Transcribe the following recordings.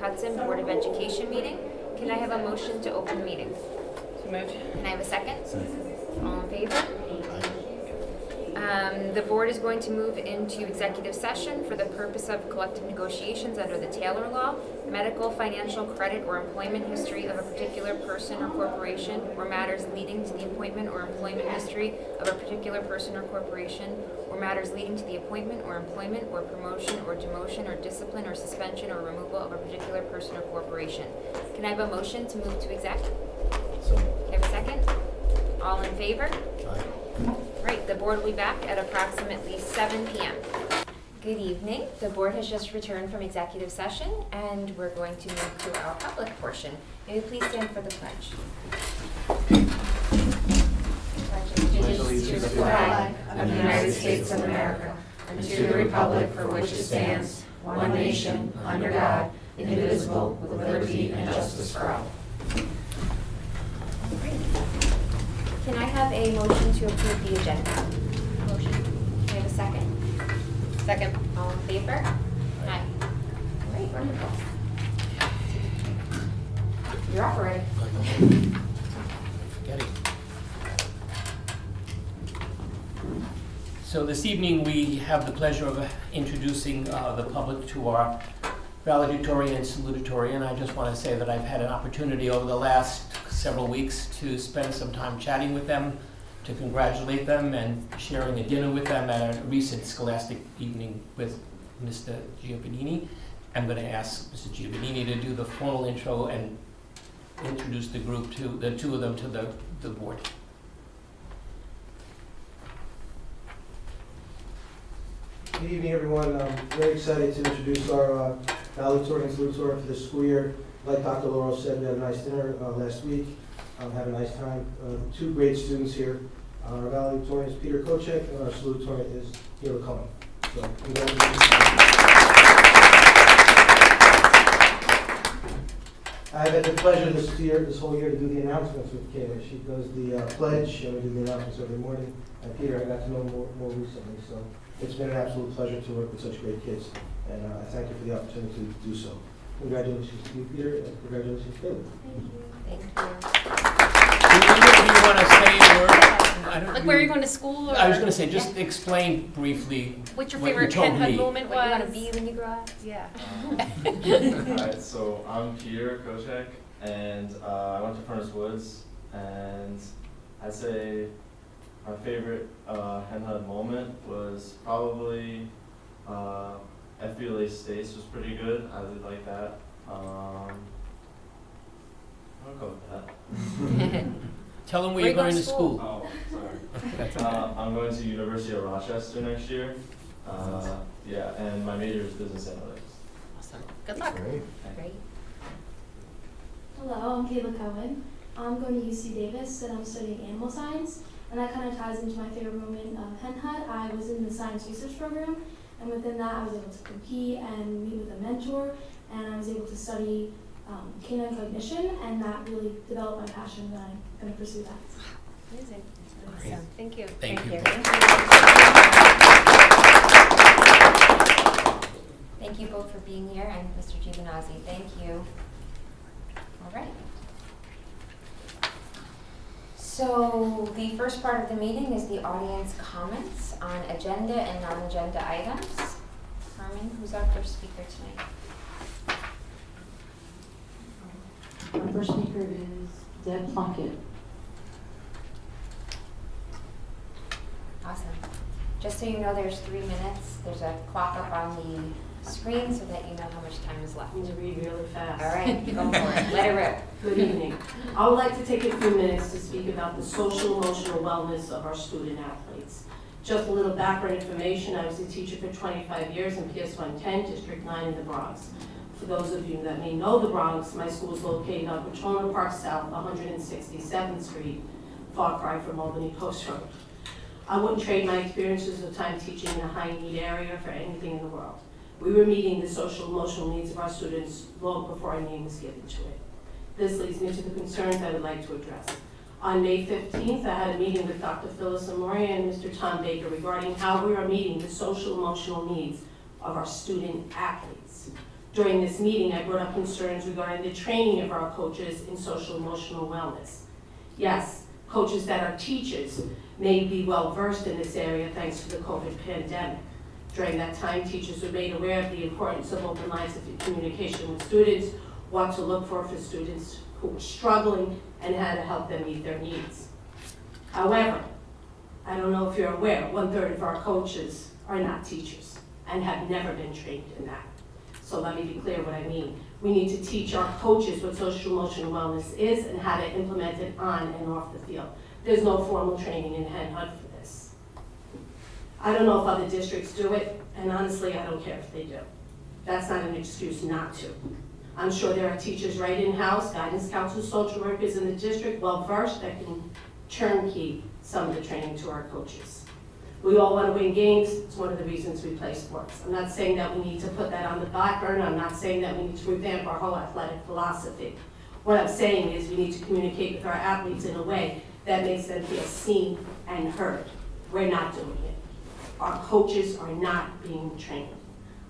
Hudson Board of Education meeting. Can I have a motion to open the meeting? So moved. Can I have a second? All in favor? The board is going to move into executive session for the purpose of collective negotiations under the Taylor Law, medical, financial, credit, or employment history of a particular person or corporation, or matters leading to the appointment or employment history of a particular person or corporation, or matters leading to the appointment or employment or promotion or demotion or discipline or suspension or removal of a particular person or corporation. Can I have a motion to move to exec? Can I have a second? All in favor? Right, the board will be back at approximately 7 p.m. Good evening. The board has just returned from executive session, and we're going to move to our public portion. May we please stand for the pledge? Pledge allegiance to the flag of the United States of America, and to the republic for which it stands, one nation, under God, indivisible, with liberty and justice for all. Can I have a motion to approve the agenda? Motion. Can I have a second? Second. All in favor? Aye. All right, wonderful. You're up already. So this evening we have the pleasure of introducing the public to our Valedictorian and Salutatorian. I just want to say that I've had an opportunity over the last several weeks to spend some time chatting with them, to congratulate them, and sharing a dinner with them at a recent scholastic evening with Mr. Giovanini. I'm going to ask Mr. Giovanini to do the formal intro and introduce the group to the two of them to the board. Good evening, everyone. I'm very excited to introduce our Valedictorian and Salutatorian for this school year. Like Dr. Laurel said, we had a nice dinner last week. Had a nice time. Two great students here. Our Valedictorian is Peter Kochek, and our Salutatorian is Kayla Cohen. So, congratulations. I've had the pleasure this whole year, to do the announcements with Kayla. She does the pledge, and we do the announcements every morning. And Peter, I got to know more recently, so it's been an absolute pleasure to work with such great kids, and I thank you for the opportunity to do so. Congratulations to you, Peter, and congratulations, Kayla. Thank you. Do you want to say a word? Like where are you going to school? Or? I was going to say, just explain briefly What your what favorite you told Ken Hud me. moment What you want to was? be when you grow up? Yeah. Alright, so I'm Peter Kochek, and I went to Furnace Woods, and I'd say my favorite Hen Hud moment was probably FBLA States was pretty good. I really like that. I'll go with that. Tell them where you're going to school. Oh, sorry. That's okay. I'm going to University of Rochester next year. Yeah, and my major is business analytics. Awesome. Good luck. Great. Hello, I'm Kayla Cohen. I'm going to UC Davis and I'm studying animal science, and that kind of ties into my favorite moment of Hen Hud. I was in the science research program, and within that I was able to compete and meet with a mentor, and I was able to study canine cognition, and that really developed my passion, and I'm going to pursue that. Amazing. Great. Awesome. Thank you. Thank you. Thank you both for being here, and Mr. Giovanazzi, thank you. All right. So the first part of the meeting is the audience comments on agenda and non-agenda items. Carmen, who's our first speaker tonight? Our first speaker is Deb Plunkett. Awesome. Just so you know, there's 3 minutes. There's a clock up on the screen so that you know how much time is left. I'm going to read really fast. All right, go for it. Let it rip. Good evening. I would like to take a few minutes to speak about the social emotional wellness of our student athletes. Just a little background information. I was a teacher for 25 years in PS 110, District 9 in the Bronx. For those of you that may know the Bronx, my school is located on Petroleum Park South, 167th Street, far cry from Albany Post Road. I wouldn't trade my experiences of time teaching in a high-need area for anything in the world. We were meeting the social emotional needs of our students long before our name was given to it. This leads me to the concerns I would like to address. On May 15th, I had a meeting with Dr. Phyllis Amoria and Mr. Tom Baker regarding how we are meeting the social emotional needs of our student athletes. During this meeting, I brought up concerns regarding the training of our coaches in social emotional wellness. Yes, coaches that are teachers may be well versed in this area thanks to the COVID pandemic. During that time, teachers were made aware of the importance of open lines of communication with students, what to look for students who were struggling, and how to help them meet their needs. However, I don't know if you're aware, 1/3 of our coaches are not teachers and have never been trained in that. So let me be clear what I mean. We need to teach our coaches what social emotional wellness is and how to implement it on and off the field. There's no formal training in Hen HUD for this. I don't know if other districts do it, and honestly, I don't care if they do. That's not an excuse not to. I'm sure there are teachers right in-house, guidance counselors, social workers in the district, well-versed, that can turnkey some of the training to our coaches. We all want to win games. It's one of the reasons we play sports. I'm not saying that we need to put that on the back burner. I'm not saying that we need to revamp our whole athletic philosophy. What I'm saying is we need to communicate with our athletes in a way that makes them feel seen and heard. We're not doing it. Our coaches are not being trained.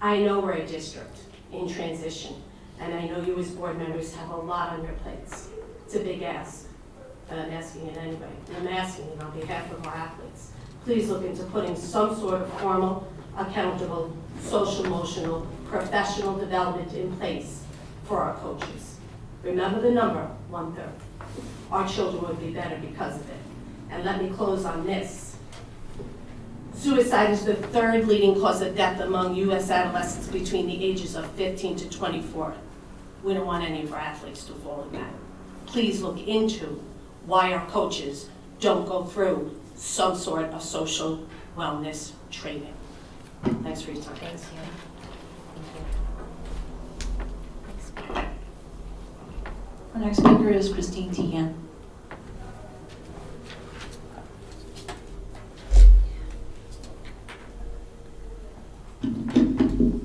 I know we're a district in transition, and I know you as board members have a lot on your plates. It's a big ask, but I'm asking it anyway. And I'm asking it on behalf of our athletes. Please look into putting some sort of formal, accountable, social-emotional, professional development in place for our coaches. Remember the number, 1/3. Our children would be better because of it. And let me close on this. Suicide is the 3rd leading cause of death among U.S. adolescents between the ages of 15 to 24. We don't want any of our athletes to fall in that. Please look into why our coaches don't go through some sort of social wellness training. Thanks for your time. Thank you. Our next speaker is Christine Teagan.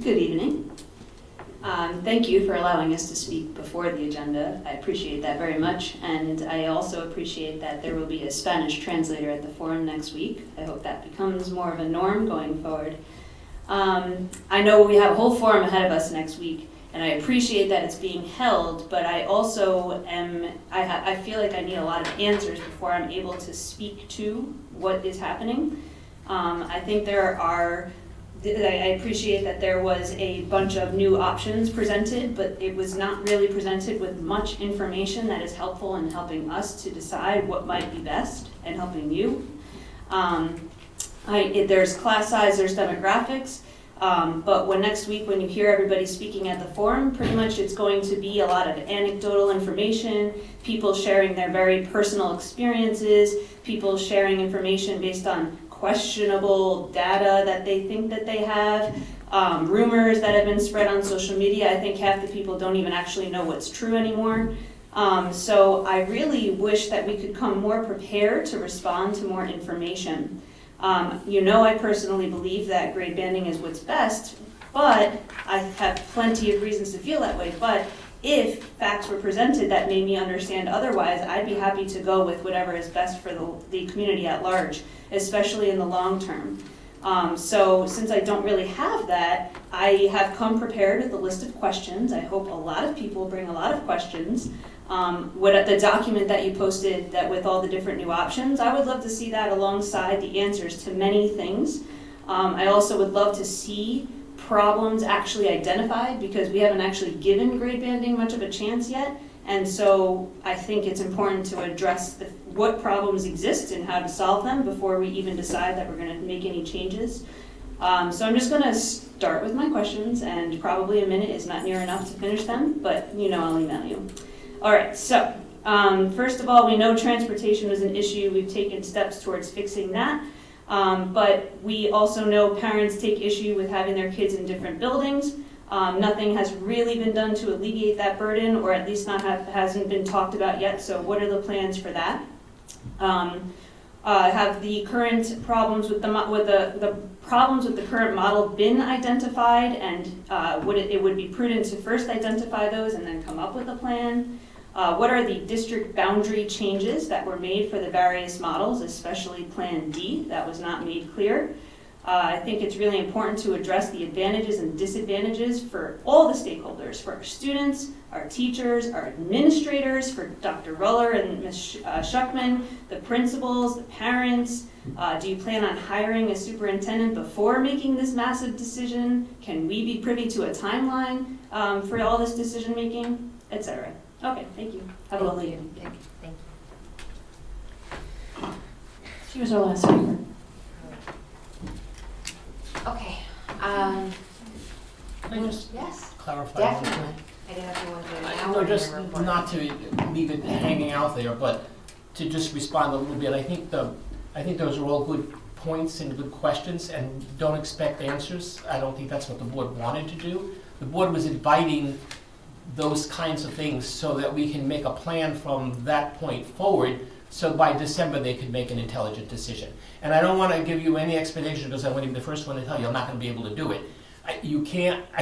Good evening. Thank you for allowing us to speak before the agenda. I appreciate that very much, and I also appreciate that there will be a Spanish translator at the forum next week. I hope that becomes more of a norm going forward. I know we have a whole forum ahead of us next week, and I appreciate that it's being held, but I also I feel like I need a lot of answers before I'm able to speak to what is happening. I think I appreciate that there was a bunch of new options presented, but it was not really presented with much information that is helpful in helping us to decide what might be best and helping you. There's class size, there's demographics, but next week when you hear everybody speaking at the forum, pretty much it's going to be a lot of anecdotal information, people sharing their very personal experiences, people sharing information based on questionable data that they think that they have, rumors that have been spread on social media. I think half the people don't even actually know what's true anymore. So I really wish that we could come more prepared to respond to more information. I personally believe that grade banding is what's best, but I have plenty of reasons to feel that way. But if facts were presented that made me understand otherwise, I'd be happy to go with whatever is best for the community at large, especially in the long term. So since I don't really have that, I have come prepared with a list of questions. I hope a lot of people bring a lot of questions. The document that you posted that with all the different new options, I would love to see that alongside the answers to many things. I also would love to see problems actually identified, because we haven't actually given grade banding much of a chance yet. And so I think it's important to address what problems exist and how to solve them before we even decide that we're going to make any changes. So I'm just going to start with my questions, and probably a minute is not near enough to finish them, but I'll email you. All right, so first of all, we know transportation was an issue. We've taken steps towards fixing that. But we also know parents take issue with having their kids in different buildings. Nothing has really been done to alleviate that burden, or at least hasn't been talked about yet. So what are the plans for that? Have the current problems with the problems with the current model been identified, and it would be prudent to first identify those and then come up with a plan? What are the district boundary changes that were made for the various models, especially Plan D? That was not made clear. I think it's really important to address the advantages and disadvantages for all the stakeholders, for our students, our teachers, our administrators, for Dr. Ruller and Ms. Schuckman, the principals, the parents. Do you plan on hiring a superintendent before making this massive decision? Can we be privy to a timeline for all this decision making, et cetera? Okay, thank you. Have a lovely evening. Thank you. She was our last speaker. Okay, Can I just yes, clarify one thing? definitely. I didn't know if you wanted to do it now No, or just in your report. not to leave it hanging out there, but to just respond a little bit. I think those are all good points and good questions, and don't expect answers. I don't think that's what the board wanted to do. The board was inviting those kinds of things so that we can make a plan from that point forward, so by December they could make an intelligent decision. And I don't want to give you any explanation, because I want to be the first one to tell you I'm not going to be able to do it. I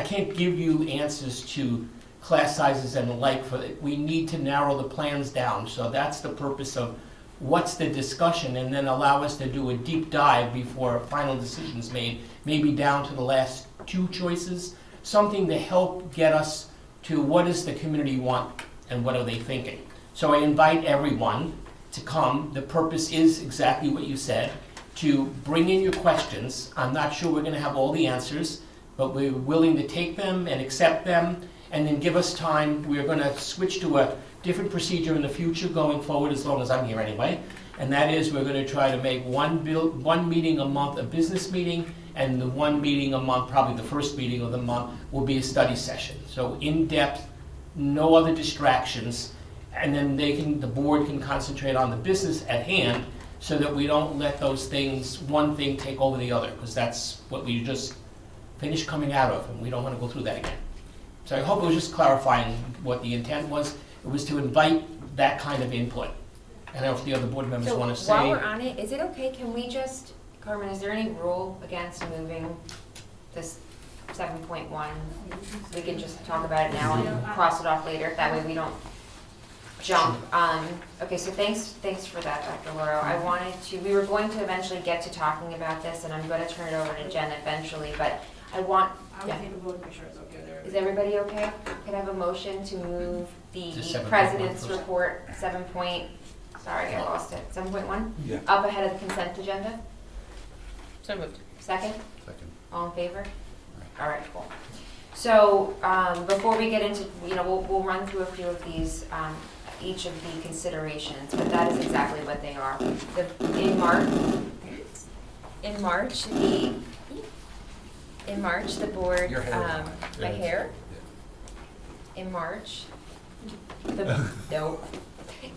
can't give you answers to class sizes and the like. We need to narrow the plans down. So that's the purpose of what's the discussion, and then allow us to do a deep dive before a final decision's made, maybe down to the last two choices, something to help get us to what does the community want and what are they thinking. So I invite everyone to come. The purpose is exactly what you said, to bring in your questions. I'm not sure we're going to have all the answers, but we're willing to take them and accept them, and then give us time. We're going to switch to a different procedure in the future going forward, as long as I'm here anyway, and that is we're going to try to make one meeting a month a business meeting, and the one meeting a month, probably the first meeting of the month, will be a study session. So in depth, no other distractions, and then the board can concentrate on the business at hand, so that we don't let those things, one thing take over the other, because that's what we just finished coming out of, and we don't want to go through that again. So I hope it was just clarifying what the intent was. It was to invite that kind of input. I don't know if the other board members want to So while say. we're on it, is it okay, can we just, Carmen, is there any rule against moving this 7.1? We can just talk about it now and cross it off later, that way we don't jump. Okay, so thanks for that, Dr. Loro. We were going to eventually get to talking about this, and I'm going to turn it over to Jen eventually, but I would take a vote to make sure it's okay with everybody. Is everybody okay? Can I have a motion to move the To 7.1 President's first. report, sorry, I lost it, 7.1? Yeah. Up ahead of the consent agenda? So moved. Second? Second. All in favor? All right, cool. So, before we get into, we'll run through a few of these, each of the considerations, but that is exactly what they are. In March, the board, Your hair. my hair? In March,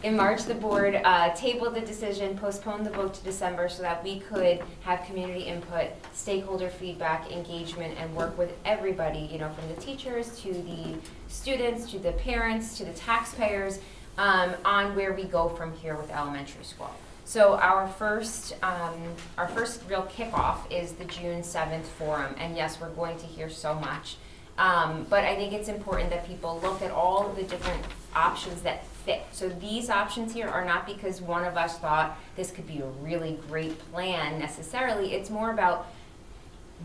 In March, the board tabled the decision, postponed the vote to December so that we could have community input, stakeholder feedback, engagement, and work with everybody, from the teachers to the students, to the parents, to the taxpayers, on where we go from here with elementary school. So our first real kickoff is the June 7th forum, and yes, we're going to hear so much. But I think it's important that people look at all of the different options that fit. So these options here are not because one of us thought this could be a really great plan necessarily. It's more about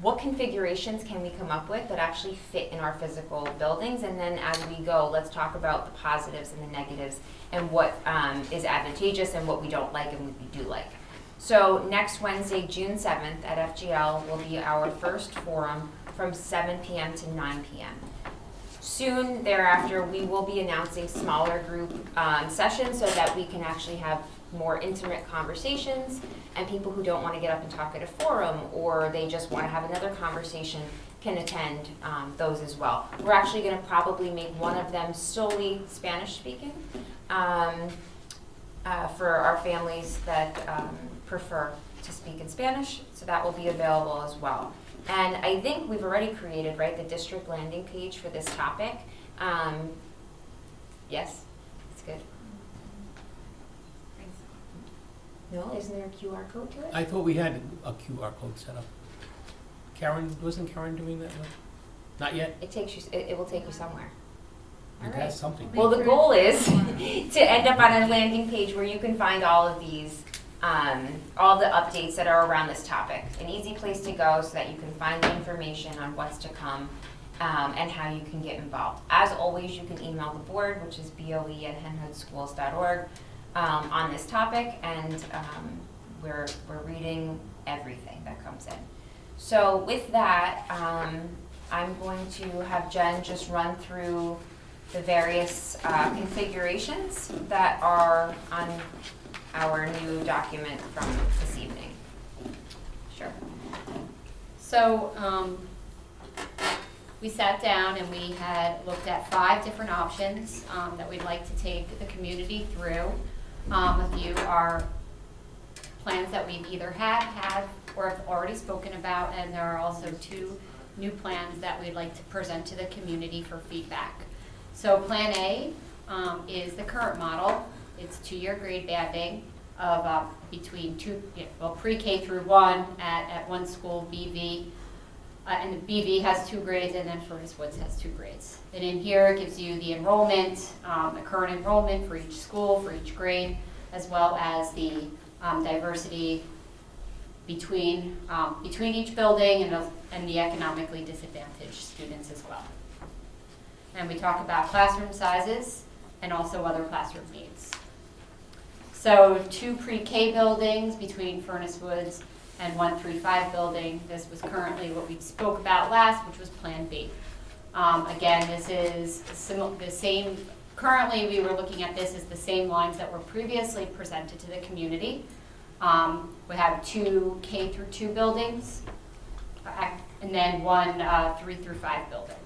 what configurations can we come up with that actually fit in our physical buildings, and then as we go, let's talk about the positives and the negatives and what is advantageous and what we don't like and what we do like. So next Wednesday, June 7th at FGL will be our first forum from 7 p.m. to 9 p.m. Soon thereafter, we will be announcing smaller group sessions so that we can actually have more intimate conversations, and people who don't want to get up and talk at a forum or they just want to have another conversation can attend those as well. We're actually going to probably make one of them solely Spanish speaking for our families that prefer to speak in Spanish, so that will be available as well. And I think we've already created, the district landing page for this topic. Yes, it's good. No, isn't there a QR code to it? I thought we had a QR code set up. Wasn't Karen doing that? No? Not yet? It takes you. It will take you somewhere. All It right. has something. Well, the goal is to end up on a landing page where you can find all of these all the updates that are around this topic. An easy place to go so that you can find the information on what's to come and how you can get involved. As always, you can email the board, which is boe@henhoodschools.org, on this topic, and we're reading everything that comes in. So with that, I'm going to have Jen just run through the various configurations that are on our new document from this evening. Sure. So, we sat down and we had looked at 5 different options that we'd like to take the community through. A few are plans that we've either have or have already spoken about, and there are also 2 new plans that we'd like to present to the community for feedback. So Plan A is the current model. It's 2-year grade banding of between pre-K through 1 at one school, BV. And the BV has 2 grades, and then Furnace Woods has 2 grades. And in here it gives you the enrollment, the current enrollment for each school, for each grade, as well as the diversity between each building and the economically disadvantaged students as well. And we talk about classroom sizes and also other classroom needs. So 2 pre-K buildings between Furnace Woods and 135 building. This was currently what we spoke about last, which was Plan B. Again, this is the same, currently we were looking at this as the same lines that were previously presented to the community. We have 2 K through 2 buildings, and then 1 3 through 5 building.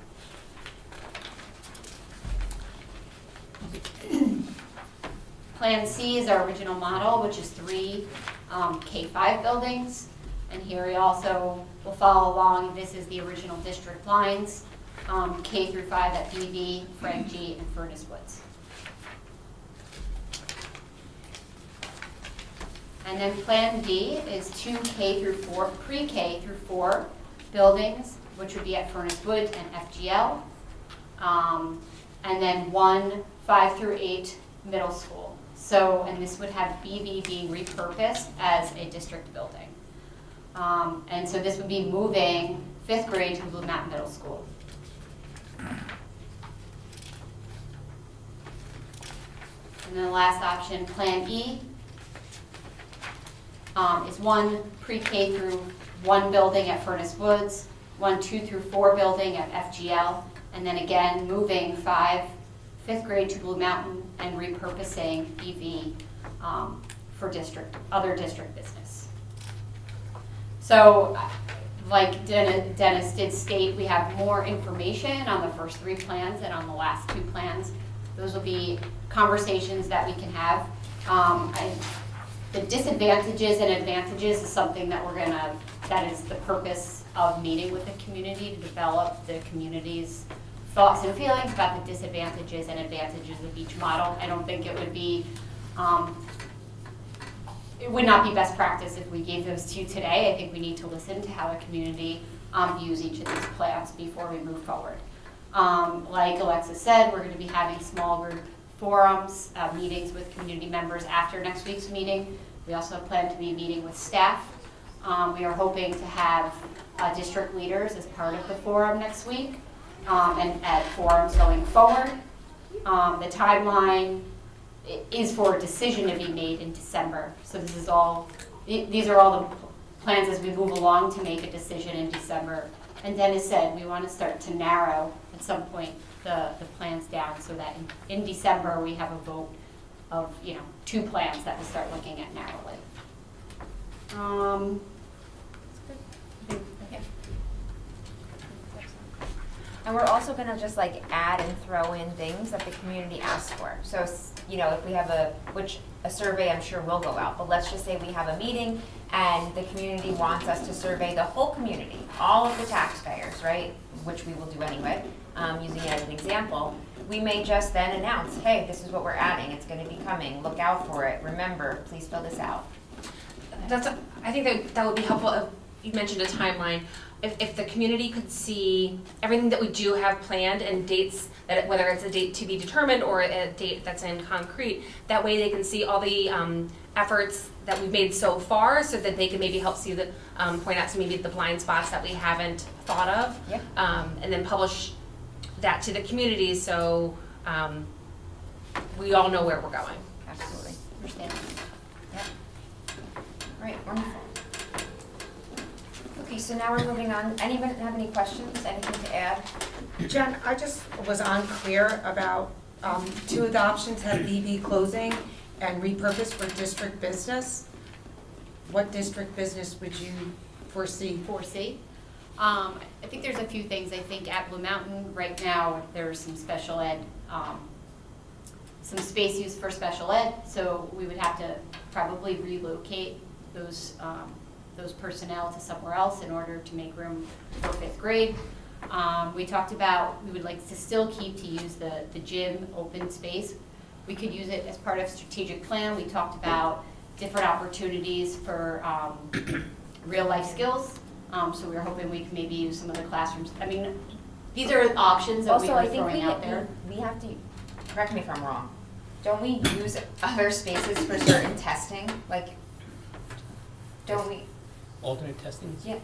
Plan C is our original model, which is 3 K-5 buildings. And here we also will follow along. This is the original district lines, K through 5 at BV, Frank G, and Furnace Woods. And then Plan D is 2 K through 4, pre-K through 4 buildings, which would be at Furnace Woods and FGL. And then 1 5 through 8 middle school. So, and this would have BV being repurposed as a district building. And so this would be moving 5th grade to Blue Mountain Middle School. And then the last option, Plan E, is 1 pre-K through 1 building at Furnace Woods, 1 2 through 4 building at FGL, and then again moving 5th grade to Blue Mountain and repurposing BV for other district business. So, like Dennis did state, we have more information on the first 3 plans than on the last 2 plans. Those will be conversations that we can have. The disadvantages and advantages is something that that is the purpose of meeting with the community, to develop the community's thoughts and feelings about the disadvantages and advantages of each model. I don't think it would be, it would not be best practice if we gave those to you today. I think we need to listen to how the community views each of these plans before we move forward. Like Alexa said, we're going to be having small group forums, meetings with community members after next week's meeting. We also plan to be meeting with staff. We are hoping to have district leaders as part of the forum next week. And at forums going forward. The timeline is for a decision to be made in December. So these are all the plans as we move along to make a decision in December. And Dennis said we want to start to narrow at some point the plans down so that in December we have a vote of 2 plans that we start looking at narrowly. And we're also going to just add and throw in things that the community asks for. So, if we have a survey I'm sure will go out, but let's just say we have a meeting and the community wants us to survey the whole community, all of the taxpayers, right? Which we will do anyway, using it as an example. We may just then announce, hey, this is what we're adding. It's going to be coming. Look out for it. Remember, please fill this out. I think that would be helpful you mentioned a timeline. If the community could see everything that we do have planned and dates, that whether it's a date to be determined or a date that's in concrete, that way they can see all the efforts that we've made so far, so that they can maybe help see the, point out to maybe the blind spots that we haven't thought of. Yeah. And then publish that to the community, so we all know where we're going. Absolutely. Understand? Yep. All right, wonderful. Okay, so now we're moving on. Anybody have any questions, anything to add? Jen, I just was unclear about, two of the options had BB closing and repurposed for district business. What district business would you foresee? 4C. I think there's a few things. I think at Blue Mountain, right now, there's some special ed, some space used for special ed, so we would have to probably relocate those personnel to somewhere else in order to make room for 5th grade. We talked about, we would like to still keep to use the gym open space. We could use it as part of strategic plan. We talked about different opportunities for real life skills. So we were hoping we could maybe use some of the classrooms. I mean, these are options that we Also, were I think throwing out there. we have to, correct me if I'm wrong, don't we use other spaces for certain testing? Like, don't we, Alternate testing? yeah,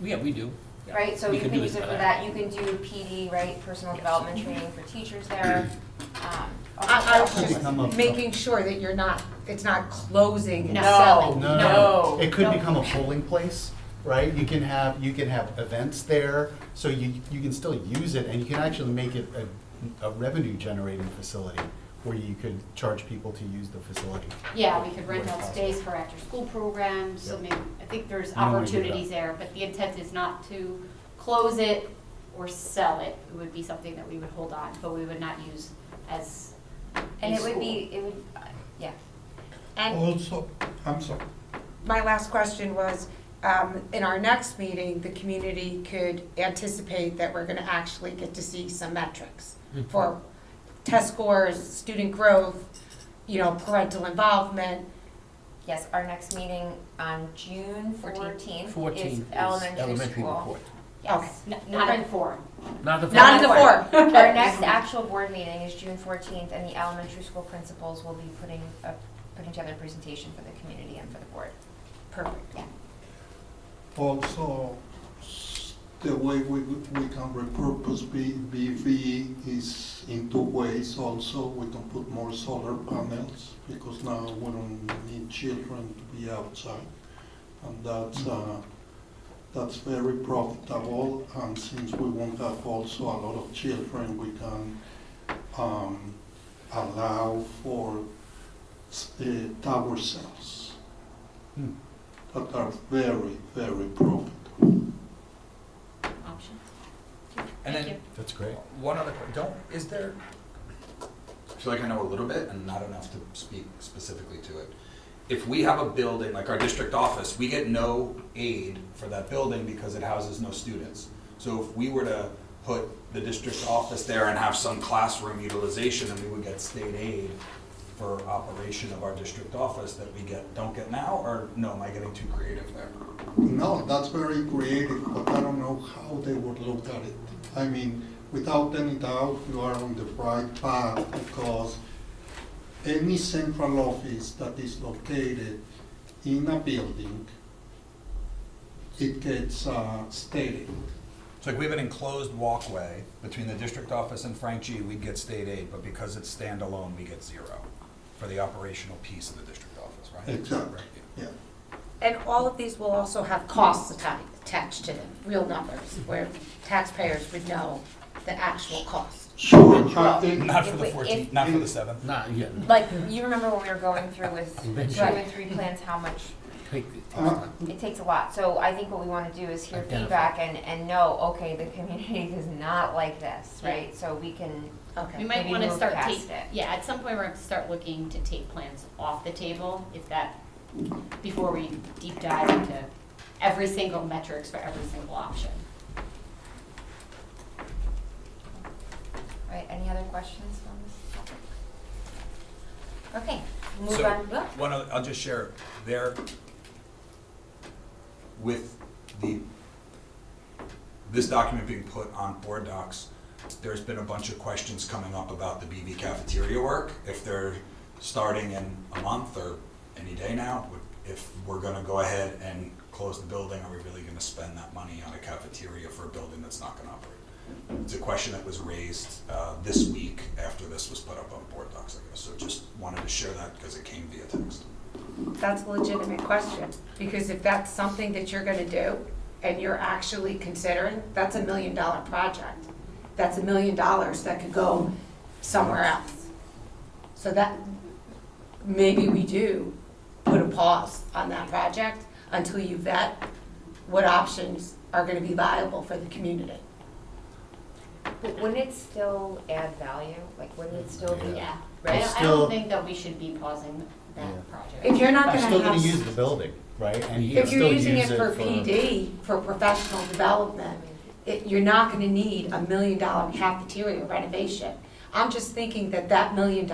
Yeah, we do. Yeah. right? So We you could can do use it for that. You can do PD, right, personal development training for teachers there. I was Could become a- just making sure that it's not closing and No. selling. No. It could No. become a polling place, right? You can have events there, so you can still use it, and you can actually make it a revenue generating facility where you could charge people to use the facility. Yeah, we could rent Where out possible. space for after school programs, so Yep. maybe, I think there's You don't wanna give it up. opportunities there, but the intent is not to close it or sell it. It would be something that we would hold on, but we would not use as And a it would school. be, yeah. And Also, I'm sorry. my last question was, in our next meeting, the community could anticipate that we're gonna actually get to see some metrics for test scores, student growth, parental involvement. Yes, our next meeting on June 14th is 14th is elementary school. report. Yes. Not in forum. Not the. Not in the forum. Our next actual board meeting is June 14th, and the elementary school principals will be putting together a presentation for the community and for the board. Perfect. Yeah. Also, the way we can repurpose BV is in two ways also. We can put more solar panels because now we don't need children to be outside. And that's very profitable, and since we won't have also a lot of children, we can allow for tower cells that are very, very profitable. Options. And Thank then you. That's great. one other, is there, I feel like I know a little bit and not enough to speak specifically to it. If we have a building, like our district office, we get no aid for that building because it houses no students. So if we were to put the district office there and have some classroom utilization, then we would get state aid for operation of our district office that we don't get now, or no, am I getting too creative there? No, that's very creative, but I don't know how they would look at it. I mean, without any doubt, you are on the right path because any central office that is located in a building, it gets state aid. So like we have an enclosed walkway between the district office and Frank G, we'd get state aid, but because it's standalone, we get zero for the operational piece of the district office, right? Exactly. Right, Yeah. And all of these will also have costs attached to them, real numbers, where taxpayers would know the actual cost. Sure. Not for the If- 14th, not for the 7th. Not yet. Like, you remember when we were going through with 2 Eventually. and 3 plans, how much Take time. it takes a lot. So I think what we want to do is hear Identify. feedback and know, okay, the community does not like this, right? So we can, Okay. We might Maybe want to move start past it. yeah, at some point we're going to start looking to take plans off the table, before we deep dive into every single metrics for every single option. right, any other questions on this topic? Okay, move So, on. I'll just share there, with this document being put on board docs, there's been a bunch of questions coming up about the BV cafeteria work, if they're starting in a month or any day now, if we're gonna go ahead and close the building, are we really gonna spend that money on a cafeteria for a building that's not gonna operate? It's a question that was raised this week after this was put up on board docs, I guess, so just wanted to share that because it came via text. That's a legitimate question, because if that's something that you're gonna do and you're actually considering, that's $1 million project. That's $1 million that could go somewhere else. So that, maybe we do put a pause on that project until you vet what options are gonna be viable for the community. But wouldn't it still add value? Like, wouldn't it still be? Yeah, But I still- don't think that we should be pausing Yeah. that project. If you're not I'm gonna still gonna have, use the building, right? And you can if you're still using use it for PD, for professional development, you're not gonna need $1 million cafeteria renovation. I'm just thinking that $1 million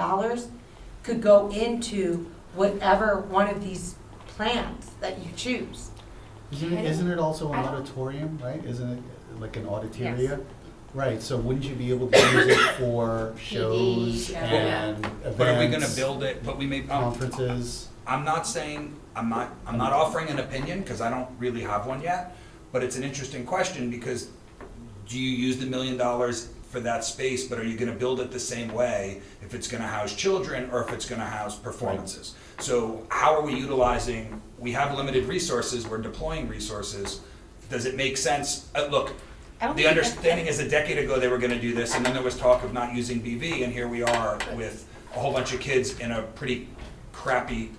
could go into whatever one of these plans that you choose. Isn't it also an auditorium, right? Isn't it like an auditoria? Right, so wouldn't you be able to use it for shows yeah. and But are we gonna events, build it, but we may, conferences? I'm not saying, I'm not offering an opinion, because I don't really have one yet, but it's an interesting question, because do you use the $1 million for that space, but are you gonna build it the same way if it's gonna house children or if it's gonna house performances? So how are we utilizing, we have limited resources, we're deploying resources, does it make sense? Look, the understanding is a decade ago they were gonna do this, and then there was talk of not using BV, and here we are with a whole bunch of kids in a pretty crappy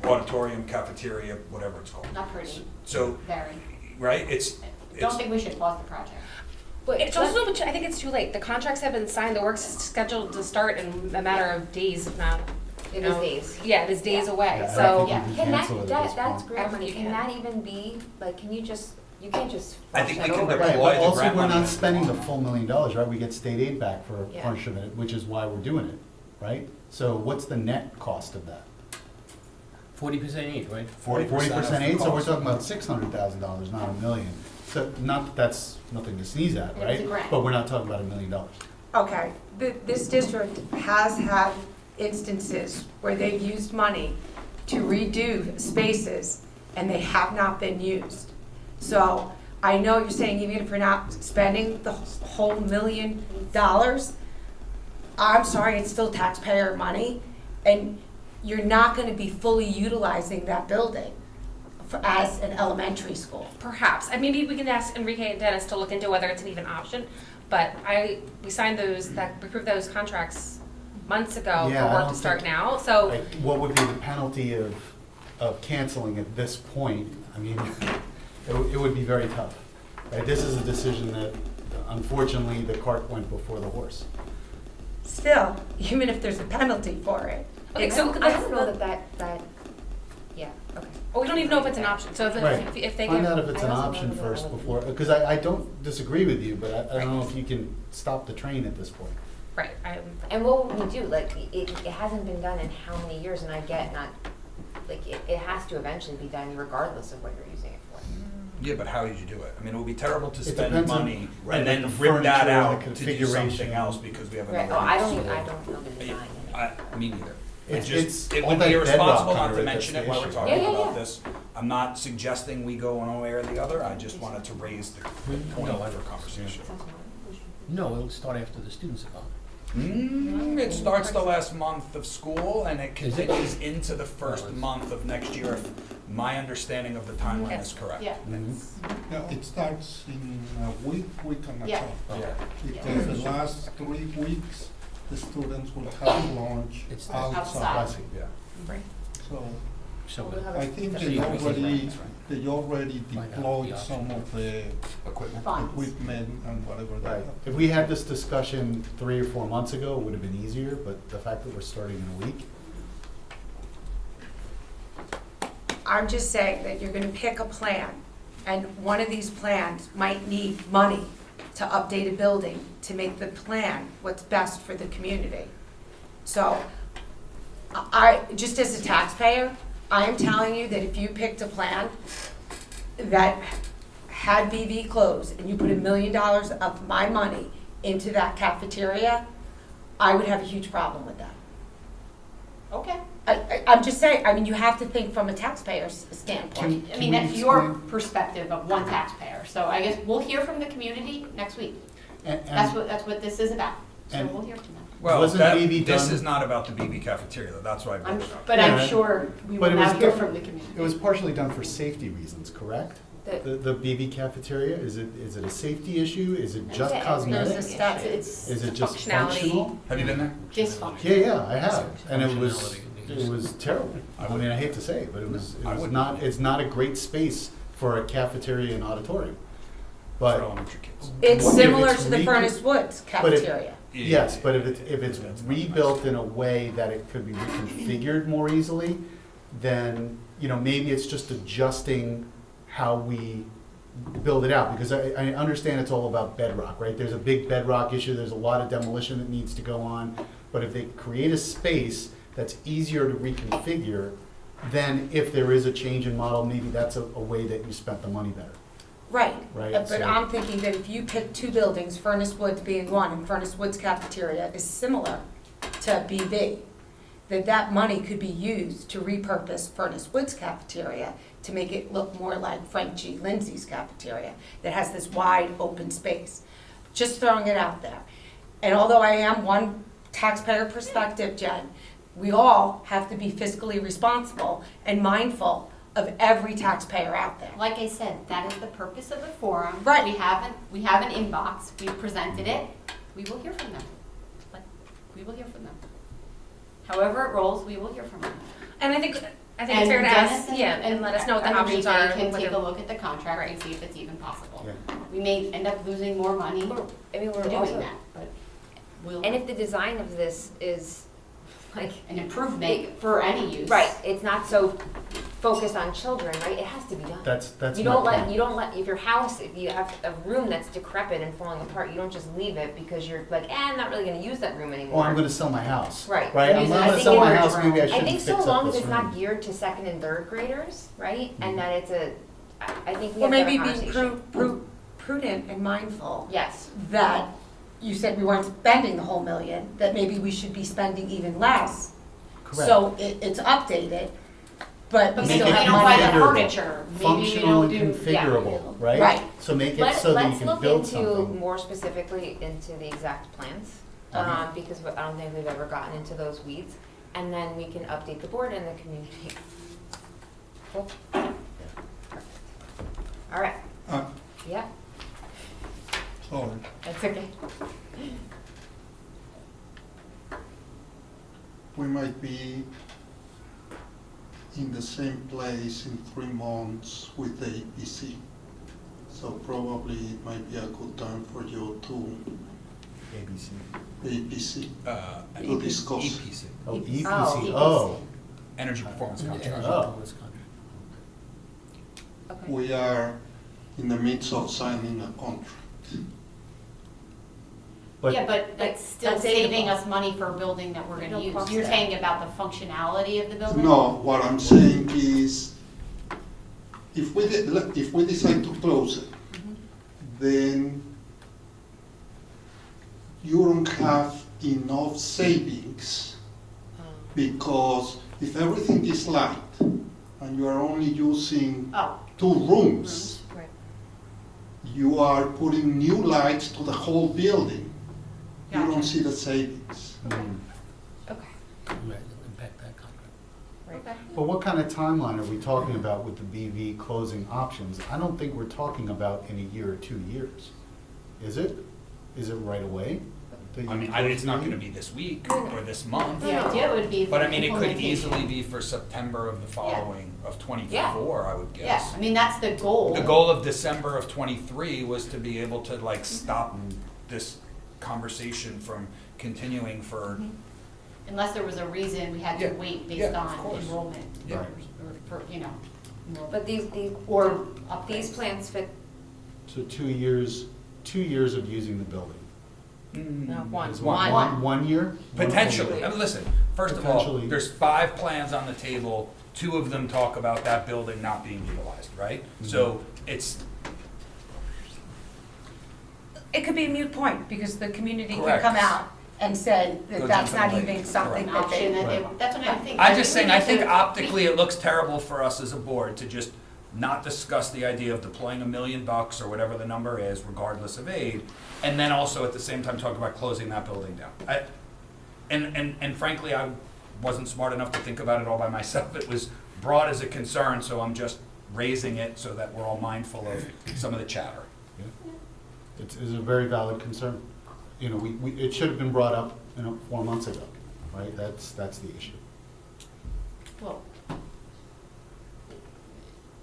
auditorium, cafeteria, whatever it's called. Not pretty, So, very. right, Don't think we should pause the project. But It's also, I think it's too late. The contracts have been signed, the work's scheduled to start in a matter of days, if not, it is days. yeah, it is days away, Yeah, I so. think you can Can that, cancel it at this that's point. grant I think money, you can can. that even be, like, can you just, you can't just I flush think that we can over. Right, deploy but the also grant we're money. not spending the full $1 million, right? We get state aid back for a Yeah. portion of it, which is why we're doing it, right? So what's the net cost of that? 40% each, right? 40% aid, so we're cost. talking about $600,000, not $1 million. So not that that's nothing to sneeze at, It was a right? grant. But we're not talking about $1 million. Okay, this district has had instances where they've used money to redo spaces and they have not been used. So I know you're saying even if you're not spending the whole $1 million, I'm sorry, it's still taxpayer money, and you're not gonna be fully utilizing that building as an elementary school. Perhaps. Maybe we can ask Enrique and Dennis to look into whether it's an even option. But we signed we approved those contracts months ago Yeah, I for work don't to start think- now, so. Like, what would be the penalty of canceling at this point? I mean, it would be very tough. Right? This is a decision that, unfortunately, the cart went before the horse. Still, even if there's a penalty for it. Okay, it's- so I don't know that, yeah, okay. Well, we don't even know if it's an option, so Right. if they Find give. out if it's an I also option don't know first that. before, because I don't disagree with you, but I don't know if you can stop the train at this point. Right, And what would we do? Like, it hasn't been done in how many years, and I get not, like, it has to eventually be done regardless of what you're using it for. Yeah, but how did you do it? I mean, it would be terrible to It spend depends on- money right, and then like the rip that furniture and out the to do configuration. something else because we have Right, another. oh, I don't school. know the design. Me neither. It's It all would that be bedrock irresponsible not under to it mention that's it while the we're issue. talking Yeah, yeah, about yeah. this. I'm not suggesting we go one way or the other, I just wanted to raise the point No, for conversation. No, it'll start after the students are gone. It starts the last month of school and it Is it? continues into the first month of next year, if my understanding of the timeline Yes. is correct. Yeah. Yeah, it starts in a week and a Yeah. half. Yeah. Because the last 3 weeks, the students will have lunch It's outside. Yeah. So So I think So they you can see already, plans, right? deployed the some of the Equipment. Funds. equipment and whatever they Right. have. If we had this discussion 3 or 4 months ago, it would have been easier, but the fact that we're starting in a week, I'm just saying that you're gonna pick a plan, and one of these plans might need money to update a building to make the plan what's best for the community. So, just as a taxpayer, I am telling you that if you picked a plan that had BV closed and you put $1 million of my money into that cafeteria, I would have a huge problem with that. Okay. I'm just saying, I mean, you have to think from a taxpayer's standpoint. I mean, that's your perspective of one taxpayer, so I guess we'll hear from the community next week. That's what this is about, so and- we'll hear from them. Well, Wasn't BB this done- is not about the BB cafeteria, though. That's why I brought it up. But Yeah. I'm sure we will But it was now hear done- from the community. It was partially done for safety reasons, correct? The- The BB cafeteria, is it a safety issue? Is it just It's a- cosmetic? There's a statute. It's Is it just functionality. functional? Have you been there? dysfunctional. Yeah, I have, and it was terrible. I mean, I hate to say it, but it was not, it's not a great space for a cafeteria and auditorium. For But, elementary kids. It's If similar it's to the re- Furnace Woods But it- cafeteria. yes, but if it's rebuilt in a way that it could be reconfigured more easily, then, maybe it's just adjusting how we build it out, because I understand it's all about bedrock, right? There's a big bedrock issue, there's a lot of demolition that needs to go on, but if they create a space that's easier to reconfigure, then if there is a change in model, maybe that's a way that you spent the money better. Right, Right, but so- I'm thinking that if you pick two buildings, Furnace Woods being one, and Furnace Woods cafeteria is similar to BV, that money could be used to repurpose Furnace Woods cafeteria to make it look more like Frank G. Lindsay's cafeteria, that has this wide open space. Just throwing it out there. And although I am one taxpayer perspective, Jen, we all have to be fiscally responsible and mindful of every taxpayer out there. Like I said, that is the purpose of the forum. Right. We have an inbox, we've presented it, we will hear from them. We will hear from them. However it rolls, we will hear from them. And I think it's And fair to Dennis ask, yeah, and let us know what the and options Enrique are. can take whether- a look at the contract and see if it's even possible. Yeah. We may end up losing more money I mean, we're doing also, that, but we'll, and if the design of this is like, an improvement for any use. right, it's not so focused on children, right? It has to be done. That's You my don't point. if your house, if you have a room that's decrepit and falling apart, you don't just leave it because you're like, I'm not really gonna use that room anymore. Or I'm gonna sell my house. Right. Right, I'm Use it gonna as sell my storage house, maybe I room. should I think fix so up long as this it's not room. geared to second and third graders, right? Mm-hmm. And that it's I think we Or have to have maybe a being conversation. prudent and mindful Yes. that you said we weren't spending the whole million, that maybe we should be spending even less. Correct. So it's updated, but we But Make still maybe it we have don't buy money the left. configurable. furniture, maybe we Functional don't and do, yeah. configurable, right? Right. So make it so that you Let's can look build into something. more specifically into the exact plans, because I don't think we've ever gotten into those weeds. And then we can update the board and the community. Cool. Perfect. All right, yeah, Sorry. that's okay. We might be in the same place in 3 months with the APC. So probably it might be a good time for you to ABC. APC. An To discuss. EPC, Oh, EPC. EPC, oh. Energy Performance Contract. Oh. Okay. We are in the midst of signing a contract. Yeah, but that's still That's saving aidable. us money for a building that we're gonna It'll use. cost You're that. saying about the functionality of the building? No, what I'm saying is, if we decide to close it, then you don't have enough savings, because if everything is light and you are only using Oh, 2 rooms, Right. you are putting new lights to the whole building. You don't Gotcha. see the savings. Mm. Okay. Impact that contract. okay. But what kind of timeline are we talking about with the BV closing options? I don't think we're talking about in a year or 2 years. Is it? Is it right away? that I you mean, close it's not BV? gonna be this week or this month, The idea would be. but I mean, it could implementation. easily be for September of the following, of 24, I would Yeah, guess. I mean, that's the goal. The goal of December of 23 was to be able to like stop this conversation from continuing for, Unless there was a reason we had to Yeah, wait yeah, based of on course. enrollment. Yeah. Or for, enrollment. But these Or these upgrades. plans fit, So 2 years, 2 years of using the building. no, one. Is One. 1 year? potentially, I mean, listen, first of all, Potentially. there's 5 plans on the table, 2 of them talk about that building not being utilized, right? So it's, it could be a moot point, because the community can Correct. come out and say Go that that's jump not in the lake. even something An that option they. that they, that's what I think. I'm just saying, I think We need to- optically it looks terrible for us as a board to just not discuss the idea of deploying $1 million or whatever the number is, regardless of aid, and then also at the same time talk about closing that building down. And frankly, I wasn't smart enough to think about it all by myself. It was brought as a concern, so I'm just raising it so that we're all mindful of some of the chatter. It's a very valid concern. You know, it should have been brought up, 4 months ago, right? That's the issue. Well,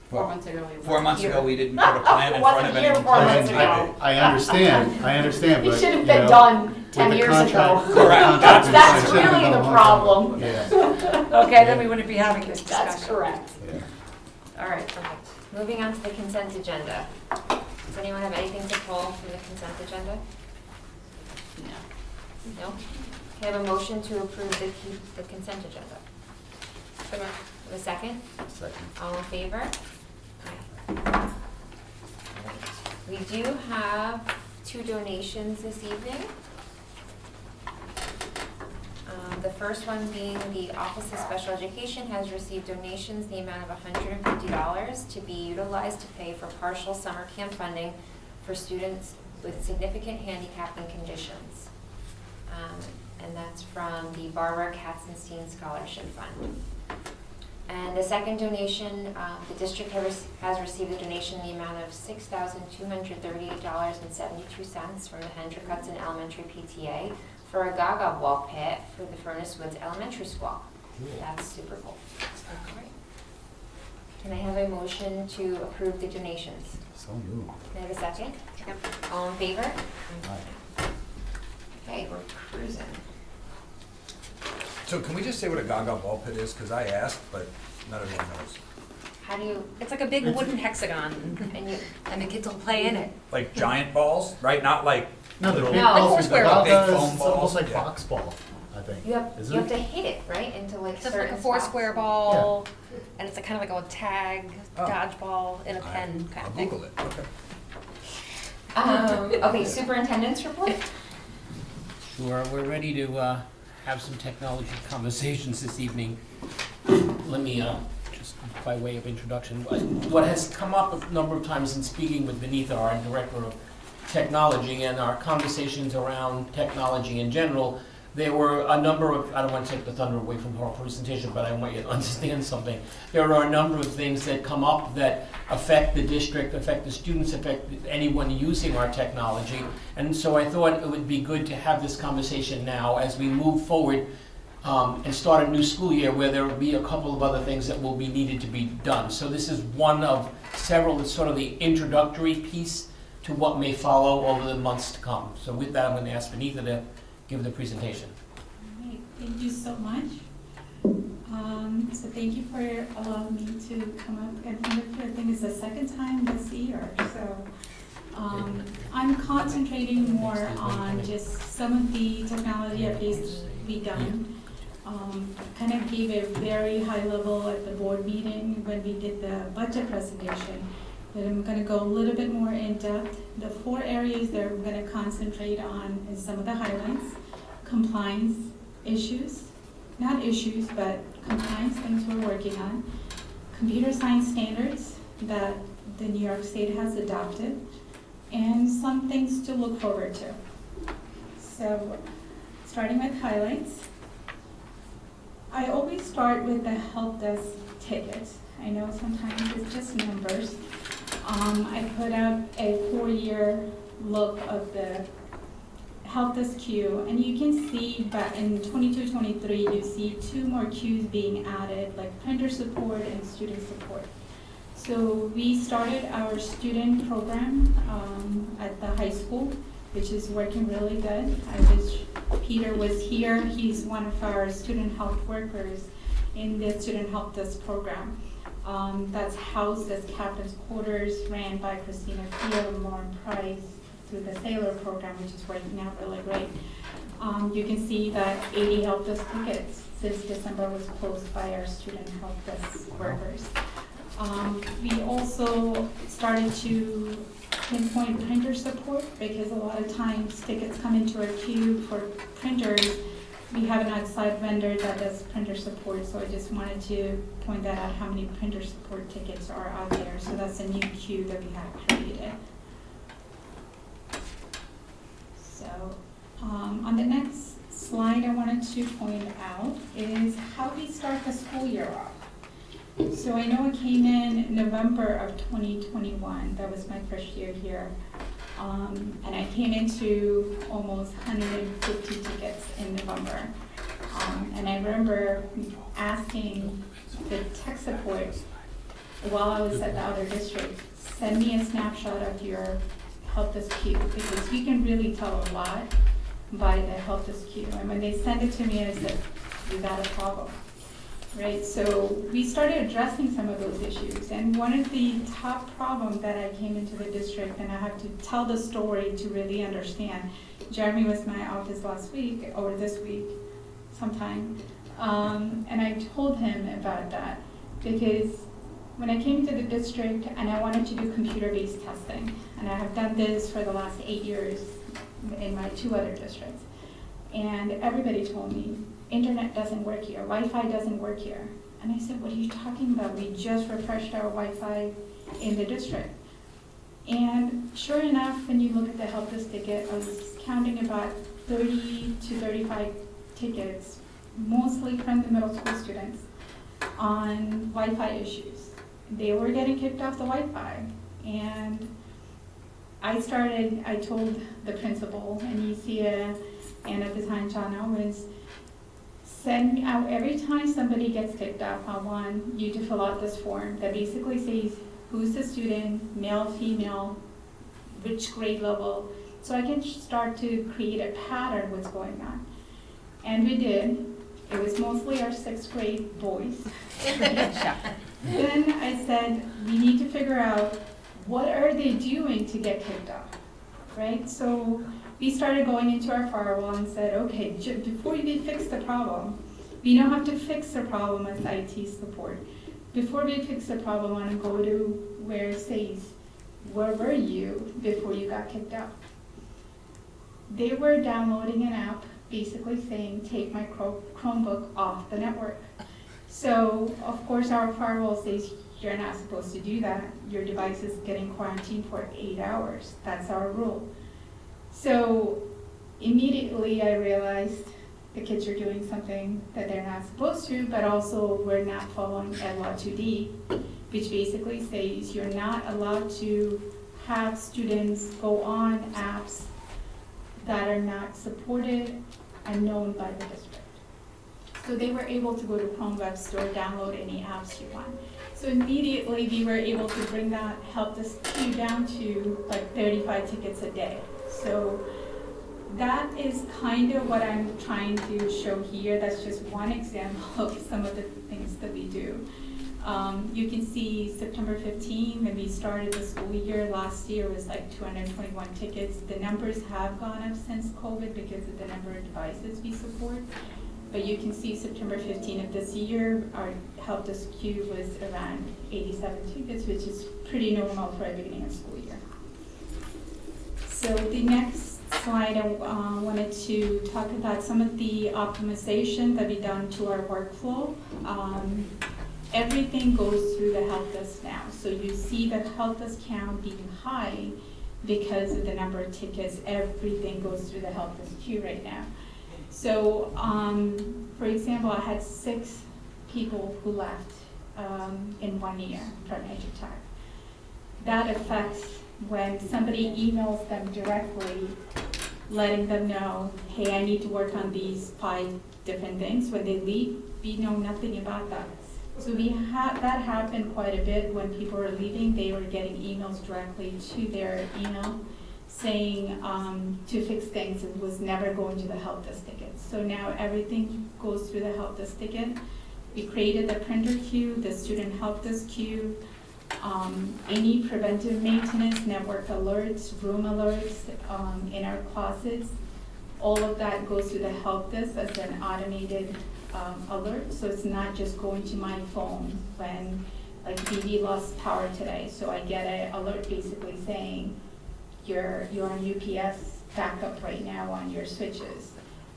4 months ago, we were 4 months here. ago, we didn't put a plan in front of Wasn't here anyone. 4 months ago. I understand, It but, should have you been know, done with 10 the years contract- ago. Correct. That's That's really the problem. Yeah, Okay, then we wouldn't be having this discussion. That's correct. yeah. All right, perfect. Moving on to the consent agenda. Does anyone have anything to pull from the consent agenda? No. No? Can I have a motion to approve the consent agenda? Have a second? Second. All in favor? Aye. We do have 2 donations this evening. The first one being the Office of Special Education has received donations in the amount of $150 to be utilized to pay for partial summer camp funding for students with significant handicapping conditions. And that's from the Barbara Katzenstein Scholarship Fund. And the second donation, the district has received a donation in the amount of $6,238.72 from the Hendrick Hudson Elementary PTA for a Gaga ball pit for the Furnace Woods Elementary School. That's super cool. Can I have a motion to approve the donations? So moved. Can I have a second? All in favor? Okay, we're cruising. So can we just say what a Gaga ball pit is? Because I asked, but not everyone knows. How do you, It's like a big wooden hexagon, and you, and the kids will play in it. Like giant balls, right? Not like No, the little. big No. balls, Like the Foursquare ball. Gaga Big foam is balls, almost like yeah. box ball, I think. you have Isn't to it? hit it, right, into like It's like certain a 4-square spots? ball, and it's like kind of like a tag, Oh. dodgeball in a pen kind I'll of thing. Google it. Okay. Okay, superintendent's report? Sure, we're ready to have some technology conversations this evening. Let me, just by way of introduction, what has come up a number of times in speaking with Benita, our Director of Technology, and our conversations around technology in general, there were a number of, I don't want to take the thunder away from her presentation, but I want you to understand something. There are a number of things that come up that affect the district, affect the students, affect anyone using our technology. And so I thought it would be good to have this conversation now as we move forward and start a new school year where there will be a couple of other things that will be needed to be done. So this is one of several, it's sort of the introductory piece to what may follow over the months to come. So with that, I'm going to ask Benita to give the presentation. All right, thank you so much. So thank you for allowing me to come up. I think it's the second time this year. So I'm concentrating more on just some of the technology updates we've done. Kind of gave a very high level at the board meeting when we did the budget presentation. But I'm going to go a little bit more in depth. The 4 areas that I'm going to concentrate on is some of the highlights, compliance issues, not issues, but compliance things we're working on, computer science standards that the New York State has adopted, and some things to look forward to. So, starting with highlights, I always start with the help desk tickets. I know sometimes it's just numbers. I put up a 4-year look of the help desk queue, and you can see that in 22-23 you see 2 more queues being added, like printer support and student support. So we started our student program at the high school, which is working really good. I wish Peter was here. He's one of our student health workers in the student help desk program. That's housed as captain's quarters, ran by Christina Field and Lauren Price through the Sailor program, which is working out really great. You can see that 80 help desk tickets since December was closed by our student help desk workers. We also started to pinpoint printer support, because a lot of times tickets come into our queue for printers. We have an outside vendor that does printer support, so I just wanted to point that out, how many printer support tickets are out there. So that's a new queue that we have created. So on the next slide I wanted to point out is how we start the school year off. So I know it came in November of 2021, that was my first year here. And I came into almost 150 tickets in November. And I remember asking the tech support while I was at the other district, send me a snapshot of your help desk queue, because you can really tell a lot by the help desk queue. And when they sent it to me, I said, we got a problem. Right, so we started addressing some of those issues, and one of the top problems that I came into the district, and I have to tell the story to really understand. Jeremy was in my office last week, or this week, sometime, and I told him about that, because when I came into the district and I wanted to do computer-based testing, and I have done this for the last 8 years in my 2 other districts, and everybody told me, internet doesn't work here, Wi-Fi doesn't work here. And I said, what are you talking about? We just refreshed our Wi-Fi in the district. And sure enough, when you look at the help desk ticket, I was counting about 30 to 35 tickets, mostly from the middle school students, on Wi-Fi issues. They were getting kicked off the Wi-Fi. And I told the principal, Anicia, and at the time John Owens, send me out every time somebody gets kicked off. I want you to fill out this form that basically says who's the student, male, female, which grade level, so I can start to create a pattern what's going on. And we did. It was mostly our 6th grade boys. Then I said, we need to figure out what are they doing to get kicked off, right? So we started going into our firewall and said, okay, before we fix the problem, we don't have to fix the problem as IT support. Before we fix the problem, I want to go to where it says, where were you before you got kicked out? They were downloading an app basically saying, take my Chromebook off the network. So, of course, our firewall says, you're not supposed to do that. Your device is getting quarantined for 8 hours. That's our rule. So immediately I realized the kids are doing something that they're not supposed to, but also we're not following Ed Law 2D, which basically says you're not allowed to have students go on apps that are not supported and known by the district. So they were able to go to Chrome Web Store, download any apps you want. So immediately we were able to bring that help desk queue down to like 35 tickets a day. So that is kind of what I'm trying to show here. That's just one example of some of the things that we do. You can see September 15, when we started the school year, last year was like 221 tickets. The numbers have gone up since COVID because of the number of devices we support. But you can see September 15 of this year, our help desk queue was around 87 tickets, which is pretty normal for a beginning of school year. So the next slide, I wanted to talk about some of the optimization that we've done to our workflow. Everything goes through the help desk now. So you see the help desk count being high because of the number of tickets. Everything goes through the help desk queue right now. So, for example, I had 6 people who left in 1 year from EduTech. That affects when somebody emails them directly, letting them know, hey, I need to work on these 5 different things. When they leave, we know nothing about that. So that happened quite a bit when people were leaving. They were getting emails directly to their email saying to fix things. It was never going to the help desk ticket. So now everything goes through the help desk ticket. We created the printer queue, the student help desk queue, any preventive maintenance, network alerts, room alerts in our closets. All of that goes through the help desk as an automated alert. So it's not just going to my phone when, like, BB lost power today. So I get an alert basically saying, you're on UPS backup right now on your switches.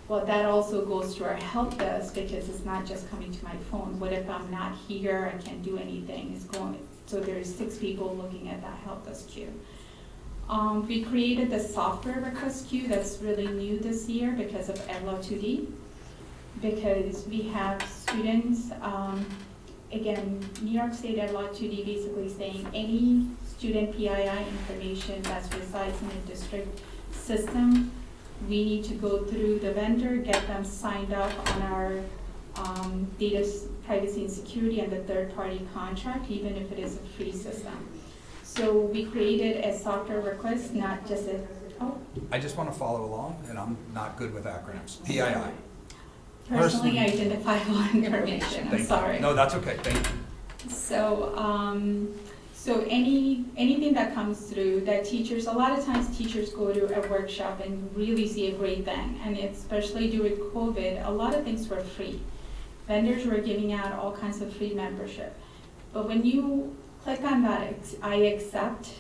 Well, that also goes to our help desk because it's not just coming to my phone. What if I'm not here, I can't do anything? It's going, so there's 6 people looking at that help desk queue. We created the software request queue that's really new this year because of EDLA 2D. Because we have students, again, New York State EDLA 2D basically saying any student PII information that resides in a district system, we need to go through the vendor, get them signed up on our data privacy and security and the third-party contract, even if it is a free system. So we created a software request, not just a, I just want to follow along, and I'm not good with acronyms. PII. personally identifiable information, I'm Thank you. sorry. No, that's okay, thank you. So, so anything that comes through that teachers, a lot of times teachers go to a workshop and really see a great thing, and especially during COVID, a lot of things were free. Vendors were giving out all kinds of free membership. But when you click on that, I accept,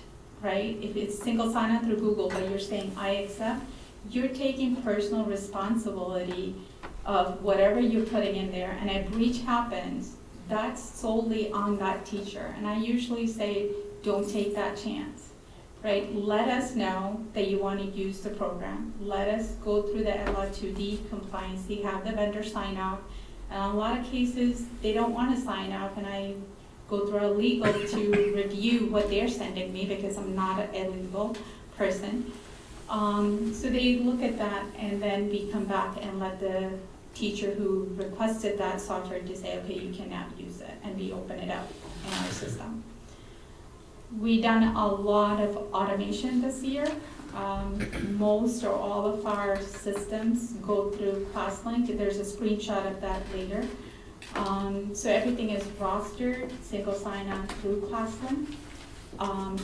right? If it's single sign-on through Google, but you're saying I accept, you're taking personal responsibility of whatever you're putting in there, and a breach happens, that's solely on that teacher. And I usually say, don't take that chance, right? Let us know that you want to use the program. Let us go through the EDLA 2D compliance, have the vendor sign off. And in a lot of cases, they don't want to sign off, and I go through a legal to review what they're sending me because I'm not a legal person. So they look at that, and then we come back and let the teacher who requested that software to say, okay, you can now use it, and we open it up in our system. We done a lot of automation this year. Most or all of our systems go through ClassLink. There's a screenshot of that later. So everything is rostered, single sign-on through ClassLink.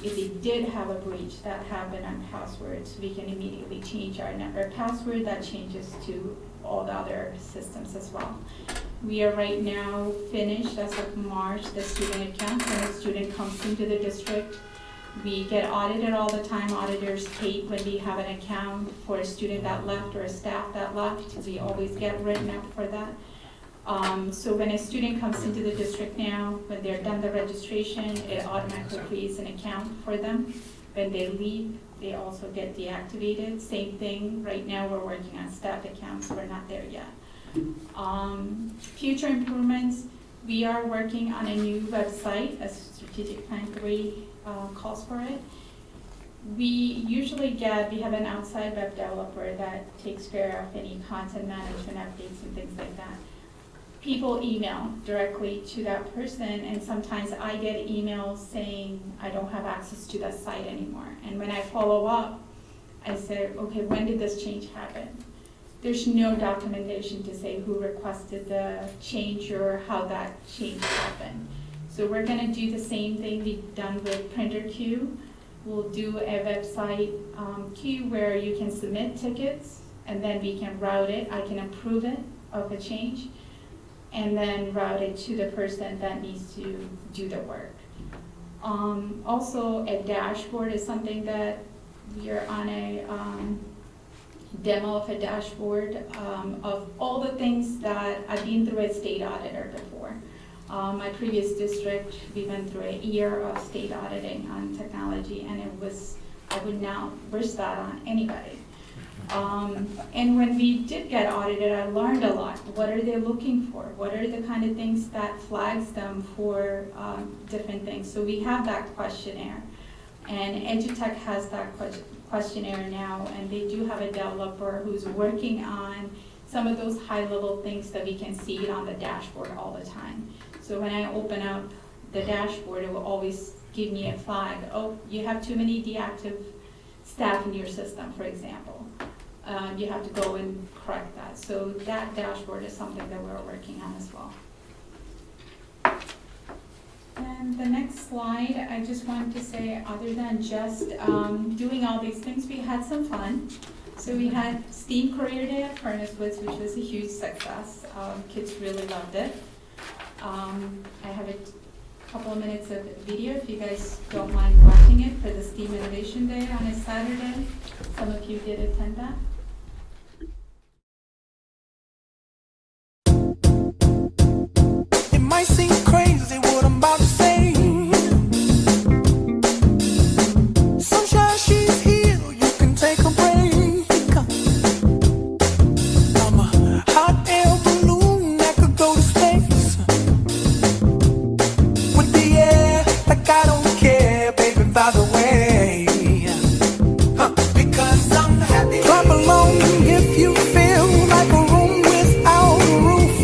If we did have a breach that happened on passwords, we can immediately change our network password. That changes to all the other systems as well. We are right now finished as of March, the student account. When a student comes into the district, we get audited all the time. Auditors tape when we have an account for a student that left or a staff that left. We always get written up for that. So when a student comes into the district now, when they're done the registration, it automatically creates an account for them. When they leave, they also get deactivated. Same thing, right now we're working on staff accounts, we're not there yet. Future improvements, we are working on a new website, as Strategic Plan 3 calls for it. We usually we have an outside web developer that takes care of any content management updates and things like that. People email directly to that person, and sometimes I get emails saying I don't have access to that site anymore. And when I follow up, I say, okay, when did this change happen? There's no documentation to say who requested the change or how that change happened. So we're gonna do the same thing we've done with Printer Queue. We'll do a website queue where you can submit tickets, and then we can route it. I can approve it of a change, and then route it to the person that needs to do the work. Also, a dashboard is something that we are on a demo of a dashboard of all the things that I've been through as state auditor before. My previous district, we went through a year of state auditing on technology, and I would not wish that on anybody. And when we did get audited, I learned a lot. What are they looking for? What are the kind of things that flags them for different things? So we have that questionnaire, and EduTech has that questionnaire now, and they do have a developer who's working on some of those high-level things that we can see it on the dashboard all the time. So when I open up the dashboard, it will always give me a flag. Oh, you have too many deactive staff in your system, for example. You have to go and correct that. So that dashboard is something that we're working on as well. And the next slide, I just wanted to say, other than just doing all these things, we had some fun. So we had STEAM Career Day at Furnace Woods, which was a huge success. Kids really loved it. I have a couple of minutes of video, if you guys don't mind watching it, for the STEAM Innovation Day on a Saturday. Some of you did attend that. It might seem crazy what I'm about to say. Sunshine, she's here, you can take a break. I'm a hot air balloon that could go to space. With the air, like I don't care, baby, by the way. Because I'm happy. Clap along if you feel like a room without a roof.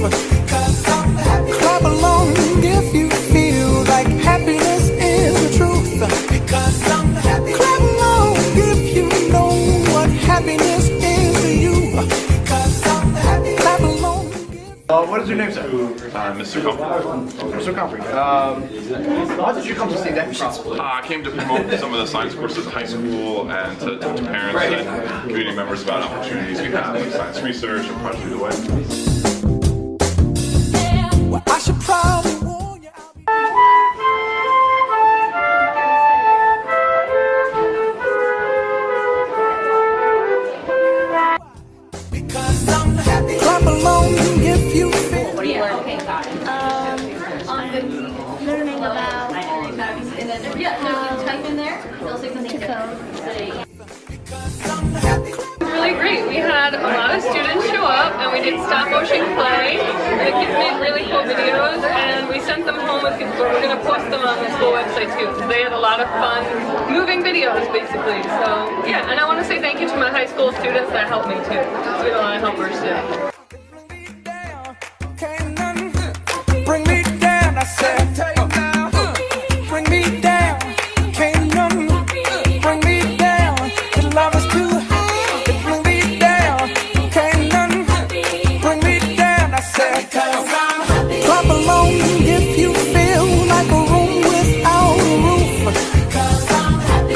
Because I'm happy. Clap along if you feel like happiness is the truth. Because I'm happy. Clap along if you know what happiness is to you. Because I'm happy. Clap along. What is your name, sir? Mr. Comfort. Mr. Comfort. Why did you come to St. David's? I came to promote some of the science courses at high school and to talk to parents and community members about opportunities we have like science research and Project Lead the Way. Well, I should probably warn you. Because I'm happy. Clap along if you feel. What do you learn? Okay, got it. On learning about And then, yeah, no, type in there, they'll say something different. Really great. We had a lot of students show up and we did stop motion play. The kids made really cool videos and we sent them home with people. We're going to post them on the school website too because they had a lot of fun moving videos basically. So yeah, and I want to say thank you to my high school students that helped me too. We had a lot of helpers too. Bring me down, I said. Bring me down, can't none bring me down. The love is too high. Bring me down, can't none bring me down, I said. Clap along if you feel like a room without a roof.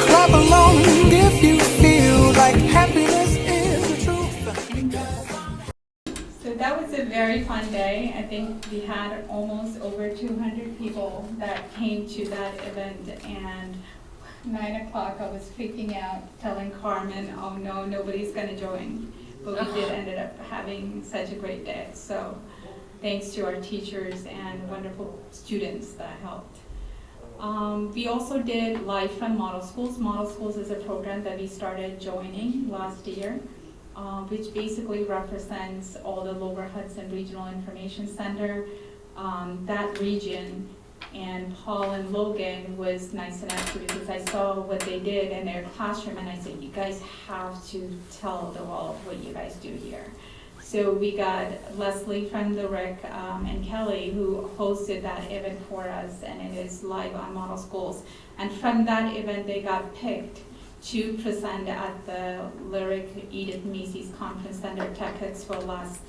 Clap along if you feel like happiness is the truth. So that was a very fun day. I think we had almost over 200 people that came to that event, and 9 o'clock I was freaking out, telling Carmen, oh no, nobody's gonna join. But we did ended up having such a great day. So thanks to our teachers and wonderful students that helped. We also did Live from Model Schools. Model Schools is a program that we started joining last year, which basically represents all the Lower Hudson Regional Information Center, that region. And Paul and Logan was nice enough to, because I saw what they did in their classroom and I said, you guys have to tell the world what you guys do here. So we got Leslie from the RIC and Kelly who hosted that event for us, and it is live on Model Schools. And from that event they got picked to present at the Lyric Edith Macy's Conference Center Tech Expo last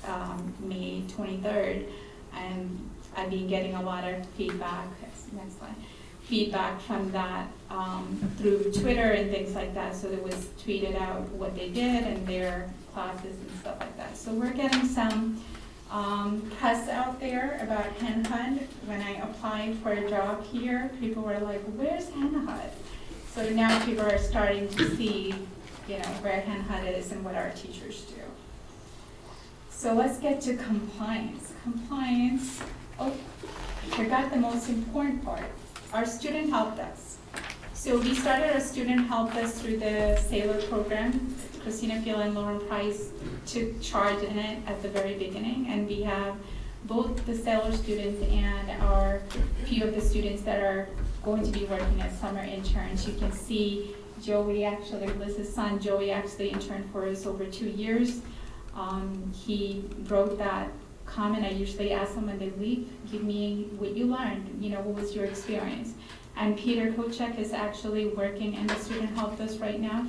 May 23rd. And I've been getting a lot of feedback, next slide, feedback from that through Twitter and things like that. So it was tweeted out what they did and their classes and stuff like that. So we're getting some press out there about Hen HUD. When I applied for a job here, people were like, where's Hen HUD? So now people are starting to see, you know, where Hen HUD is and what our teachers do. So let's get to compliance. Compliance, oh, I forgot the most important part, our student help desk. So we started our student help desk through the Sailor program. Christina Field and Lauren Price took charge in it at the very beginning, and we have both the Sailor students and our few of the students that are going to be working as summer interns. You can see Joey, actually, Liz's son, Joey actually interned for us over 2 years. He wrote that comment. I usually ask them when they leave, give me what you learned, you know, what was your experience? And Peter Kochek is actually working in the student help desk right now.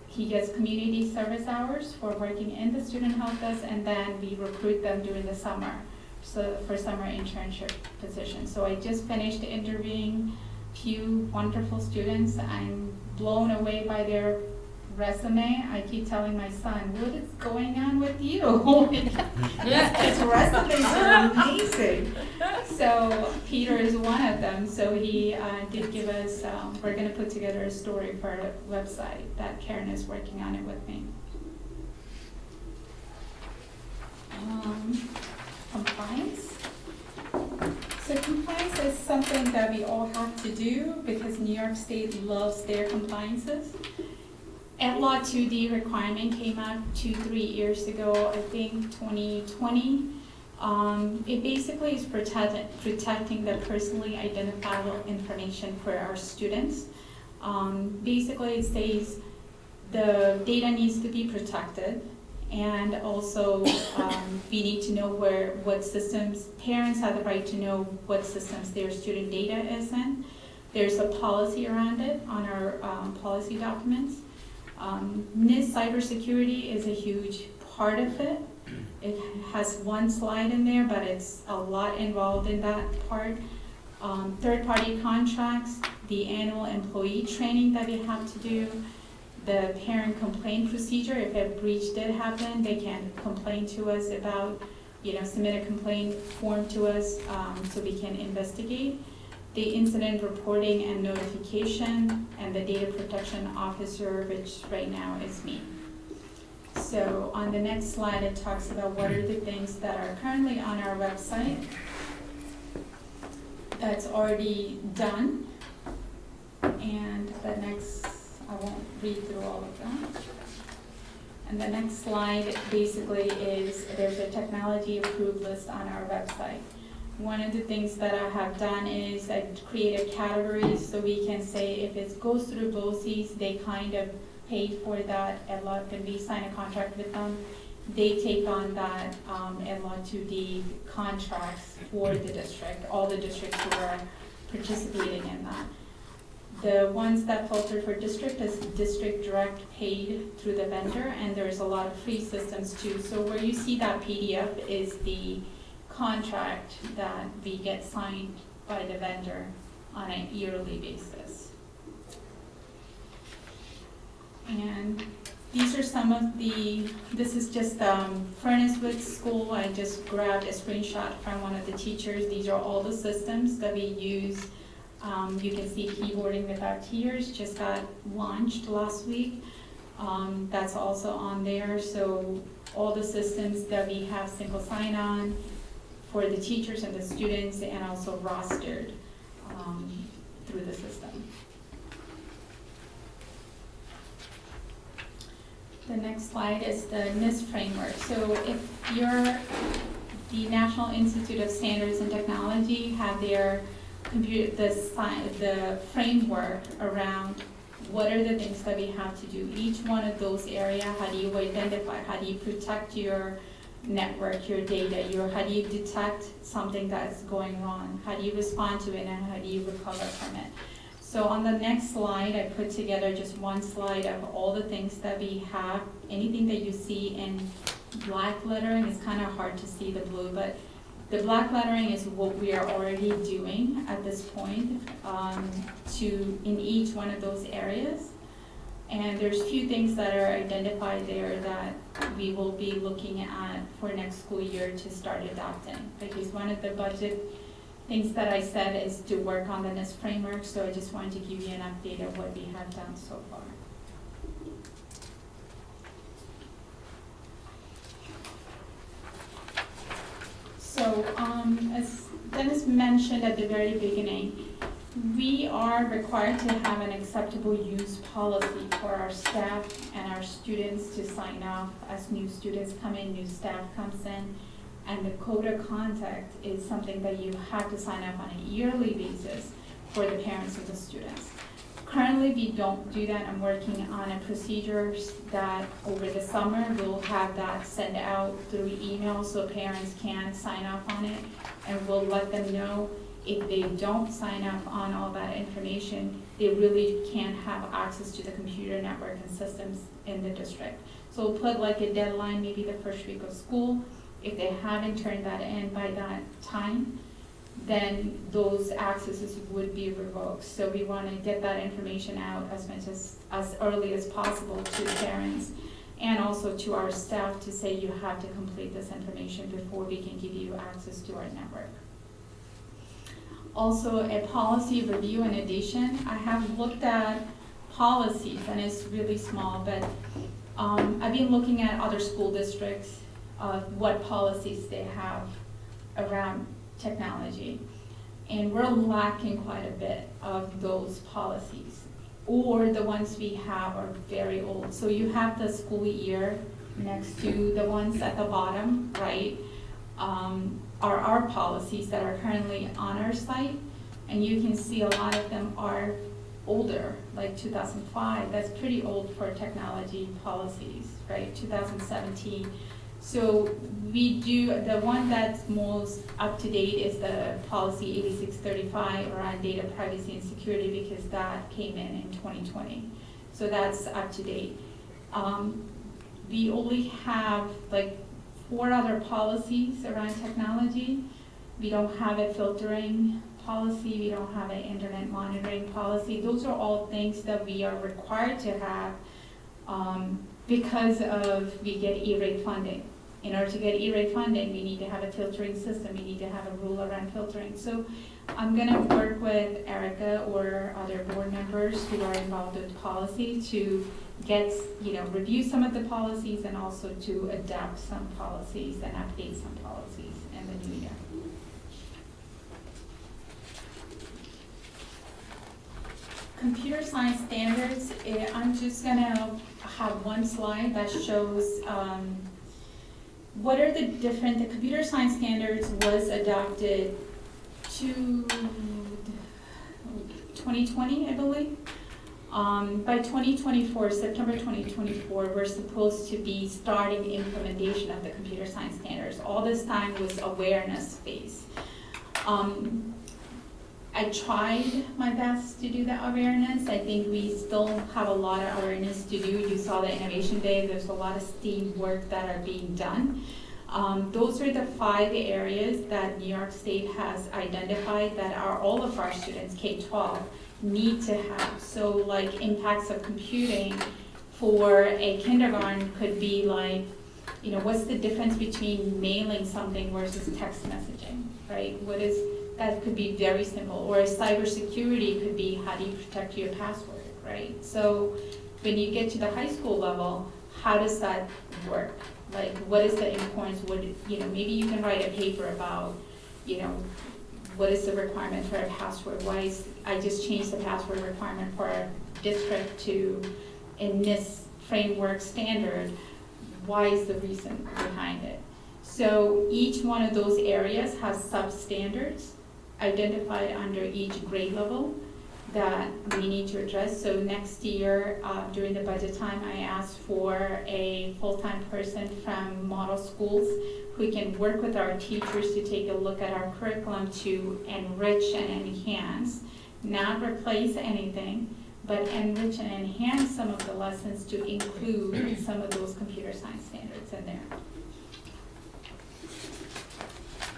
He gets community service hours for working in the student help desk, and then we recruit them during the summer, so for summer internship positions. So I just finished interviewing few wonderful students. I'm blown away by their resume. I keep telling my son, what is going on with you? His resumes are amazing. So Peter is one of them, so he did give us, we're gonna put together a story for our website that Karen is working on it with me. Compliance. So compliance is something that we all have to do because New York State loves their compliances. Ed Law 2D requirement came out 2-3 years ago, I think 2020. It basically is protecting the personally identifiable information for our students. Basically it says the data needs to be protected, and also we need to know what systems, parents have the right to know what systems their student data is in. There's a policy around it on our policy documents. NIST cybersecurity is a huge part of it. It has one slide in there, but it's a lot involved in that part. Third-party contracts, the annual employee training that we have to do, the parent complaint procedure. If a breach did happen, they can complain to us about, submit a complaint form to us so we can investigate. The incident reporting and notification, and the data protection officer, which right now is me. So on the next slide, it talks about what are the things that are currently on our website that's already done. And the next, I won't read through all of them. And the next slide basically is, there's a technology approved list on our website. One of the things that I have done is I created categories so we can say if it goes through BOCES, they kind of paid for that. When we sign a contract with them, they take on that LLA 2D contracts for the district, all the districts who are participating in that. The ones that filter for district is district direct paid through the vendor, and there's a lot of free systems too. So where you see that PDF is the contract that we get signed by the vendor on a yearly basis. And these are some of this is just Furnace Woods School. I just grabbed a screenshot from one of the teachers. These are all the systems that we use. You can see Keyboarding Without Tears just got launched last week. That's also on there. So all the systems that we have single sign-on for the teachers and the students, and also rostered through the system. The next slide is the NIST framework. So if the National Institute of Standards and Technology have their the framework around what are the things that we have to do. Each one of those areas, how do you identify, how do you protect your network, your data, how do you detect something that's going wrong, how do you respond to it, and how do you recover from it. So on the next slide, I put together just one slide of all the things that we have. Anything that you see in black lettering, is kind of hard to see the blue, but the black lettering is what we are already doing at this point in each one of those areas. And there's a few things that are identified there that we will be looking at for next school year to start adopting. Because one of the budget things that I said is to work on the NIST framework, so I just wanted to give you an update of what we have done so far. So as Dennis mentioned at the very beginning, we are required to have an acceptable use policy for our staff and our students to sign off as new students come in, new staff comes in. And the code of conduct is something that you have to sign up on a yearly basis for the parents of the students. Currently, we don't do that. I'm working on a procedure that over the summer, we'll have that sent out through email so parents can sign off on it. And we'll let them know if they don't sign up on all that information, they really can't have access to the computer network and systems in the district. So we'll put like a deadline, maybe the first week of school. If they haven't turned that in by that time, then those accesses would be revoked. So we want to get that information out as early as possible to parents and also to our staff to say you have to complete this information before we can give you access to our network. also a policy review in addition. I have looked at policies, and it's really small, but I've been looking at other school districts, what policies they have around technology. And we're lacking quite a bit of those policies, or the ones we have are very old. So you have the school year next to the ones at the bottom, right? Are our policies that are currently on our site, and you can see a lot of them are older, like 2005, that's pretty old for technology policies, right? 2017. So we do, the one that's most up to date is the policy 8635 around data privacy and security, because that came in 2020. So that's up to date. We only have like 4 other policies around technology. We don't have a filtering policy, we don't have an internet monitoring policy. Those are all things that we are required to have because of we get E-rate funding. In order to get E-rate funding, we need to have a filtering system, we need to have a rule around filtering. So I'm gonna work with Erica or other board members who are involved with policy to get, review some of the policies and also to adapt some policies and update some policies in the new year. Computer science standards, I'm just gonna have one slide that shows what are the computer science standards was adopted to 2020, I believe. By 2024, September 2024, we're supposed to be starting implementation of the computer science standards. All this time was awareness phase. I tried my best to do the awareness. I think we still have a lot of awareness to do. You saw the Innovation Day, there's a lot of STEAM work that are being done. Those are the 5 areas that New York State has identified that are all of our students, K-12, need to have. So like impacts of computing for a kindergarten could be like, what's the difference between mailing something versus text messaging, right? That could be very simple. Or cybersecurity could be, how do you protect your password, right? So when you get to the high school level, how does that work? Like, what is the importance? Maybe you can write a paper about, what is the requirement for a password? I just changed the password requirement for our district to, in this framework standard, why is the reason behind it? So each one of those areas has substandards identified under each grade level that we need to address. So next year, during the budget time, I asked for a full-time person from model schools who can work with our teachers to take a look at our curriculum to enrich and enhance, not replace anything, but enrich and enhance some of the lessons to include some of those computer science standards in there.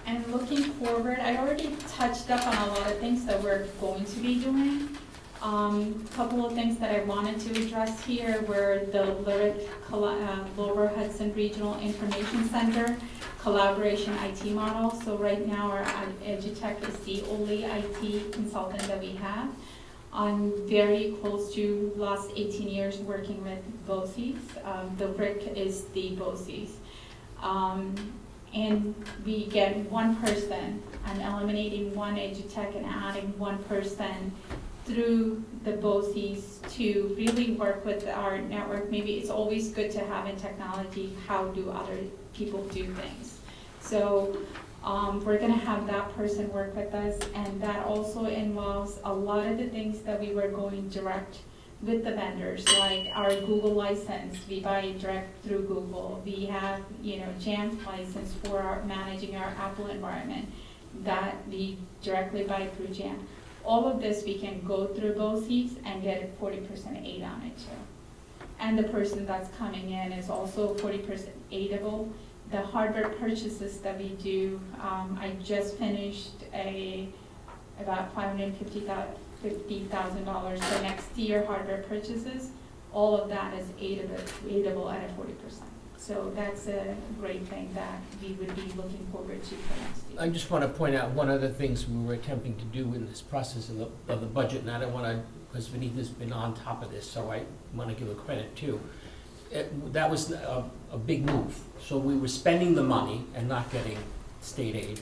And looking forward, I already touched up on a lot of things that we're going to be doing. Couple of things that I wanted to address here were the Lyric Lower Hudson Regional Information Center collaboration IT model. So right now our EduTech is the only IT consultant that we have. I'm very close to last 18 years working with BOCES. The RIC is the BOCES. And we get one person, I'm eliminating one EduTech and adding one person through the BOCES to really work with our network. Maybe it's always good to have in technology, how do other people do things. So we're gonna have that person work with us, and that also involves a lot of the things that we were going direct with the vendors, like our Google license, we buy direct through Google. We have, Jamf license for managing our Apple environment that we directly buy through Jamf. All of this we can go through BOCES and get a 40% aid on it too. And the person that's coming in is also 40% aidable. The hardware purchases that we do, I just finished about $550,000 for next year hardware purchases. All of that is aidable at a 40%. So that's a great thing that we would be looking forward to for next year. I just want to point out one other things we were attempting to do in this process of the budget, and I don't want to, because Vanita's been on top of this, so I want to give her credit too. That was a big move. So we were spending the money and not getting state aid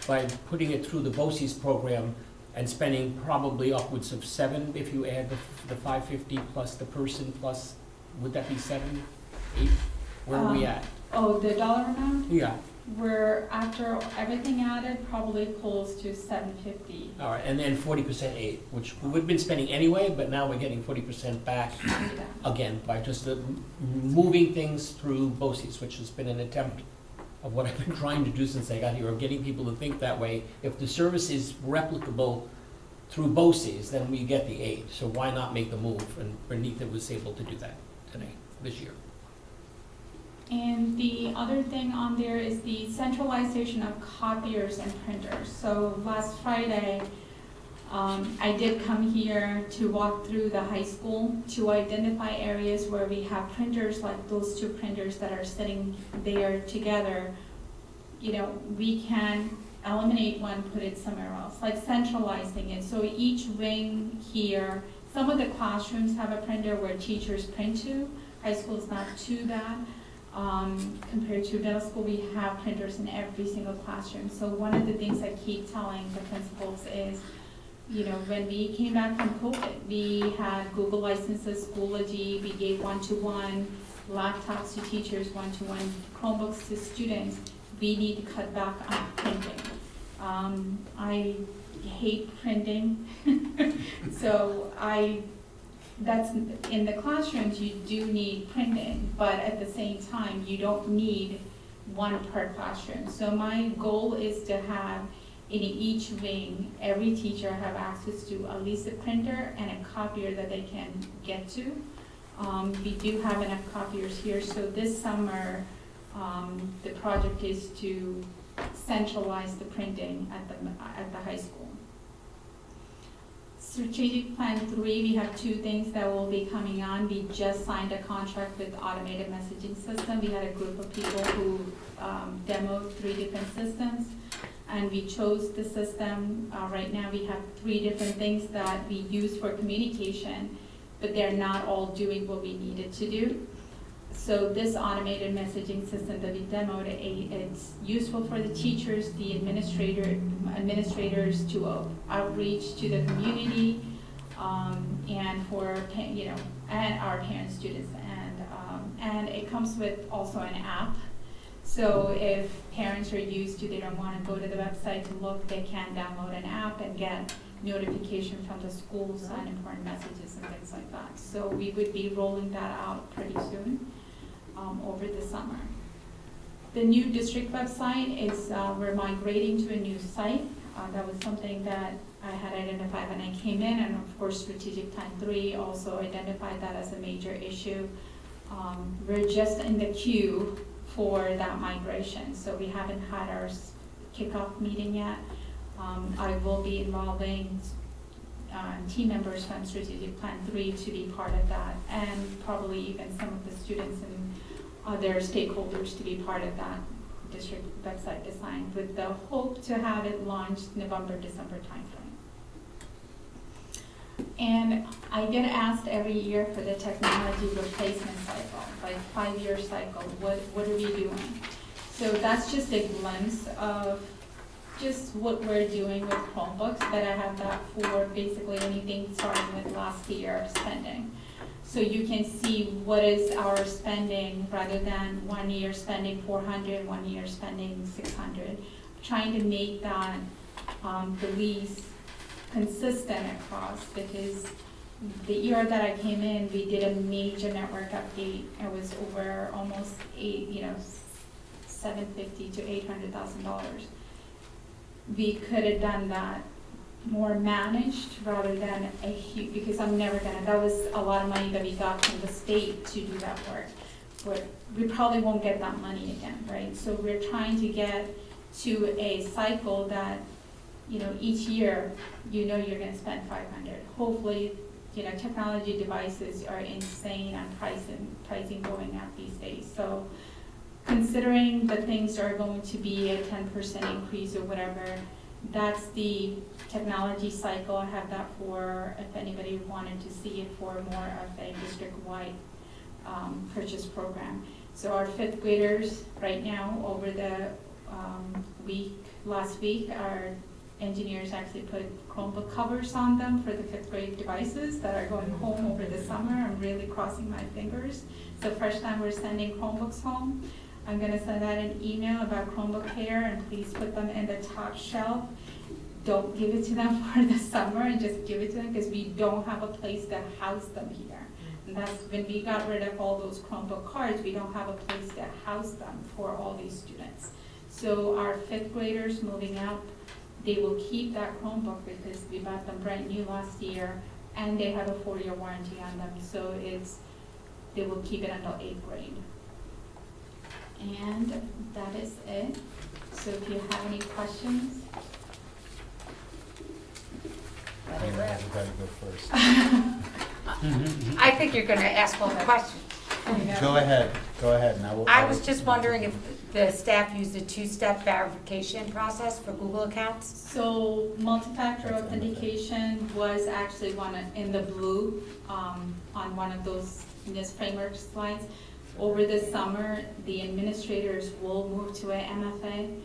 by putting it through the BOCES program and spending probably upwards of 7, if you add the 550 plus the person plus, would that be 7, 8? Where are we at? Oh, the dollar amount? Yeah. We're, after everything added, probably close to 750. All right, and then 40% aid, which we've been spending anyway, but now we're getting 40% back again by just moving things through BOCES, which has been an attempt of what I've been trying to do since I got here, of getting people to think that way. If the service is replicable through BOCES, then we get the aid. So why not make the move? And Benita was able to do that today, this year. And the other thing on there is the centralization of copiers and printers. So last Friday, I did come here to walk through the high school to identify areas where we have printers like those 2 printers that are sitting there together. You know, we can eliminate one, put it somewhere else, like centralizing it. So each wing here, some of the classrooms have a printer where teachers print to. High school is not too bad. Compared to middle school, we have printers in every single classroom. So one of the things I keep telling the principals is, you know, when we came back from COVID, we had Google licenses, Schoology, we gave one-to-one, laptops to teachers, one-to-one, Chromebooks to students. We need to cut back on printing. I hate printing, so that's in the classrooms, you do need printing, but at the same time, you don't need one per classroom. So my goal is to have in each wing, every teacher have access to at least a printer and a copier that they can get to. We do have enough copiers here, so this summer, the project is to centralize the printing at the high school. Strategic Plan 3, we have 2 things that will be coming on. We just signed a contract with automated messaging system. We had a group of people who demoed 3 different systems, and we chose the system. Right now we have 3 different things that we use for communication, but they're not all doing what we needed to do. So this automated messaging system that we demoed, it's useful for the teachers, the administrators to outreach to the community, and for and our parents, students, and it comes with also an app. So if parents are used to, they don't want to go to the website to look, they can download an app and get notification from the schools on important messages and things like that. So we would be rolling that out pretty soon. Over the summer. The new district website is, we're migrating to a new site. That was something that I had identified when I came in, and of course Strategic Plan 3 also identified that as a major issue. We're just in the queue for that migration, so we haven't had our kickoff meeting yet. I will be involving team members from Strategic Plan 3 to be part of that, and probably even some of the students and other stakeholders to be part of that district website design, with the hope to have it launched November, December timeframe. And I get asked every year for the technology replacement cycle, like 5-year cycle, what are we doing? So that's just a glimpse of just what we're doing with Chromebooks, but I have that for basically anything starting with last year spending. So you can see what is our spending rather than 1 year spending 400, 1 year spending 600. Trying to make that the least consistent across, because the year that I came in, we did a major network update. It was over almost $750,000 to $800,000. We could have done that more managed rather than a huge, because that was a lot of money that we got from the state to do that work. But we probably won't get that money again, right? So we're trying to get to a cycle that, each year, you're gonna spend 500. Hopefully, technology devices are insane on pricing going up these days. So considering the things are going to be a 10% increase or whatever, that's the technology cycle. I have that for, if anybody wanted to see it, for more of a district-wide purchase program. So our fifth graders right now, over the last week, our engineers actually put Chromebook covers on them for the fifth grade devices that are going home over the summer. I'm really crossing my fingers. So first time we're sending Chromebooks home. I'm gonna send out an email about Chromebook Care, and please put them in the top shelf. Don't give it to them for the summer, and just give it to them because we don't have a place to house them here. And that's when we got rid of all those Chromebook cards, we don't have a place to house them for all these students. So our fifth graders moving up, they will keep that Chromebook because we bought them brand new last year, and they have a 4-year warranty on them. So they will keep it until 8th grade. And that is it. So if you have any questions. Everybody go first. I think you're gonna ask all the questions. Go ahead, now. I was just wondering if the staff used a two-step verification process for Google accounts? So multi-factor authentication was actually one in the blue on one of those in this framework slides. Over the summer, the administrators will move to a MFA.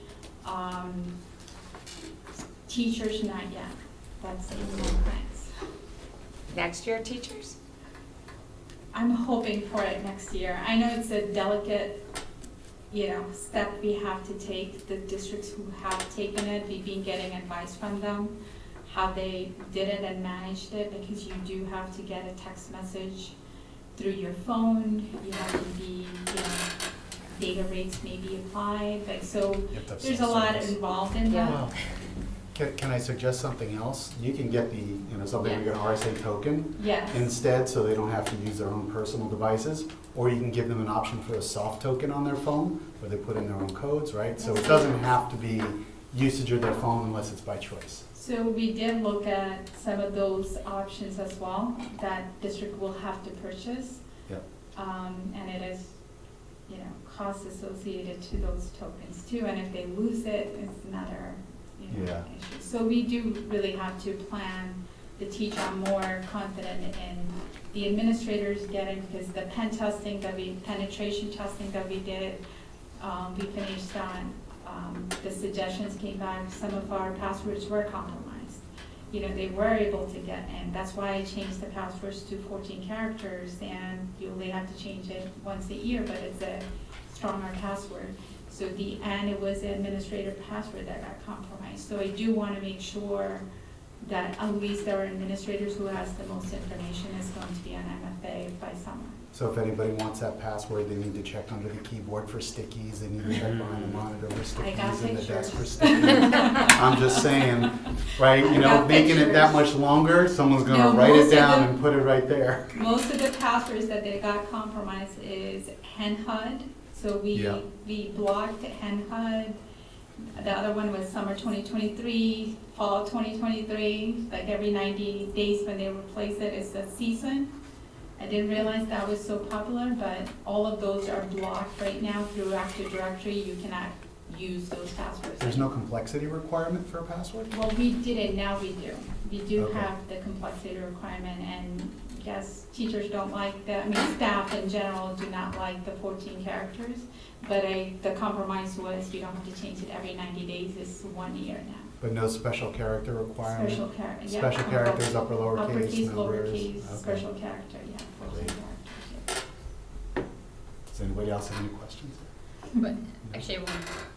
Teachers, not yet. That's in my plans. Next year, teachers? I'm hoping for it next year. I know it's a delicate, step we have to take. The districts who have taken it, we've been getting advice from them, how they did it and managed it, because you do have to get a text message through your phone. You have to be, data rates may be applied. So there's a lot involved in that. Wow. Can I suggest something else? You can get something like an RSA token Yes. instead, so they don't have to use their own personal devices. Or you can give them an option for a soft token on their phone, where they put in their own codes, right? So it doesn't have to be usage of their phone unless it's by choice. So we did look at some of those options as well, that district will have to purchase. Yep. And it is, costs associated to those tokens too, and if they lose it, it's another, issue. So we do really have to plan to teach. I'm more confident in the administrators getting, because the penetration testing that we did, we finished on, the suggestions came back, some of our passwords were compromised. They were able to get in. That's why I changed the passwords to 14 characters, and you only have to change it once a year, but it's a stronger password. So it was the administrator password that got compromised. So I do want to make sure that at least our administrators who has the most information is going to be on MFA by summer. So if anybody wants that password, they need to check under the keyboard for stickies, they need to check behind the monitor for I got stickies, and the desk for pictures. stickies. I'm just saying, right, making it that much longer, someone's gonna write it down and put it right there. Most of the passwords that they got compromised is HenHUD. So we blocked HenHUD. The other one was summer 2023, fall 2023, like every 90 days when they replace it, it's the season. I didn't realize that was so popular, but all of those are blocked right now through Active Directory. You cannot use those passwords. There's no complexity requirement for a password? Well, we did it, now we do. We do Okay. have the complexity requirement, and yes, teachers don't like that. Staff in general do not like the 14 characters, but the compromise was you don't have to change it every 90 days, it's 1 year now. But no special character requirement? Special character, yeah. Special characters, lowercase, Uppercase, numbers? lowercase, Okay. special character, yeah. 14 Great. characters, Does anybody else have any questions? But actually,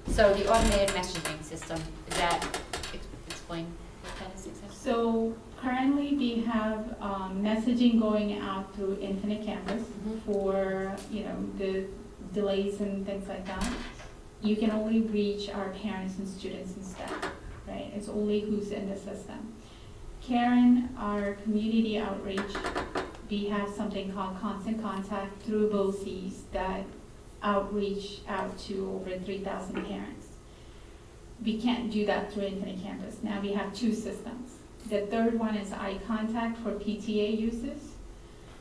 so the automated messaging system, is that, explain what that is exactly? So currently we have messaging going out through Infinite Campus for, the delays and things like that. You can only reach our parents and students and staff, right? It's only who's in the system. Karen, our community outreach, we have something called Constant Contact through BOCES that outreach out to over 3,000 parents. We can't do that through Infinite Campus. Now we have 2 systems. The third one is eye contact for PTA uses.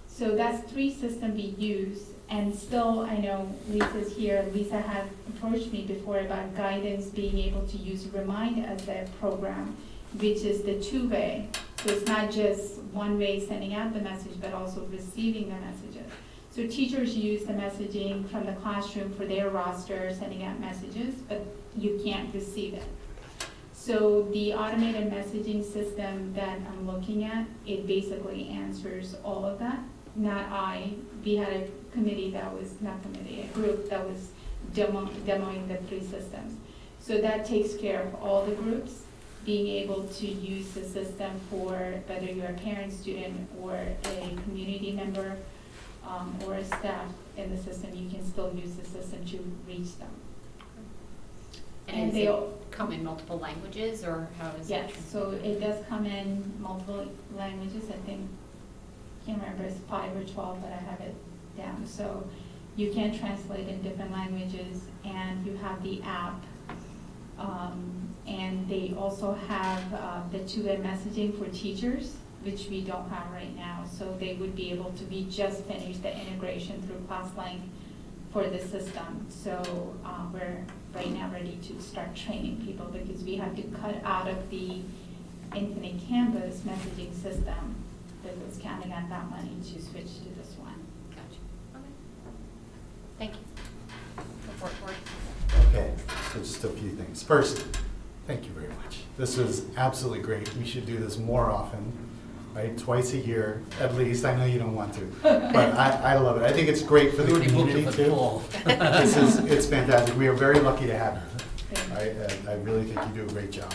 So that's 3 systems we use, And still, I know Lisa's here, Lisa has approached me before about guidance, being able to use Remind as a program, which is the two-way. So it's not just one way sending out the message, but also receiving the messages. So teachers use the messaging from the classroom for their roster, sending out messages, but you can't receive it. So the automated messaging system that I'm looking at, it basically answers all of that. We had a committee that was, a group that was demoing the 3 systems. So that takes care of all the groups, being able to use the system for whether you're a parent, student, or a community member, or a staff in the system, you can still use the system to reach them. And they does it come in multiple languages, or how is it? Yes, so it does come in multiple languages. I think, can't remember, it's 5 or 12, but I have it down. So you can translate in different languages, and you have the app. And they also have the two-way messaging for teachers, which we don't have right now. So they would be able to be just finished the integration through ClassLink for the system. So we're right now ready to start training people, because we have to cut out of the Infinite Canvas messaging system that was counting on that money to switch to this one. Gotcha. Okay. Thank you. Report board. Okay, so just a few things. First, thank you very much. This was absolutely great. We should do this more often, right? Twice a year, at least. I know you don't want to, but I love it. I think it's great for the community too. It's fantastic. We are very lucky to have you. I really think you do a great job.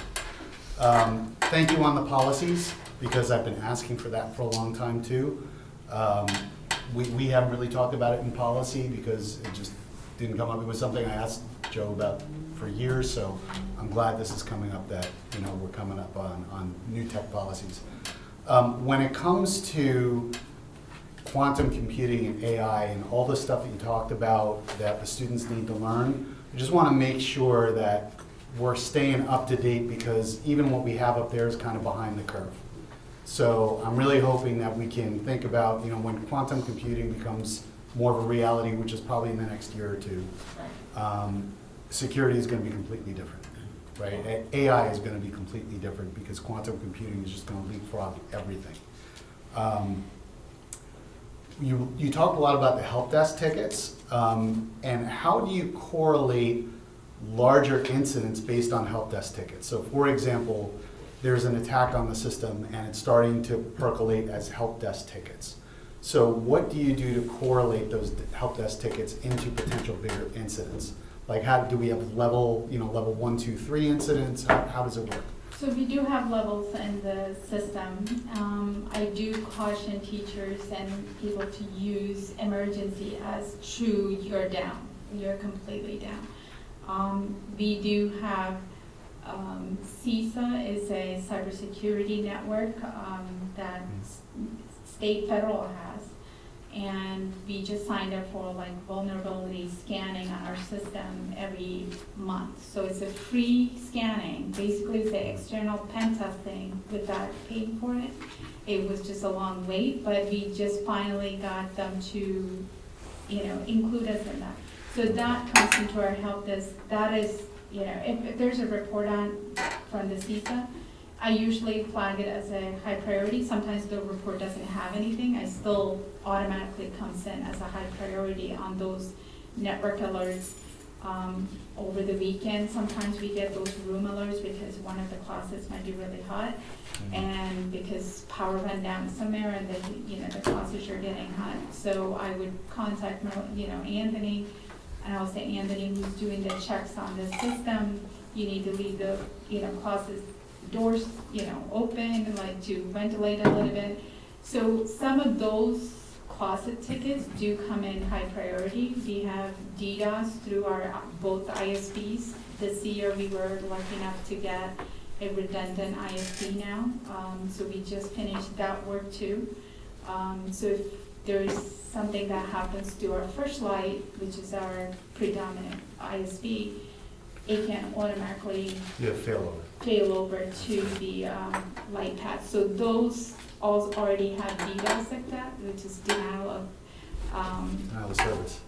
Thank you on the policies, because I've been asking for that for a long time too. We haven't really talked about it in policy because it just didn't come up. It was something I asked Joe about for years, so I'm glad this is coming up, that we're coming up on new tech policies. When it comes to quantum computing and AI and all the stuff that you talked about that the students need to learn, I just want to make sure that we're staying up to date, because even what we have up there is kind of behind the curve. So I'm really hoping that we can think about, when quantum computing becomes more of a reality, which is probably in the next year or two, security is going to be completely different, right? AI is going to be completely different, because quantum computing is just going to leapfrog everything. You talked a lot about the help desk tickets, and how do you correlate larger incidents based on help desk tickets? So for example, there's an attack on the system and it's starting to percolate as help desk tickets. So what do you do to correlate those help desk tickets into potential bigger incidents? Like, how do we have level 1, 2, 3 incidents? How does it work? So we do have levels in the system. I do caution teachers and people to use emergency as true, you're down, you're completely down. We do have CISA is a cybersecurity network that state federal has, and we just signed up for vulnerability scanning on our system every month. So it's a free scanning. Basically, it's an external pen testing without paying for it. It was just a long wait, but we just finally got them to, include us in that. So that comes into our help desk. That is, if there's a report from the CISA, I usually flag it as a high priority. Sometimes the report doesn't have anything. I still automatically comes in as a high priority on those network alerts. Over the weekend, sometimes we get those room alerts because one of the closets might be really hot, and because power went down somewhere, and the closets are getting hot. So I would contact Anthony, and I will say, Anthony, who's doing the checks on the system, you need to leave the closet doors open, to ventilate a little bit. So some of those closet tickets do come in high priority. We have DDoS through our both ISPs. This year we were lucky enough to get a redundant ISP now. So we just finished that work too. So if there's something that happens to our First Light, which is our predominant ISP, it can automatically fail over to the light path. So those already have DDoS like that, which is denial of Denial of service.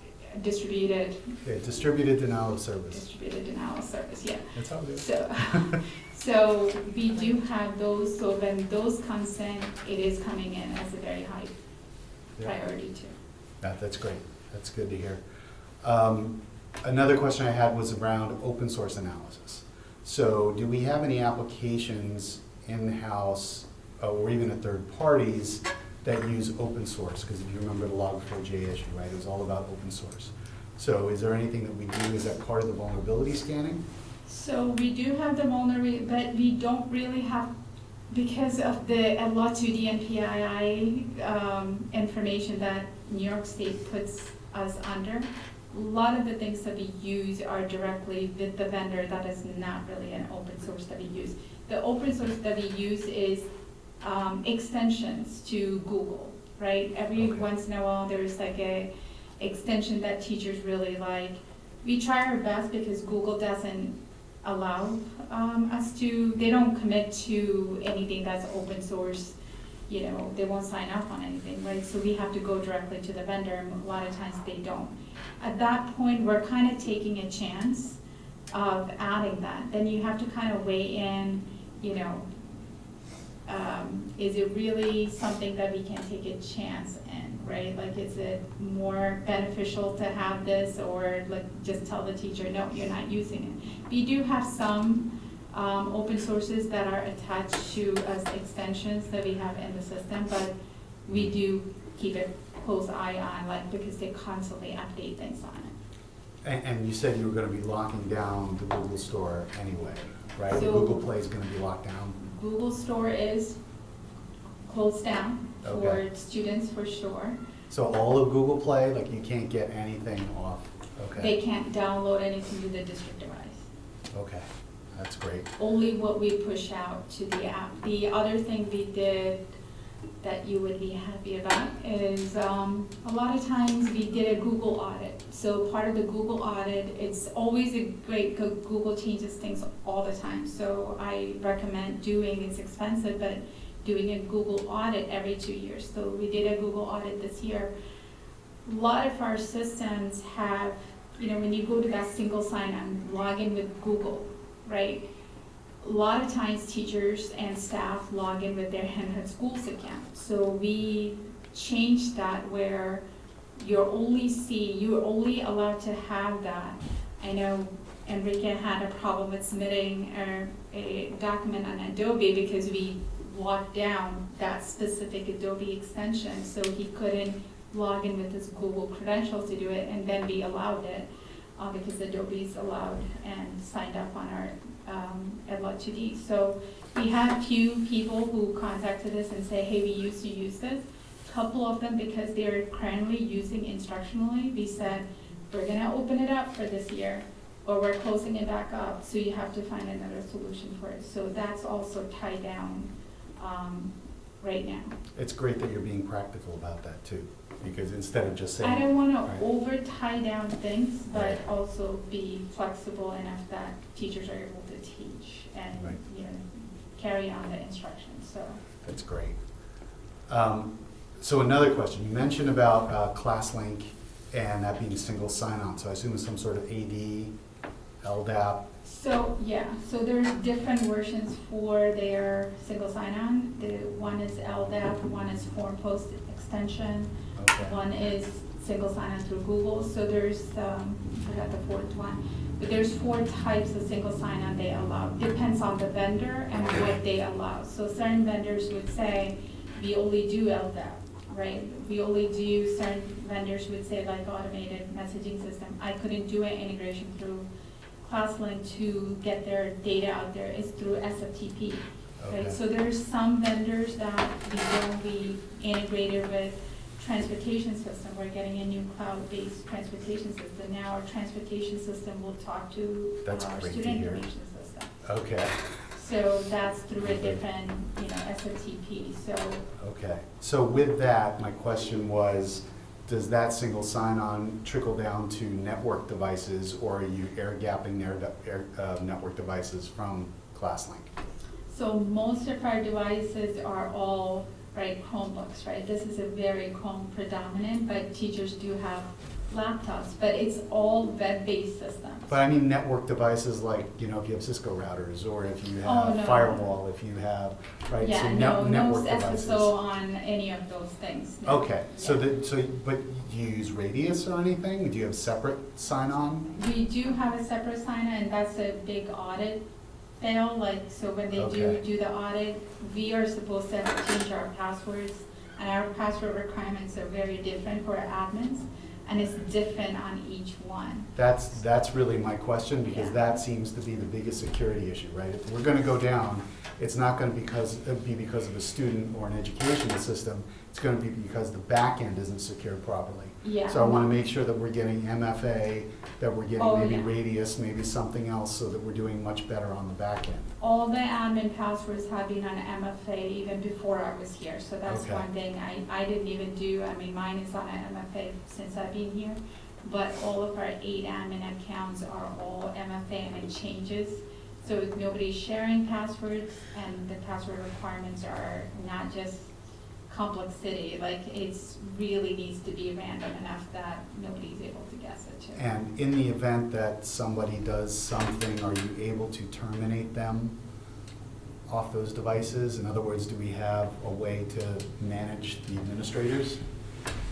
distributed Okay, distributed denial of service. distributed denial of service, yeah. That's how it is. So, so we do have those, so when those comes in, it is coming in as a very high priority too. That's great. That's good to hear. Another question I had was around open source analysis. So do we have any applications in-house or even at third parties that use open source? Because if you remember the Log4j issue, right, it was all about open source. So is there anything that we do? Is that part of the vulnerability scanning? So we do have the vulnerability, but we don't really have, because of the LA2D and PII information that New York State puts us under, a lot of the things that we use are directly with the vendor. That is not really an open source that we use. The open source that we use is extensions to Google, right? Every once in a while there's like a extension that teachers really like. We try our best because Google doesn't allow us to, they don't commit to anything that's open source. You know, they won't sign up on anything, right? So we have to go directly to the vendor, and a lot of times they don't. At that point, we're kind of taking a chance of adding that. Then you have to kind of weigh in, you know, is it really something that we can take a chance in, right? Like, is it more beneficial to have this, or like just tell the teacher, no, you're not using it? We do have some open sources that are attached to as extensions that we have in the system, but we do keep a close eye on, like, because they constantly update things on it. And you said you were going to be locking down the Google Store anyway, right? So Google Play is going to be locked down? Google Store is closed down for Okay. students for sure. So all of Google Play, like you can't get anything off? Okay. They can't download anything to the district device. Okay, that's great. Only what we push out to the app. The other thing we did that you would be happy about is a lot of times we did a Google audit. So part of the Google audit, it's always a great, Google changes things all the time. So I recommend doing, it's expensive, but doing a Google audit every 2 years. So we did a Google audit this year. A lot of our systems have, you know, when you go to that single sign-on, log in with Google, right? A lot of times teachers and staff log in with their Henhood Schools account. So we changed that where you're only allowed to have that. I know Enrique had a problem with submitting a document on Adobe because we locked down that specific Adobe extension, so he couldn't log in with his Google credentials to do it, and then we allowed it because Adobe's allowed and signed up on our Edla2D. So we had a few people who contacted us and say, hey, we used to use this. A couple of them, because they're currently using instructionally, we said, we're gonna open it up for this year, or we're closing it back up, so you have to find another solution for it. So that's also tied down right now. It's great that you're being practical about that too, because instead of just saying. I don't want Right. to over tie down things, but Right. also be flexible enough that teachers are able to teach and, Right. you know, carry on the instructions, so. That's great. So another question, you mentioned about ClassLink and that being single sign-on, so I assume it's some sort of AD, LDAP. So, yeah, so there's different versions for their single sign-on. One is LDAP, one is form post extension, Okay. one is single sign-on through Google. So there's, I forgot the fourth one, but there's 4 types of single sign-on they allow. Depends on the vendor and what they allow. So certain vendors would say, we only do LDAP, right? We only do, certain vendors would say like automated messaging system. I couldn't do an integration through ClassLink to get their data out there. Is through SFTP, right? Okay. So there's some vendors that we only integrated with transportation system. We're getting a new cloud-based transportation system. Now our transportation system will talk to That's our great to student hear. information system. Okay, So that's through a different, you know, SFTP. So okay. So with that, my question was, does that single sign-on trickle down to network devices, or are you air-gapping their network devices from ClassLink? So most of our devices are all right, Chromebooks, right? This is a very Chrome predominant, but teachers do have laptops, but it's all web-based systems. But I mean network devices like, if you have Cisco routers, or if you Oh, have no. firewall, if you have, right? Yeah, so no network devices. SSO on any of those things. no. Okay, but do you use Radius or anything? Do you have separate sign-on? We do have a separate sign-on, and that's a big audit fail, so when they Okay. do the audit, we are supposed to change our passwords, and our password requirements are very different for admins, and it's different on each one. That's really my question, because Yeah. that seems to be the biggest security issue, right? If we're gonna go down, it's not gonna be because of a student or an education system, it's gonna be because the back end isn't secured properly. Yeah. So I wanna make sure that we're getting MFA, that we're getting Oh, maybe yeah. Radius, maybe something else, so that we're doing much better on the back end. All the admin passwords have been on MFA even before I was here, so that's Okay. one thing I didn't even do. I mean, mine is on MFA since I've been here, but all of our 8 admin accounts are all MFA, and it changes. So nobody's sharing passwords, and the password requirements are not just complexity, it's really needs to be random enough that nobody's able to guess it too. And in the event that somebody does something, are you able to terminate them off those devices? In other words, do we have a way to manage the administrators?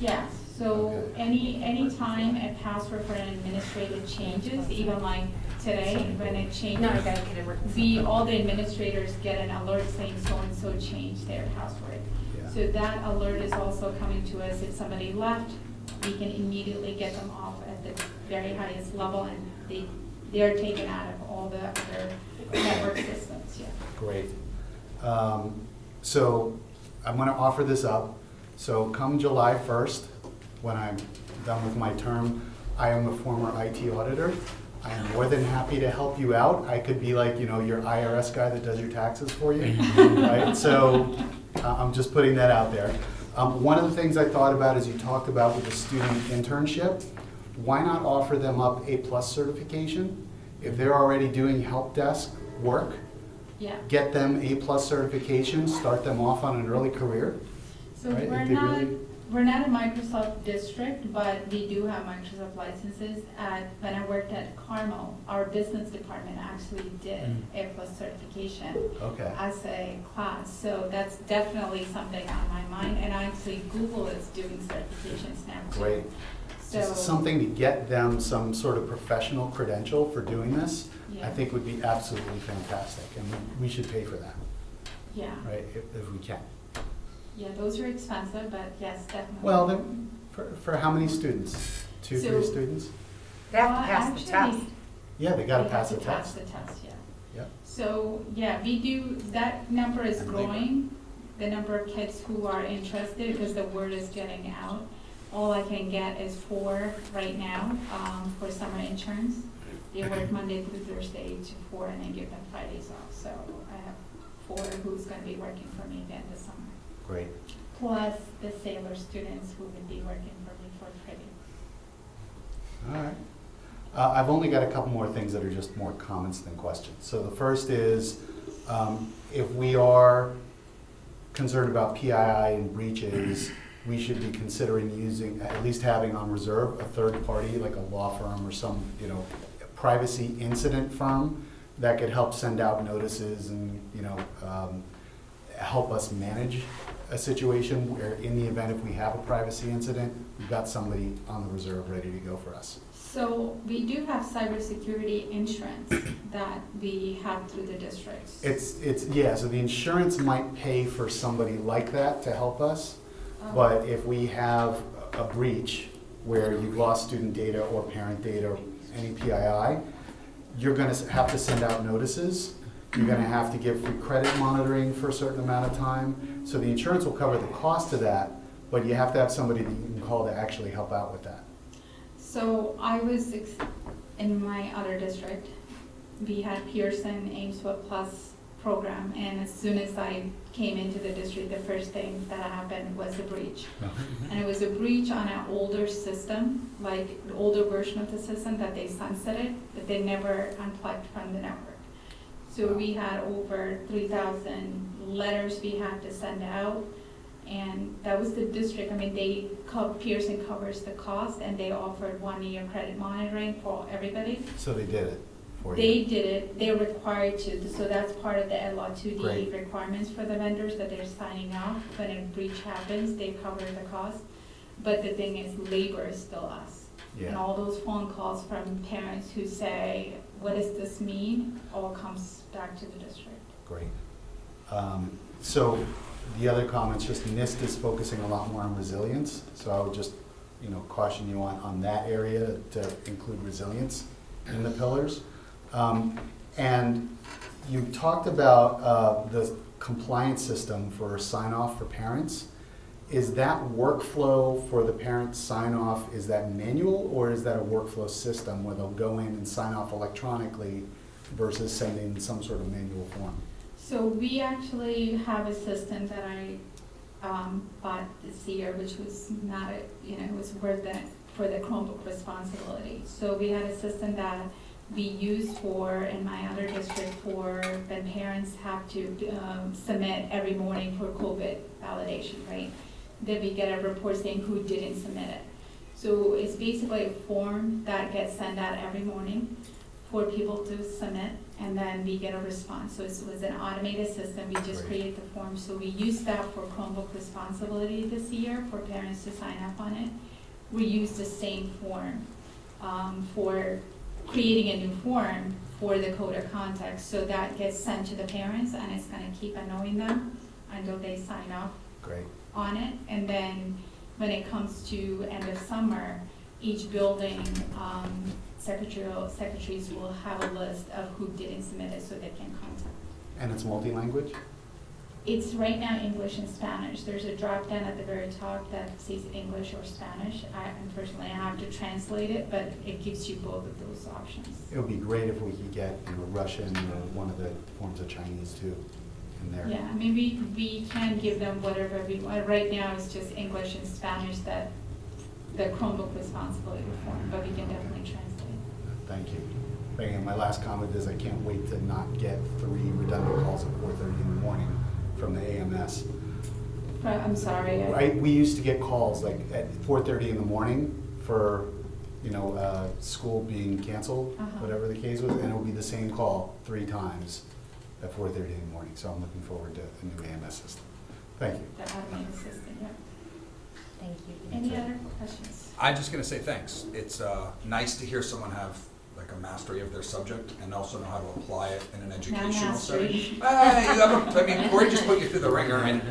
Yes, so Okay. any time a password for an administrator changes, even like today, when it changes, No, I got it. all the administrators get an alert saying so-and-so changed their password. Yeah. So that alert is also coming to us. If somebody left, we can immediately get them off at the very highest level, and they're taken out of all the other network systems, yeah. Great. So I'm going to offer this up. So come July 1st, when I'm done with my term, I am a former IT auditor. I am more than happy to help you out. I could be like, your IRS guy that does your taxes for you, right? So I'm just putting that out there. One of the things I thought about is you talked about with the student internship. Why not offer them up A+ certification? If they're already doing help desk work, Yeah. get them A+ certification, start them off on an early career. So Right, we're if they not, really- we're not a Microsoft district, but we do have Microsoft licenses. When I worked at Carmel, our business department actually did A+ certification Okay. as a class. So that's definitely something on my mind, and actually Google is doing certifications now too. Great. So, Just something to get them some sort of professional credential for doing this, yeah, I think would be absolutely fantastic, and we should pay for that, yeah, right, if we can. yeah, those are expensive, but yes, definitely. Well, then, for how many students? 2, 3 So- students? They have to pass the Actually, test. Yeah, they gotta They pass have the to pass test. the test, yeah. Yep. So, yeah, we do, that number is And labor. growing, the number of kids who are interested, because the word is getting out. All I can get is 4 right now, for summer interns. They work Monday through Thursday to 4, and then give them Fridays off. So I have 4 who's gonna be working for me again this summer. Great. Plus the sailor students who would be working for me for free. All right. I've only got a couple more things that are just more comments than questions. So the first is, if we are concerned about PII and breaches, we should be considering using, at least having on reserve, a third party, like a law firm or some, privacy incident firm that could help send out notices and, help us manage a situation where in the event if we have a privacy incident, we've got somebody on the reserve ready to go for us. So we do have cybersecurity insurance that we have through the districts. So the insurance might pay for somebody like that to help us, but if we have a breach where you've lost student data or parent data or any PII, you're gonna have to send out notices. You're gonna have to give free credit monitoring for a certain amount of time. So the insurance will cover the cost of that, but you have to have somebody that you can call to actually help out with that. So I was in my other district, we had Pearson Ameswood Plus program, and as soon as I came into the district, the first thing that happened was a breach. And it was a breach on an older system, like the older version of the system that they sunsetted, but they never unplugged from the network. So we had over 3,000 letters we had to send out. And that was the district, I mean, Pearson covers the cost, and they offered 1-year credit monitoring for everybody. So they did it for you? They did it, they're required to, so that's part of the LR 2D Great. requirements for the vendors that they're signing off. When a breach happens, they cover the cost. But the thing is, labor is still us. And Yeah, all those phone calls from parents who say, what does this mean, all comes back to the district. great. So the other comments, just NIST is focusing a lot more on resilience, so I would just, caution you on that area to include resilience in the pillars. And you talked about the compliance system for sign-off for parents. Is that workflow for the parents sign-off, is that manual, or is that a workflow system where they'll go in and sign off electronically versus sending some sort of manual form? So we actually have a system that I bought this year, which was not, it was for the Chromebook responsibility. So we had a system that we use in my other district for when parents have to submit every morning for COVID validation, right? Then we get a report saying who didn't submit it. So it's basically a form that gets sent out every morning for people to submit, and then we get a response. So it was an automated system, we just Great. create the form. So we use that for Chromebook responsibility this year for parents to sign up on it. We use the same form for creating a new form for the code of conduct. So that gets sent to the parents, and it's gonna keep annoying them until they sign up Great. on it. And then when it comes to end of summer, each building secretaries will have a list of who didn't submit it so they can contact. And it's multi-language? It's right now English and Spanish. There's a drop down at the very top that says English or Spanish. Unfortunately, I have to translate it, but it gives you both of those options. It would be great if we could get Russian or one of the forms of Chinese too in there. Yeah, I mean, we can give them whatever we want. Right now, it's just English and Spanish that the Chromebook responsibility form, but we can definitely translate. Thank you. And my last comment is I can't wait to not get 3 redundant calls at 4:30 in the morning from the AMS. I'm sorry. We used to get calls like at 4:30 in the morning for, school being canceled, whatever the case was, and it would be the same call 3 times at 4:30 in the morning. So I'm looking forward to the new AMS system. Thank you. The automated system, yeah. Thank you. Any other questions? I'm just gonna say thanks. It's nice to hear someone have like a mastery of their subject and also know how to apply it in an educational setting. Corey just put you through the ringer, and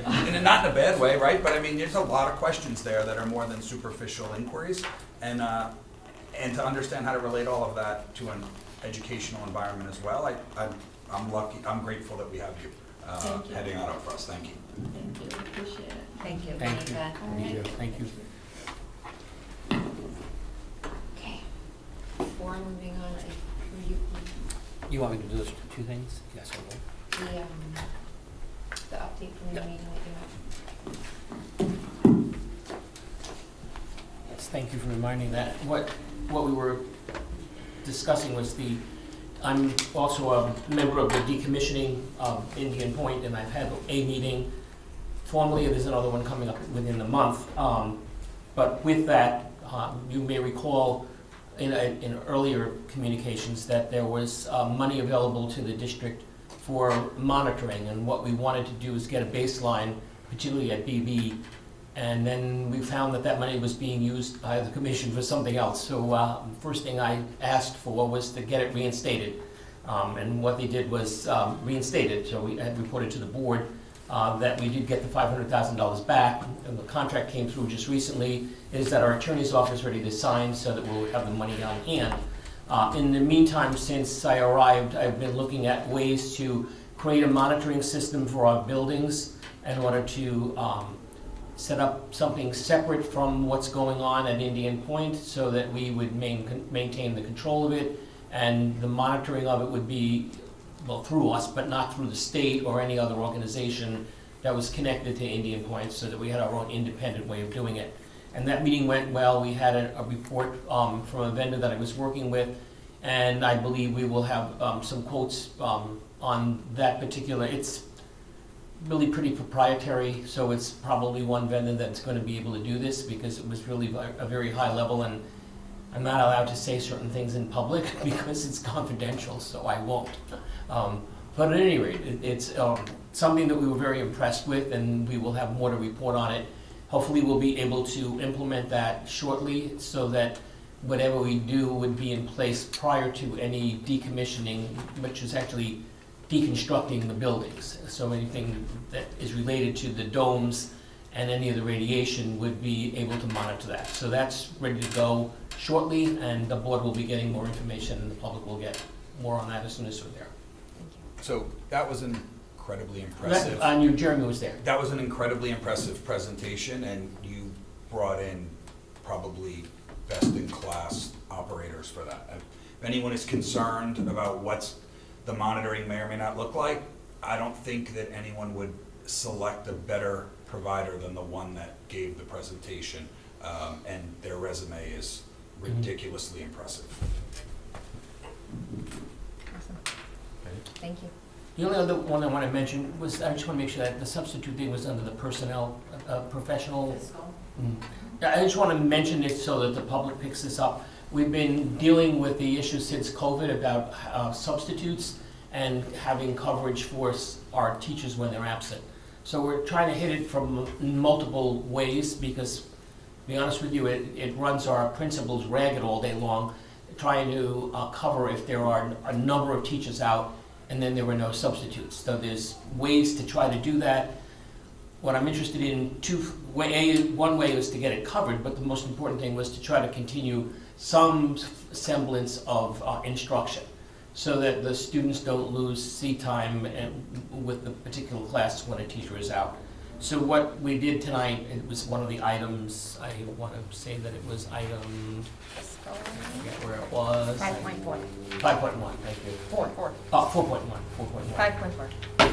not in a bad way, right? But I mean, there's a lot of questions there that are more than superficial inquiries, and to understand how to relate all of that to an educational environment as well. I'm lucky. I'm grateful that we have you heading that up for us. Thank you. Thank you, appreciate it. Thank you. Thank you. Monica. Thank you. Okay. Before moving on, You want me to do those 2 things? Yes, I will. the update from the meeting that you Yes, thank you for reminding that. What we were discussing was I'm also a member of the decommissioning of Indian Point, and I've had a meeting. Formally, there's another one coming up within the month. But with that, you may recall in earlier communications that there was money available to the district for monitoring, and what we wanted to do is get a baseline, particularly at BB, and then we found that money was being used by the commission for something else. So first thing I asked for was to get it reinstated, and what they did was reinstate it. So we had reported to the board that we did get the $500,000 back, and the contract came through just recently. It is at our attorney's office ready to sign so that we'll have the money on hand. In the meantime, since I arrived, I've been looking at ways to create a monitoring system for our buildings in order to set up something separate from what's going on at Indian Point so that we would maintain the control of it, and the monitoring of it would be, well, through us, but not through the state or any other organization that was connected to Indian Point, so that we had our own independent way of doing it. And that meeting went well. We had a report from a vendor that I was working with, and I believe we will have some quotes on that particular. really pretty proprietary, so it's probably one vendor that's going to be able to do this because it was really a very high level, and I'm not allowed to say certain things in public because it's confidential, so I won't. But at any rate, it's something that we were very impressed with, and we will have more to report on it. Hopefully we'll be able to implement that shortly so that whatever we do would be in place prior to any decommissioning, which is actually deconstructing the buildings. So anything that is related to the domes and any of the radiation would be able to monitor that. So that's ready to go shortly, and the board will be getting more information, and the public will get more on that as soon as we're there. So that was incredibly impressive. I knew Jeremy was there. That was an incredibly impressive presentation, and you brought in probably best-in-class operators for that. If anyone is concerned about what's the monitoring may or may not look like, I don't think that anyone would select a better provider than the one that gave the presentation, and their resume is ridiculously impressive. Awesome. Thank you. The only other one I want to mention was, I just want to make sure that the substitute thing was under the personnel, professional. I just want to mention it so that the public picks this up. We've been dealing with the issue since COVID about substitutes and having coverage for our teachers when they're absent. So we're trying to hit it from multiple ways because, to be honest with you, it runs our principals ragged all day long, trying to cover if there are a number of teachers out and then there were no substitutes. So there's ways to try to do that. What I'm interested in, one way is to get it covered, but the most important thing was to try to continue some semblance of instruction so that the students don't lose seat time with the particular class when a teacher is out. So what we did tonight, it was one of the items, I want to say that it was item, I forget where it was. 5.4. 5.1, thank you. 4. 4.1. 5.4.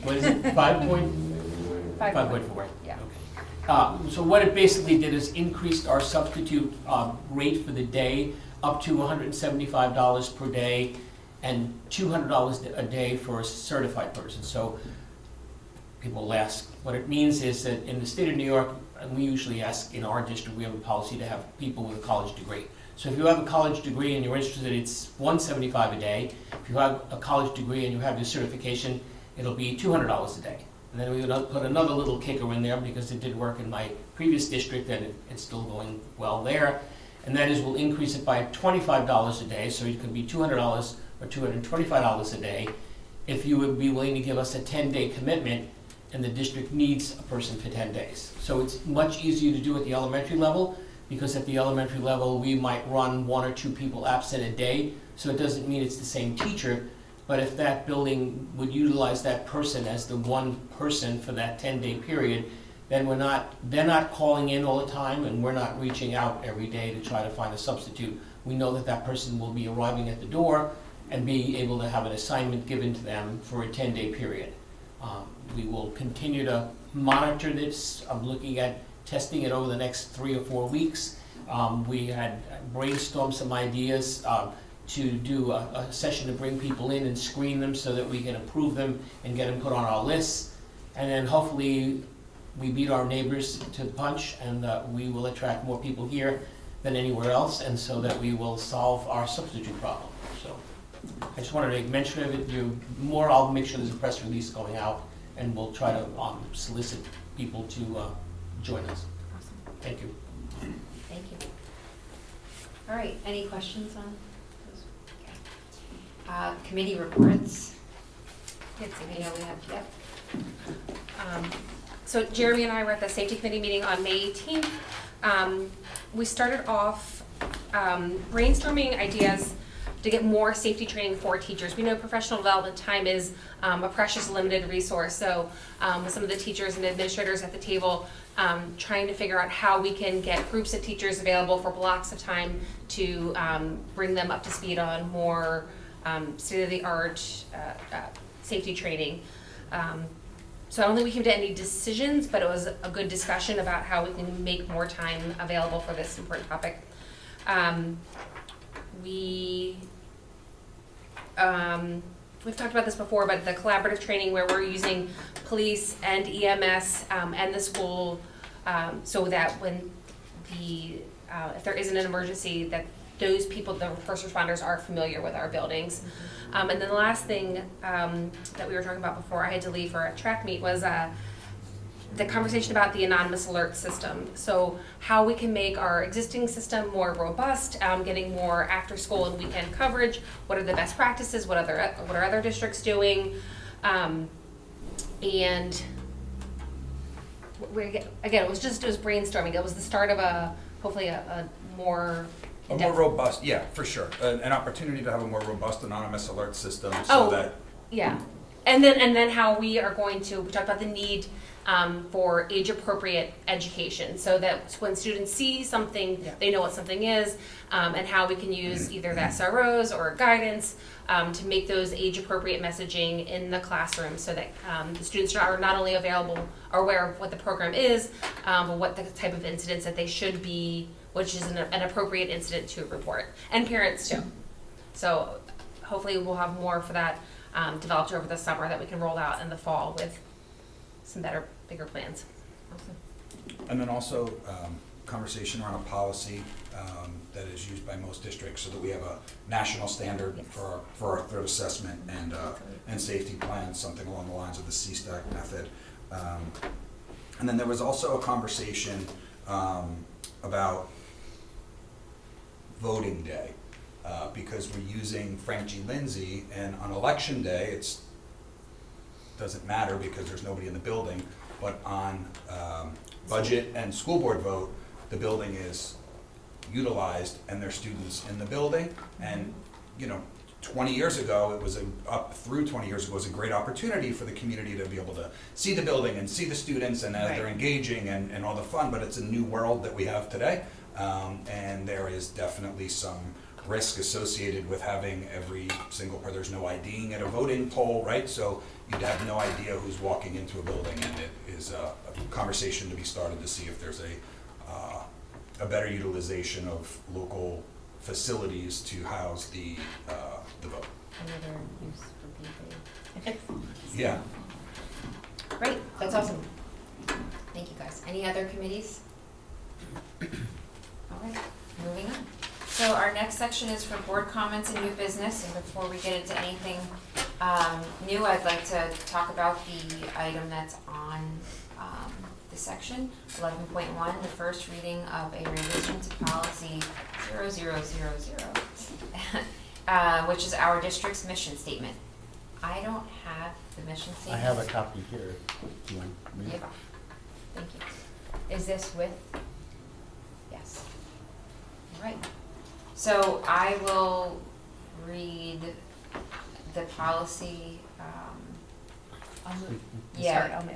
What is it, 5.4? 5.4, yeah. Okay. So what it basically did is increased our substitute rate for the day up to $175 per day and $200 a day for a certified person. So people will ask, what it means is that in the state of New York, and we usually ask in our district, we have a policy to have people with a college degree. So if you have a college degree and you're interested, it's $175 a day. If you have a college degree and you have your certification, it'll be $200 a day. And then we would put another little kicker in there because it did work in my previous district and it's still going well there. And that is we'll increase it by $25 a day, so it could be $200 or $225 a day if you would be willing to give us a 10-day commitment and the district needs a person for 10 days. So it's much easier to do at the elementary level because at the elementary level we might run 1 or 2 people absent a day, so it doesn't mean it's the same teacher. But if that building would utilize that person as the one person for that 10-day period, then they're not calling in all the time and we're not reaching out every day to try to find a substitute. We know that that person will be arriving at the door and be able to have an assignment given to them for a 10-day period. We will continue to monitor this. I'm looking at testing it over the next 3 or 4 weeks. We had brainstormed some ideas to do a session to bring people in and screen them so that we can approve them and get them put on our lists. And then hopefully we beat our neighbors to the punch and we will attract more people here than anywhere else, and so that we will solve our substitute problem. So I just wanted to make mention of it. I'll make sure there's a press release going out and we'll try to solicit people to join us. Awesome. Thank you. Thank you. All right, any questions on those? Okay. Committee reports. Good to I know we have, yep. So Jeremy and I were at the safety committee meeting on May 18th. We started off brainstorming ideas to get more safety training for teachers. We know professional development time is a precious limited resource. So with some of the teachers and administrators at the table, trying to figure out how we can get groups of teachers available for blocks of time to bring them up to speed on more state-of-the-art safety training. So I don't think we came to any decisions, but it was a good discussion about how we can make more time available for this important topic. We we've talked about this before, but the collaborative training where we're using police and EMS and the school, so that when if there isn't an emergency, that those people, the first responders, are familiar with our buildings. And then the last thing that we were talking about before I had to leave for a track meet was the conversation about the anonymous alert system. So how we can make our existing system more robust, getting more after school and weekend coverage. What are the best practices? What are other districts doing? And again, it was brainstorming. It was the start of hopefully a more A more robust, yeah, for sure. An opportunity to have a more robust anonymous alert system so that. Yeah. And then how we are going to, we talked about the need for age-appropriate education, so that when students see something, they know what something is, and how we can use either the SROs or guidance to make those age-appropriate messaging in the classroom, so that the students are not only aware of what the program is, but what the type of incidents that they should be, which is an appropriate incident to report, and parents too. So hopefully we'll have more for that developed over the summer that we can roll out in the fall with some bigger plans. And then also conversation around a policy that is used by most districts, so that we have a national standard for our threat assessment and safety plans, something along the lines of the CSTAC method. And then there was also a conversation about voting day, because we're using Frank G. Lindsay, and on election day, it's doesn't matter because there's nobody in the building, but on budget and school board vote, the building is utilized and there's students in the building. And 20 years ago, it was up through 20 years ago, it was a great opportunity for the community to be able to see the building and see the students, and as they're engaging and all the fun, but it's a new world that we have today. And there is definitely some risk associated with having every single person. There's no IDing at a voting poll, right? So you'd have no idea who's walking into a building, and it is a conversation to be started to see if there's a better utilization of local facilities to house the vote. Another use for people. Yeah. Great, that's awesome. Thank you, guys. Any other committees? All right, moving on. So our next section is for board comments and new business, and before we get into anything new, I'd like to talk about the item that's on the section, 11.1, the first reading of a revision to policy 0000, which is our district's mission statement. I don't have the mission statement. I have a copy here. Do you want me? Yeah. Thank you. Is this with? Yes. All right. So I will read the policy.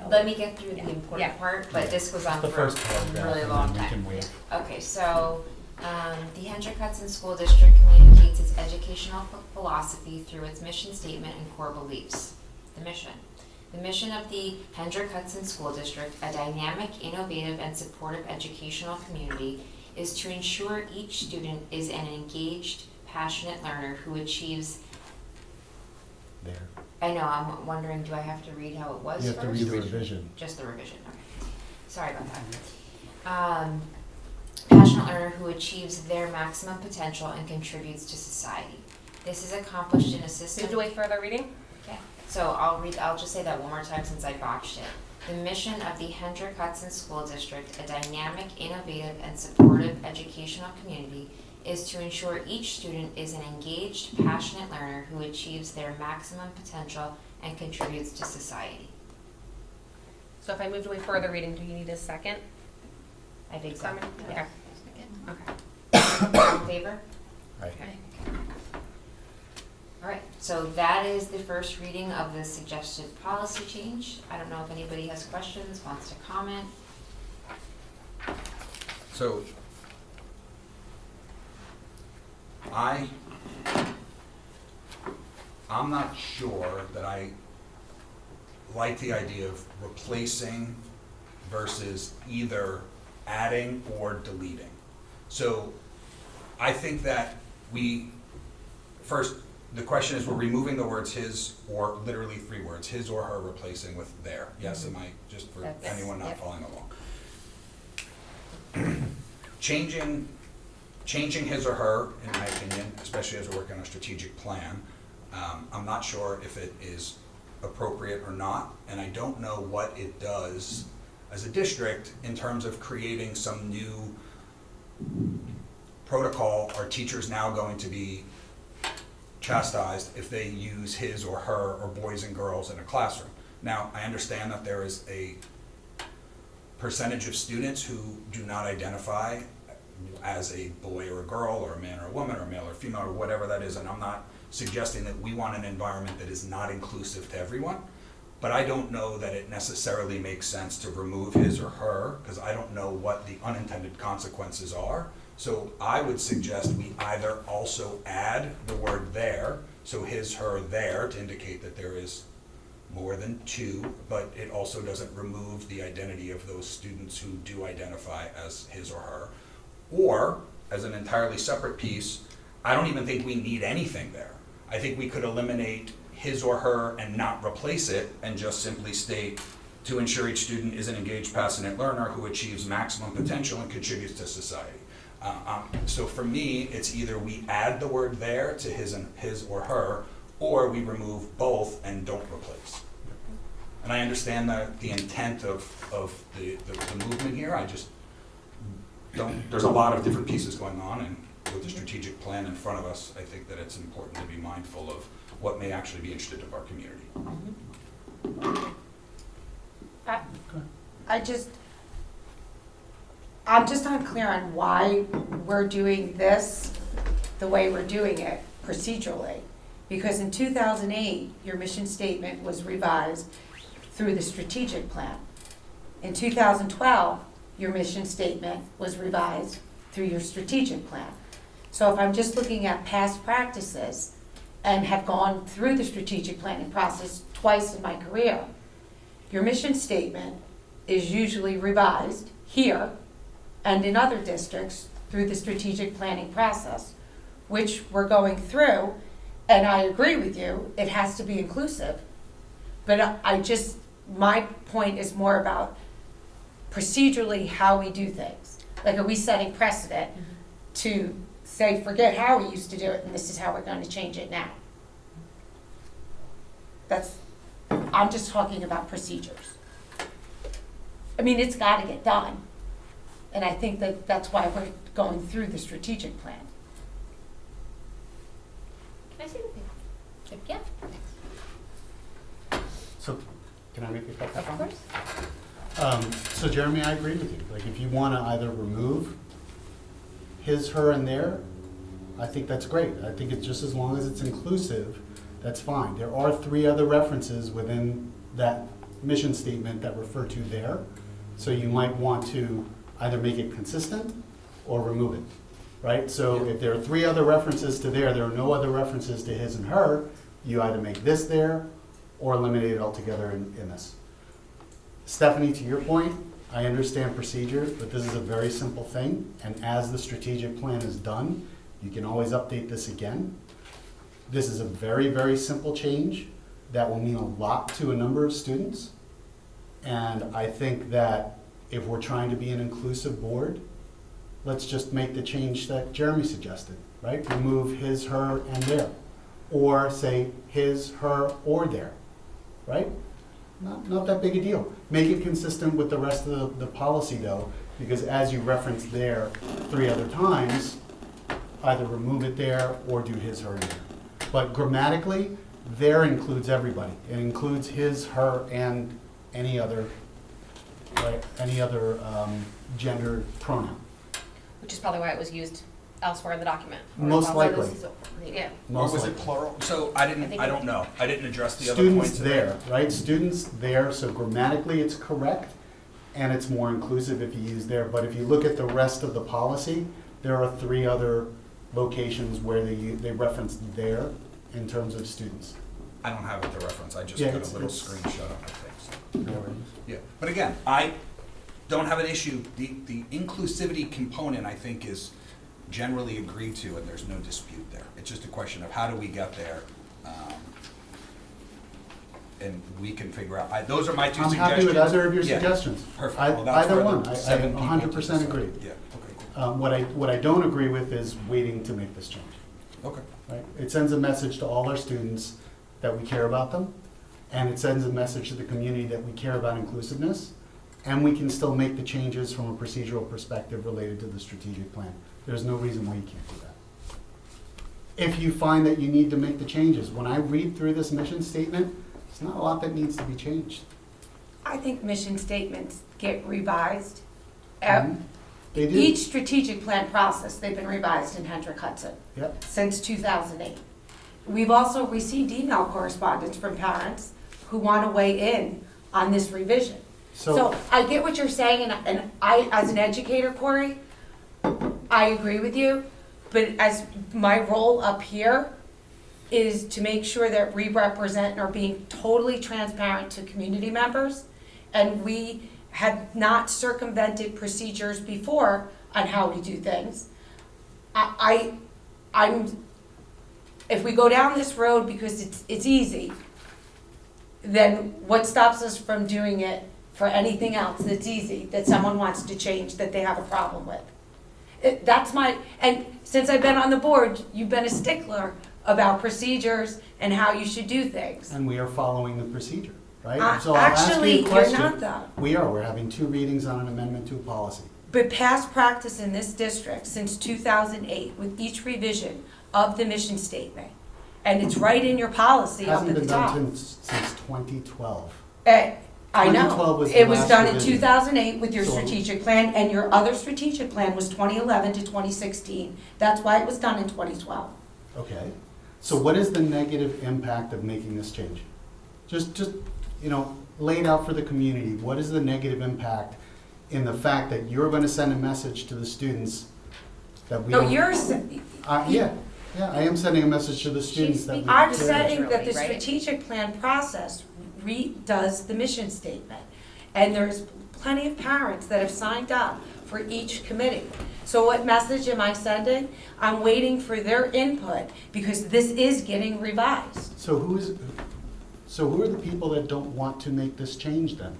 Let me get through the important part, but this goes on for a really long time. Okay, so the Hendrick-Hudson School District communicates its educational philosophy through its mission statement and core beliefs. The mission. The mission of the Hendrick-Hudson School District, a dynamic, innovative, and supportive educational community, is to ensure each student is an engaged, passionate learner who achieves. There. I know, I'm wondering, do I have to read how it was You have first? to read the revision. Just the revision, okay. Sorry about that. Passionate learner who achieves their maximum potential and contributes to society. This is accomplished in a system. Move to wait further reading? Okay, so I'll just say that one more time since I botched it. The mission of the Hendrick-Hudson School District, a dynamic, innovative, and supportive educational community, is to ensure each student is an engaged, passionate learner who achieves their maximum potential and contributes to society. So if I move to wait further reading, do you need a second? I think so. Okay. Okay. All in favor? Right. Okay. All right, so that is the first reading of the suggested policy change. I don't know if anybody has questions, wants to comment. So I'm not sure that I like the idea of replacing versus either adding or deleting. So I think that we first the question is, we're removing the words his, or literally 3 words, his or her, replacing with their. Yes, am I, just for That's- anyone not yep. following along? Changing his or her, in my opinion, especially as we're working on a strategic plan, I'm not sure if it is appropriate or not, and I don't know what it does as a district in terms of creating some new protocol. Are teachers now going to be chastised if they use his or her or boys and girls in a classroom? Now, I understand that there is a percentage of students who do not identify as a boy or a girl, or a man or a woman, or a male or female, or whatever that is, and I'm not suggesting that we want an environment that is not inclusive to everyone, but I don't know that it necessarily makes sense to remove his or her, because I don't know what the unintended consequences are. So I would suggest we either also add the word there, so his, her, their, to indicate that there is more than 2, but it also doesn't remove the identity of those students who do identify as his or her. Or, as an entirely separate piece, I don't even think we need anything there. I think we could eliminate his or her and not replace it, and just simply state, to ensure each student is an engaged, passionate learner who achieves maximum potential and contributes to society. So for me, it's either we add the word there to his or her, or we remove both and don't replace. And I understand the intent of the movement here. I just don't, there's a lot of different pieces going on, and with the strategic plan in front of us, I think that it's important to be mindful of what may actually be interested of our community. I'm just unclear on why we're doing this the way we're doing it procedurally. Because in 2008, your mission statement was revised through the strategic plan. In 2012, your mission statement was revised through your strategic plan. So if I'm just looking at past practices and have gone through the strategic planning process twice in my career, your mission statement is usually revised here and in other districts through the strategic planning process, which we're going through, and I agree with you, it has to be inclusive. But my point is more about procedurally how we do things. Like, are we setting precedent to say, forget how we used to do it, and this is how we're going to change it now? I'm just talking about procedures. I mean, it's got to get done. And I think that's why we're going through the strategic plan. Can I say anything? Yeah. So, can I make a couple Of comments? course. So Jeremy, I agree with you. Like, if you want to either remove his, her, and their, I think that's great. I think it's just as long as it's inclusive, that's fine. There are 3 other references within that mission statement that refer to there. So you might want to either make it consistent or remove it, right? So if there are 3 other references to there are no other references to his and her, you either make this there or eliminate it altogether in this. Stephanie, to your point, I understand procedure, but this is a very simple thing, and as the strategic plan is done, you can always update this again. This is a very, very simple change that will mean a lot to a number of students, and I think that if we're trying to be an inclusive board, let's just make the change that Jeremy suggested, right? Remove his, her, and their, or say his, her, or their, right? Not that big a deal. Make it consistent with the rest of the policy though, because as you referenced there 3 other times, either remove it there or do his, her, and their. But grammatically, there includes everybody. It includes his, her, and any other, right? Any other gender pronoun. Which is probably why it was used elsewhere in the document. Most likely. Yeah. Or was it plural? So I don't know. I didn't address the other Students points. there, right? Students there, so grammatically it's correct, and it's more inclusive if you use there. But if you look at the rest of the policy, there are 3 other locations where they reference there in terms of students. I don't have it to reference. I just Yeah, got a it's- little it's- screenshot of my thing. No worries. Yeah, but again, I don't have an issue. The inclusivity component, I think, is generally agreed to, and there's no dispute there. It's just a question of how do we get there? And we can figure out, those are my two I'm suggestions. happy with either of your Yeah. suggestions. Perfect. Well, that's Either for the one, I 7 people to 100% decide. agree. Yeah, okay, cool. What I don't agree with is waiting to make this change. Okay. Right? It sends a message to all our students that we care about them, and it sends a message to the community that we care about inclusiveness, and we can still make the changes from a procedural perspective related to the strategic plan. There's no reason why you can't do that. If you find that you need to make the changes, when I read through this mission statement, there's not a lot that needs to be changed. I think mission statements get revised. They do. Each strategic plan process, they've been revised in Hendrick Hudson Yep. since 2008. We've also received email correspondence from parents who want to weigh in on this revision. So I get what you're saying, and I, as an educator, Corey, I agree with you, but as my role up here is to make sure that we represent and are being totally transparent to community members, and we have not circumvented procedures before on how we do things. If we go down this road because it's easy, then what stops us from doing it for anything else that's easy, that someone wants to change, that they have a problem with? And since I've been on the board, you've been a stickler about procedures and how you should do things. And we are following the procedure, right? So I'll ask you a Actually, you're question. not though. We are, we're having 2 readings on an amendment to a policy. But past practice in this district since 2008, with each revision of the mission statement, and it's right in your policy up Hasn't at the been top. done since 2012. I 2012 know, was the it was last done in revision. 2008 with your So- strategic plan, and your other strategic plan was 2011 to 2016. That's why it was done in 2012. Okay. So what is the negative impact of making this change? Just lay it out for the community. What is the negative impact in the fact that you're going to send a message to the students that we No, don't... Yeah, I am sending a message to the students that we I'm care saying about. that the strategic plan process redoes the mission statement. And there's plenty of parents that have signed up for each committee. So what message am I sending? I'm waiting for their input because this is getting revised. So who are the people that don't want to make this change then?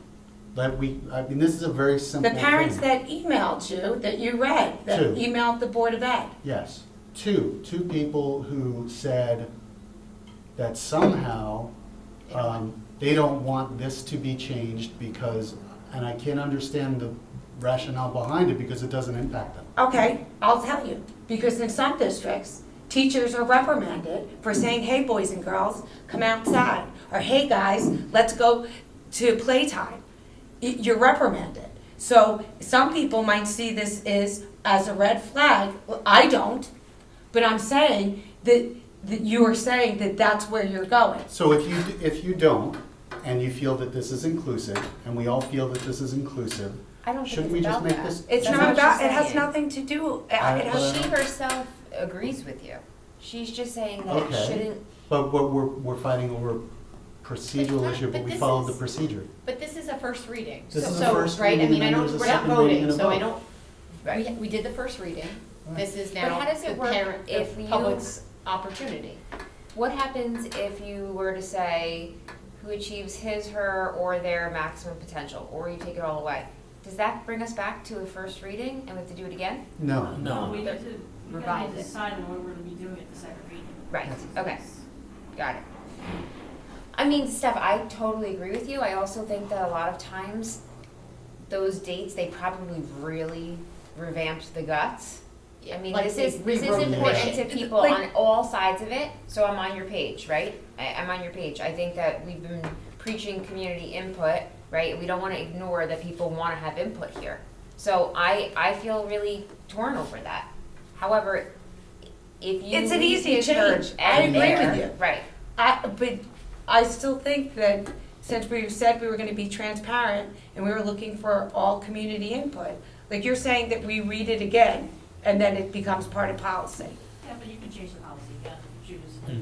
This is a very simple The parents thing. that emailed you, that you read, that 2. emailed the Board of Ed. Yes. Two people who said that somehow they don't want this to be changed because, and I can't understand the rationale behind it because it doesn't impact them. Okay, I'll tell you, because in some districts, teachers are reprimanded for saying, hey, boys and girls, come outside, or hey, guys, let's go to playtime. You're reprimanded. So some people might see this as a red flag. Well, I don't, but I'm saying that you are saying that that's where you're going. So if you don't, and you feel that this is inclusive, and we all feel that this is inclusive, I don't think shouldn't it's we just about make that. this? It's That's not what about, she's it has saying. nothing to do, it I- has She herself agrees with you. She's just saying that it Okay. shouldn't. But we're fighting over a procedural issue, but we this followed the is- procedure. But this is a first reading. This is a So, first right, I reading, mean, and I then don't, there's a we're not second reading voting, and a so I vote. don't, we did the first reading. This is But now how does it the work parent, if the you- public's opportunity. What happens if you were to say who achieves his, her, or their maximum potential, or you take it all away? Does that bring us back to a first reading and we have to do it again? No. No. Revise it. decide when we're gonna be doing it the second reading. Right, okay, got it. I mean, Steph, I totally agree with you. I also think that a lot of times, those dates, they probably really revamped the guts. I mean, Like this they is rewrote the important mission. to people Like- on all sides of it, so I'm on your page, right? I'm on your page. I think that we've been preaching community input, right? We don't wanna ignore that people wanna have input here. So I feel really torn over that. However, if you It's an leave easy his change. church I and agree with there- you. Right. But I still think that since we said we were gonna be transparent and we were looking for all community input, like you're saying that we read it again and then it becomes part of policy. Yeah, but you can change the policy again, choose,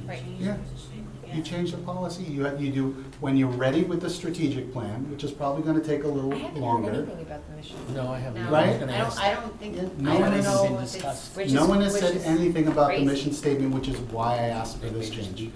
Right. change Yeah. the statement again. You change the policy, you do, when you're ready with the strategic plan, which is probably gonna take a little I haven't longer. heard anything about the mission. No, I haven't. No, Right? I was gonna ask. I don't think, No I one don't has know been if it's, discussed. No one has which said is anything about the crazy. mission statement, which is why I asked for this change.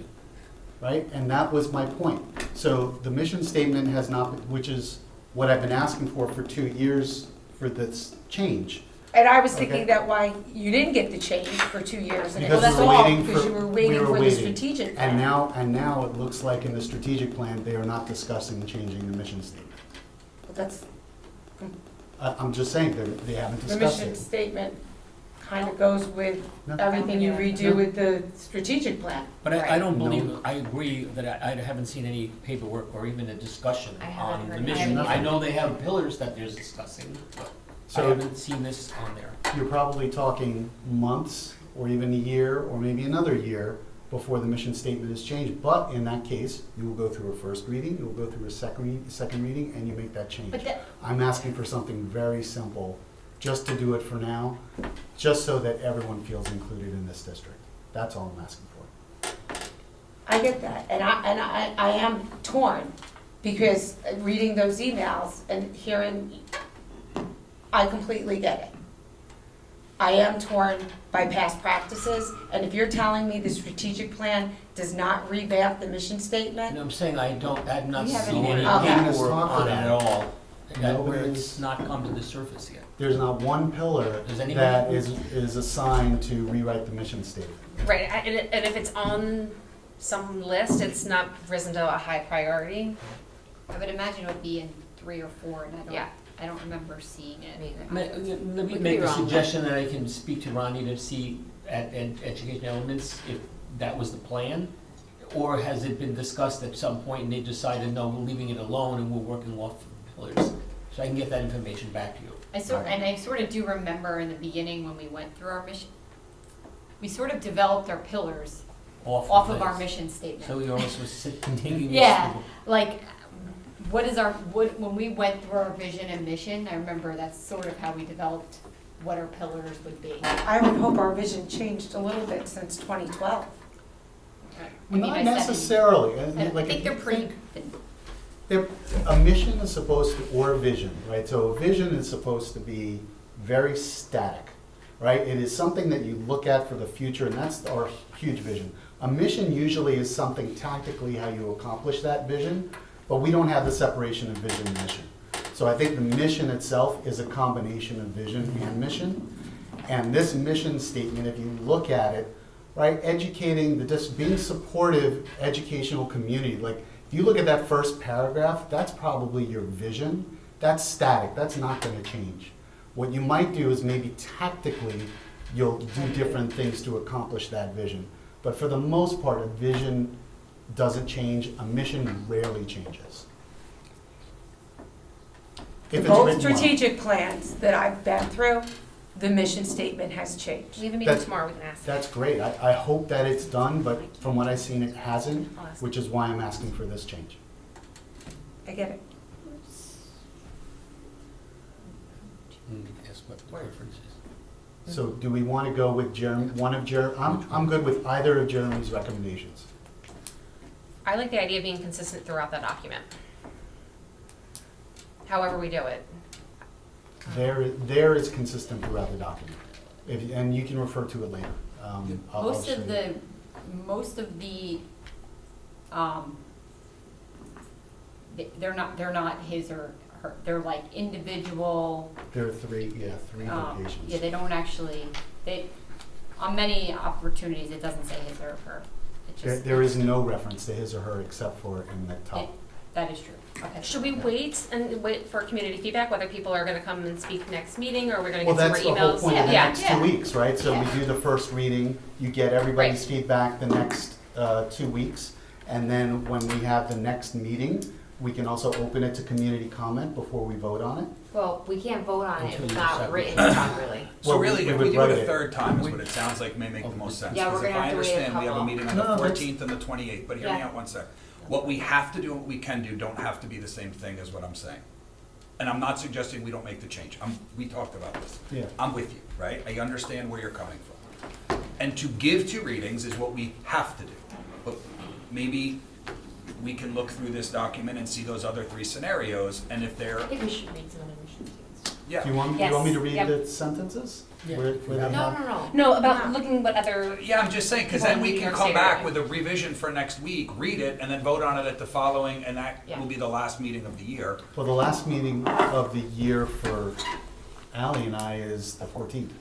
Right? And that was my point. So the mission statement has not, which is what I've been asking for 2 years for this change. And I was thinking Okay. that why you didn't get the change for 2 years. And Because that's we were all, waiting because for- you were we waiting were for the waiting. strategic And plan. now it looks like in the strategic plan, they are not discussing changing the mission statement. That's, I'm just saying, they haven't the discussed mission it. statement kind of goes with No. everything you redo with the strategic plan. But I don't No. believe, I agree that I haven't seen any paperwork or even a discussion I haven't on the heard mission. anything. I know they have pillars that they're discussing, but I So- haven't seen this on there. You're probably talking months, or even a year, or maybe another year before the mission statement is changed. But in that case, you will go through a first reading, you will go through a second reading, and you make that change. but that, I'm asking for something very simple, just to do it for now, just so that everyone feels included in this district. That's all I'm asking for. I get that, and I am torn, because reading those emails and hearing, I completely get it. I am torn by past practices, and if you're telling me the strategic plan does not revamp the mission And statement, I'm saying I've not We haven't seen any had- Okay. paperwork on it at all. Nobody Where is- it's not come to the surface yet. There's not one pillar Does anybody- that is assigned to rewrite the mission statement. Right, and if it's on some list, it's not risen to a high priority. I would imagine it would be in 3 or 4, and Yeah. I don't remember seeing it. Let me could make be a wrong. suggestion that I can speak to Ronnie to see at Education Elements if that was the plan. Or has it been discussed at some point and they decided, no, we're leaving it alone and we're working off the pillars? So I can get that information back to you. I sort of do remember in the beginning when we went through our mission, we sort of developed our pillars off of our this. mission statement. So we almost was thinking. Yeah, like, when we went through our vision and mission, I remember that's sort of how we developed what our pillars would be. I would hope our vision changed a little bit since 2012. I mean, Not I said- necessarily. I Like, think if they're you pretty, A mission is supposed to, or a vision, right? So a vision is supposed to be very static, right? It is something that you look at for the future, and that's our huge vision. A mission usually is something tactically how you accomplish that vision, but we don't have the separation of vision and mission. So I think the mission itself is a combination of vision and mission. And this mission statement, if you look at it, right, educating, being supportive educational community, like, if you look at that first paragraph, that's probably your vision. That's static, that's not gonna change. What you might do is maybe tactically, you'll do different things to accomplish that vision. But for the most part, a vision doesn't change, a mission rarely changes. If it's Both written well. strategic plans that I've been through, the mission statement has changed. We have a meeting That's- tomorrow, we can ask. That's great, I hope that it's done, but from what I've seen, it hasn't, which is why I'm asking for this change. I get it. Guess what the preference is. So do we want to go with I'm good with either of Jeremy's recommendations. I like the idea of being consistent throughout the document. However we do it. There is consistent throughout the document, and you can refer to it later. I'll most show of the, they're not his or her, they're like individual. There are three locations. Yeah, they don't actually, on many opportunities, it doesn't say his or her. It just. There is no reference to his or her except for in the top. That is true. Okay. Should we wait for community feedback, whether people are gonna come and speak next meeting, or we're gonna Well, get some that's more the whole emails? point of the Yeah. next 2 weeks, right? So we do the first reading, you get everybody's feedback the next 2 weeks, and then when we have the next meeting, we can also open it to community comment before we vote on it. Well, we can't vote on it if Until it's you not decide written which- properly. So Well, really, we if would we do write it a it. third time, is what it sounds like may make the most sense. Yeah, we're 'Cause gonna if I have to wait a understand, we have a couple. meeting on No, the that's- 14th and the 28th, but hear me Yeah. out one sec. What we have to do and what we can do don't have to be the same thing as what I'm saying. And I'm not suggesting we don't make the change. We talked about this. Yeah. I'm with you, right? I understand where you're coming from. And to give 2 readings is what we have to do. But maybe we can look through this document and see those other 3 scenarios, and if they're, I think we should read some of the mission statements. yeah. Do you want me Yes. to read Yep. the sentences? Yeah. Where they No, have- no, no. No, about looking what other, Yeah, I'm just saying, because then we New can York come State back area. with a revision for next week, read it, and then vote on it at the following, and that Yeah. will be the last meeting of the year. Well, the last meeting of the year for Ally and I is the 14th,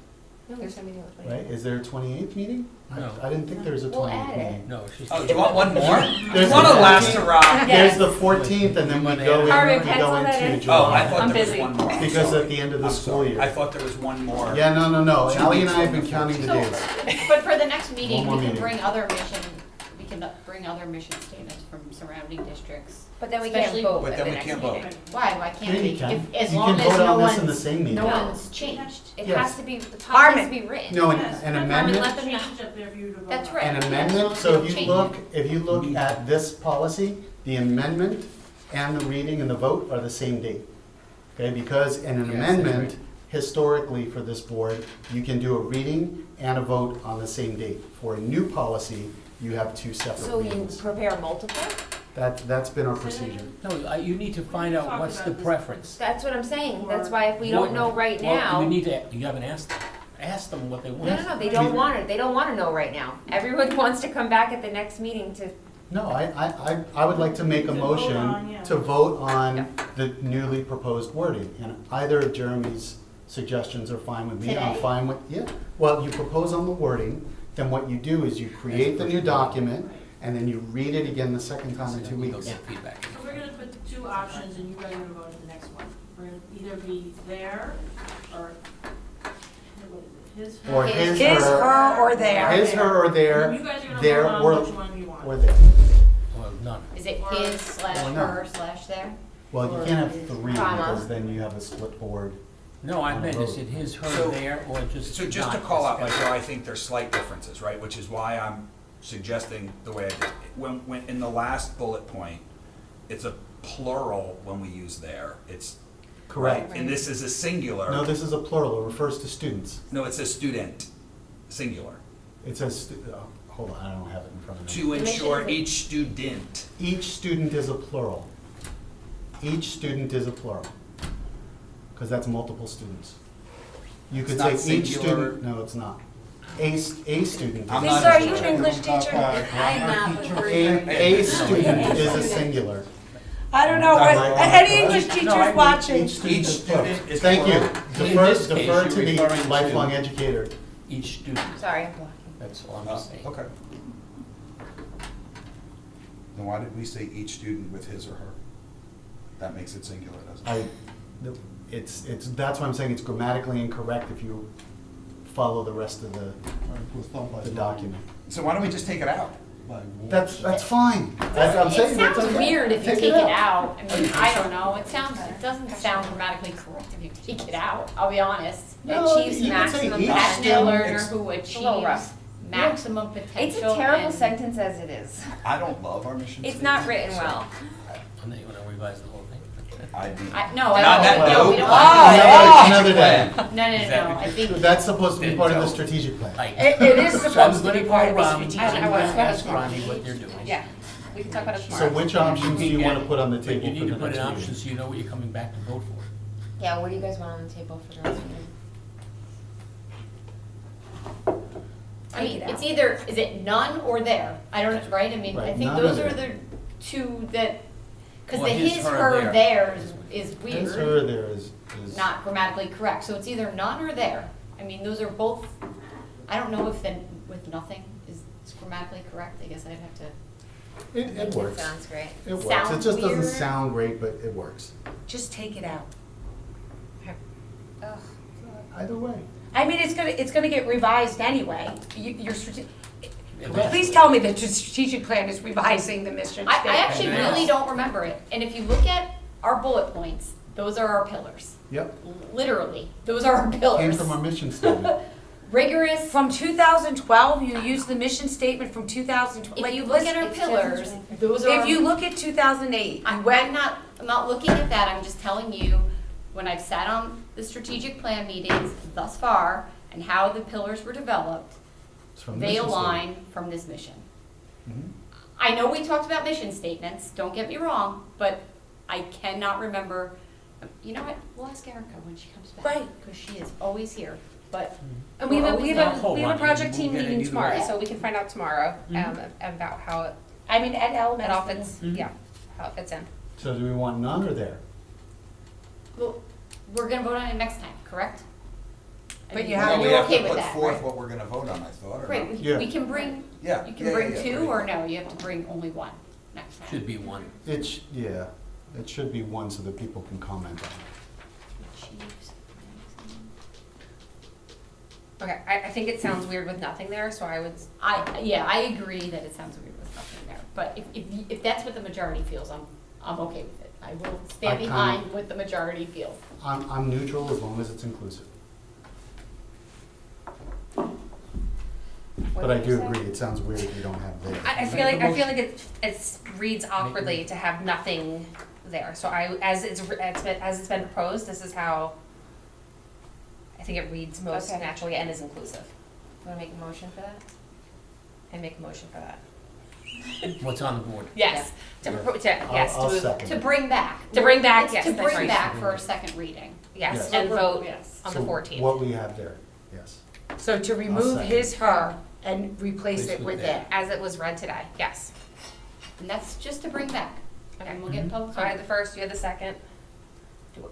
no, there's something else. right? Is there a 28th meeting? No. I didn't think there was a We'll 28th add it. meeting. No, she's. Oh, do you want one more? There's You want the to last to 14th. rock? There's the 14th, and then we go Harvey, into pencil that in. July. Oh, I thought I'm there was busy. one more. Because at the end of the I'm school sorry. year. I thought there was one more. Yeah, no. 2 Ally and weeks I have on been the counting the 14th. days. But for the next meeting, One more we can meeting. bring other mission, we can bring other mission statements from surrounding districts. But then we can't Especially- vote But at then the we next can't vote. meeting. Why can't Yeah, we? you can. As You long can as vote no on this in the one's, same meeting. no No. one's changed. It Yes. has to be, the policy has to be written. No, an Yes, an but Carmen, amendment. let them know. Change up there for you to vote That's on. right. An amendment, so if you look at this policy, the amendment and the reading and the vote are the same date. Okay, because in an Yes, that's amendment, right. historically for this board, you can do a reading and a vote on the same date. For a new policy, you have 2 separate So you readings. prepare multiple? That's been our procedure. No, you need to find out what's the preference. That's what I'm saying. That's why if we don't know right Well, now. you haven't asked them. Ask them what they want. No, they don't want it. They don't want to know right now. Everyone wants to come back at the next meeting to, No, I would like to make a To vote motion on, yeah. to vote on the newly proposed wording. And either of Jeremy's suggestions are fine with me. I'm Today? fine with, yeah. Well, you propose on the wording, then what you do is you create the new document, and then you read it again the second time in 2 We'll weeks. get feedback. So we're gonna put 2 options and you guys are gonna vote on the next one. We're gonna either be there or, what is it, Or his, his, her, or there. his, her, or And there, you guys are gonna there, vote on or, which one you want. or there. Well, none. Is it Or- his slash Or not. her slash there? Well, you can't have 3, Comma. because then you have a split board. No, I meant, is it his, her, So- there, or just So just to not? call out, like, where I think there's slight differences, right, which is why I'm suggesting the way I did. When, in the last bullet point, it's a plural when we use there, it's, Correct. right, and this is a singular. No, this is a plural, it refers to students. No, it says student, singular. It says, hold on, I don't have it in front of me. To ensure each student. Each student is a plural. Each student is a plural. Because that's multiple students. You It's could not say each singular. student, no, it's not. A student. I'm is not Lisa, are a you an English teacher? I'm not, but we're. A student is a singular. I don't know, what, any English No, I teachers agree. watching? Each student Each is plural. student is Thank you. plural. In this case, Defer you're to the referring to- lifelong educator. Each student, sorry, I'm blocking. that's all I'm just saying. Okay. Then why did we say each student with his or her? That makes it singular, doesn't it? That's why I'm saying it's grammatically incorrect if you follow the rest of the document. So why don't we just take it out? That's fine. I'm It saying that's sounds okay. weird if you Take take it it out. out. I mean, I don't know, it doesn't sound grammatically correct if you take it out, I'll be honest. No, Achieves you can say maximum each That's the potential. learner who It's a little achieves rough. maximum potential. It's a terrible and- sentence as it is. I don't love our mission It's statement. not written well. And then you wanna revise the whole thing? No, I Not that don't, no, we don't. Another day. No, I think. That's supposed to be part of the strategic plan. It is supposed to be part of the I'm strategic. gonna ask Ronnie what they're doing. Yeah, we can talk about it So tomorrow. which options do you want to put on the But table you need for to the put in next options meeting? so you know what you're coming back to vote for. Yeah, what do you guys want on the table for the rest of the meeting? I mean, it's either, is it none or there? I don't, right? I mean, I Right, think none those or are the two that, because the Well, his, his, her, her, there. there is His, weird, her, there is. not grammatically correct. So it's either none or there. I mean, those are both, I don't know if then with nothing is grammatically correct. I guess I'd have to. It works. Sounds great. It works. It Sounds just doesn't weird. sound great, but it works. Just take it out. Ugh. Either way. I mean, it's gonna get revised anyway. Your Eventually. please tell me that your strategic plan is revising the mission I statement. actually really don't remember it. And if you look at our bullet points, those are our pillars. Yep. Literally, those are our Came pillars. from our mission statement. Rigorous. From 2012, you used the mission statement from 2012. If you look at our pillars, those are. If you look at 2008, I'm not looking at that, I'm just telling you, when I've sat on the strategic plan meetings thus far, and how the pillars were developed, It's from they mission align from this mission. statement. I know we talked about mission statements, don't get me wrong, but I cannot remember. You know what, we'll ask Erica when she comes back. Right. Because she is always here, but. And we we're have a, always we there. have a, we have a project team We'll get meeting into tomorrow, that. so we can find out tomorrow, about how it, I mean, at it all elementary. fits, yeah, how it fits in. So do we want none or there? Well, we're gonna vote on it next time, correct? But you No, have- we You're have okay to with put that, forth right? what we're gonna vote on, I thought, or Great, not? Yeah. we can bring, Yeah. you can yeah, bring yeah, two, great. or no, you have to bring only one next time? Should be one. Yeah, it should be one so that people can comment on it. Chiefs. Okay, I think it sounds weird with nothing there, so I would, Yeah, I agree that it sounds weird with nothing there, but if that's what the majority feels, I'm okay with it. I will stand I kinda- behind what the majority feels. I'm neutral as long as it's inclusive. what But I did you do say? agree, it sounds weird if you don't have there. I feel like it reads awkwardly to have nothing there, so as it's been proposed, this is how I think it reads most Okay. naturally and is inclusive. You wanna make a motion for that? I make a motion for that. What's on the board? Yes, to, yes, I'll to move, second To it. bring back. To bring back, It's yes, to that's bring right. back for a second reading. yes, Yes. and vote Yes. on the So 14th. what we have there, yes. So to remove second. his, her, and replace it with it. As it was read today, yes. And that's just to bring back. Okay. And we'll get public So I had comment. the first, you had the second.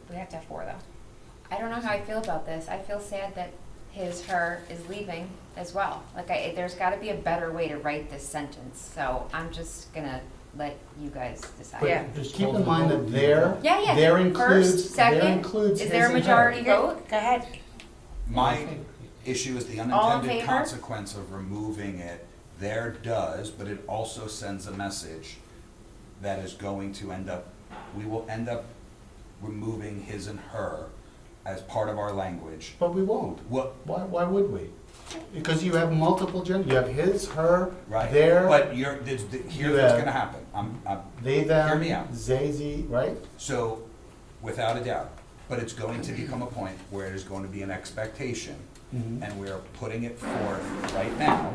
We have to have 4 though. I don't know how I feel about this. I feel sad that his, her is leaving as well. Like, there's gotta be a better way to write this sentence, so I'm just gonna let you guys decide. But just keep in mind that there, Yeah. there includes, First, there second, includes is his there a and her. majority vote? Go ahead. My issue is the All in unintended favor? consequence of removing it. There does, but it also sends a message that is going to we will end up removing his and her as part of our language. But we won't. What, Why would we? Because you have multiple gender, you have his, her, right? their, But here's what's gonna happen. they, Hear them, me out. they, ze, right? So, without a doubt, but it's going to become a point where it is going to be an expectation, and we are putting it forth right now,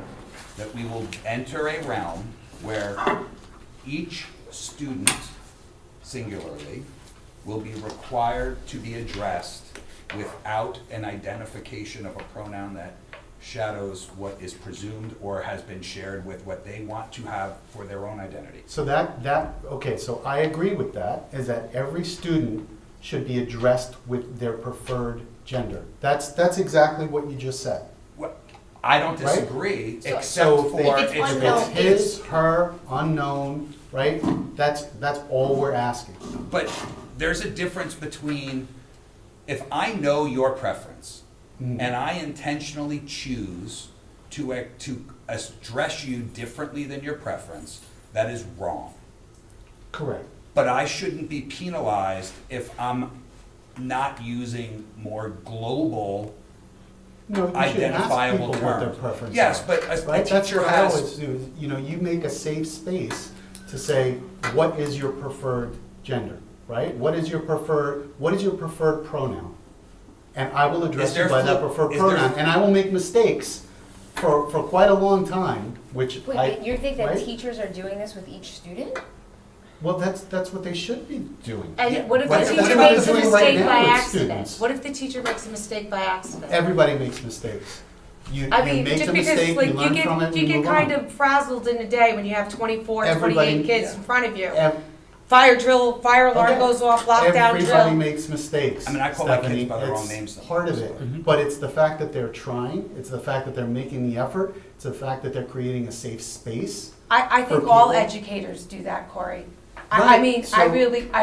that we will enter a realm where each student, singularly, will be required to be addressed without an identification of a pronoun that shadows what is presumed or has been shared with what they want to have for their own identity. So okay, so I agree with that, is that every student should be addressed with their preferred gender. That's exactly what you just said. I don't Right? disagree, So- except So for if it's if unknown, it's his, her, unknown, right, that's all we're asking. But there's a difference between, if I know your preference, and I intentionally choose to address you differently than your preference, that is wrong. Correct. But I shouldn't be penalized if I'm not using more global No, you should ask identifiable people what their terms. preferences are. Yes, but a Right, that's teacher what I has. always do, is, you make a safe space to say, what is your preferred gender, right? What is your preferred pronoun? And I will address Is you there by that flu- preferred is there- pronoun, and I will make mistakes for quite a long time, which Wait, you think that right? teachers are doing this with each student? Well, that's what they should be doing. And what if the That's teacher what makes a they're doing right mistake now by with accident? students. What if the teacher makes a mistake by accident? Everybody makes mistakes. You I mean, make just the because, mistake, like, you learn from it, you and you get move kind on. of frazzled in a day when you have 24, 28 Everybody- kids in front of you. Ev- Fire drill, fire alarm Okay. goes off, lockdown Everybody drill. makes mistakes. I mean, I call my kids Stephanie. by the wrong It's names sometimes. part of it, but it's the fact that they're trying, it's the fact that they're making the effort, it's the fact that they're creating a safe space. I for think all people. educators do that, Corey. I Right, mean, so- I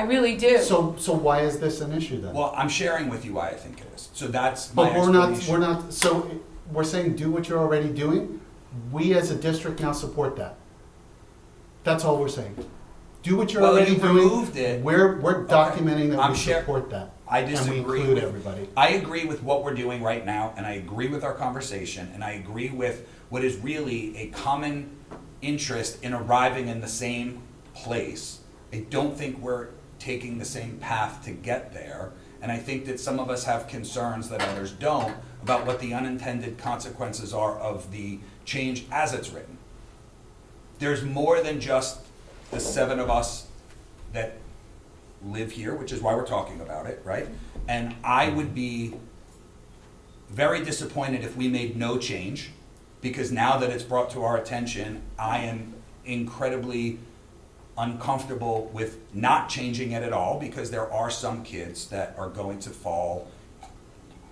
really do. So why is this an issue then? Well, I'm sharing with you why I think it is. So that's my But explanation. we're not, so we're saying do what you're already doing. We as a district now support that. That's all we're saying. Do what you're Well, already you've doing. removed it. We're documenting that I'm we share- support that. I And we disagree include with everybody. I agree with what we're doing right now, and I agree with our conversation, and I agree with what is really a common interest in arriving in the same place. I don't think we're taking the same path to get there, and I think that some of us have concerns that others don't about what the unintended consequences are of the change as it's written. there's more than just the 7 of us that live here, which is why we're talking about it, right? And I would be very disappointed if we made no change, because now that it's brought to our attention, I am incredibly uncomfortable with not changing it at all, because there are some kids that are going to fall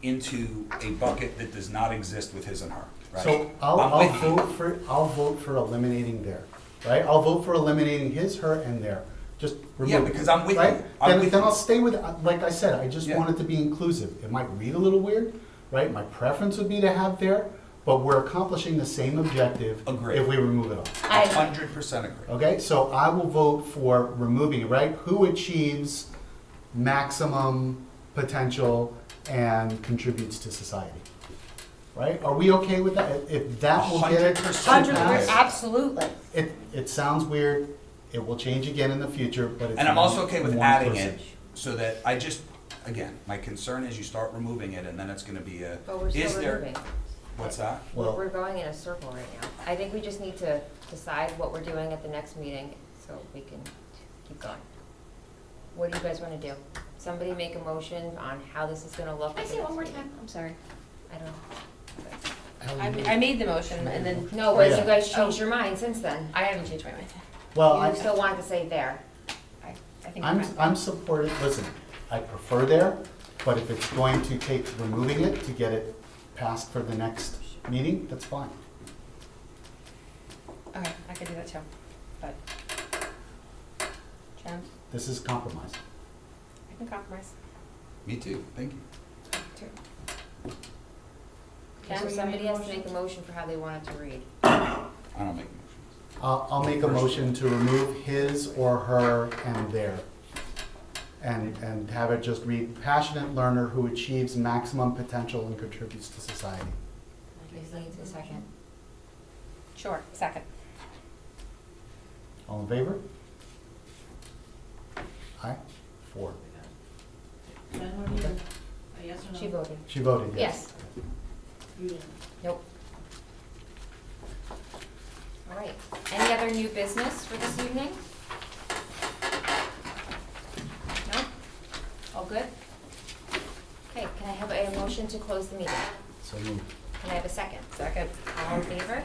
into a bucket that does not exist with his and her, right? So I'll vote for eliminating there, right? I'll vote for eliminating his, her, and their. Just remove Yeah, it, because I'm with right? you. I'm with Then you. I'll stay with, like I said, I just Yeah. want it to be inclusive. It might read a little weird, right? My preference would be to have there, but we're accomplishing the same objective Agreed. if we remove it all. I 100% agree. Okay, so I will vote for removing it, right? Who achieves maximum potential and contributes to society? Right? Are we okay with that? If that will get it. 100%. Absolutely. It sounds weird, it will change again in the future, but it's. And I'm also okay with one adding person. it, so that I just, again, my concern is you start removing it, and then it's gonna be a, But we're is still there? removing. What's that? Well- We're going in a circle right now. I think we just need to decide what we're doing at the next meeting so we can keep going. What do you guys wanna do? Somebody make a motion on how this is gonna look. Can I at the say it one next more meeting. time? I'm sorry. I don't know. I made the motion and then, No, Oh, but yeah. you guys changed your mind since then. I haven't changed my mind. Well, You still wanted to say there. I think I'm fine. I'm supportive, listen, I prefer there, but if it's going to take removing it to get it passed for the next meeting, that's fine. Okay, I could do that too, but. Jen, This is compromise. I can compromise. Me too, thank you. So somebody has to make a motion for how they want it to read. I don't make motions. I'll make a motion to remove his or her and their. And have it just read, passionate learner who achieves maximum potential and contributes to society. This needs a second. Sure, second. All in favor? Aye? 4. Jen, what do you, a yes or no? She voted. She voted yes. Yes. You didn't. Nope. All right. Any other new business for this evening? No? All good? Okay, can I have a motion to close the meeting? So moved. Can I have a second? Second. All in favor?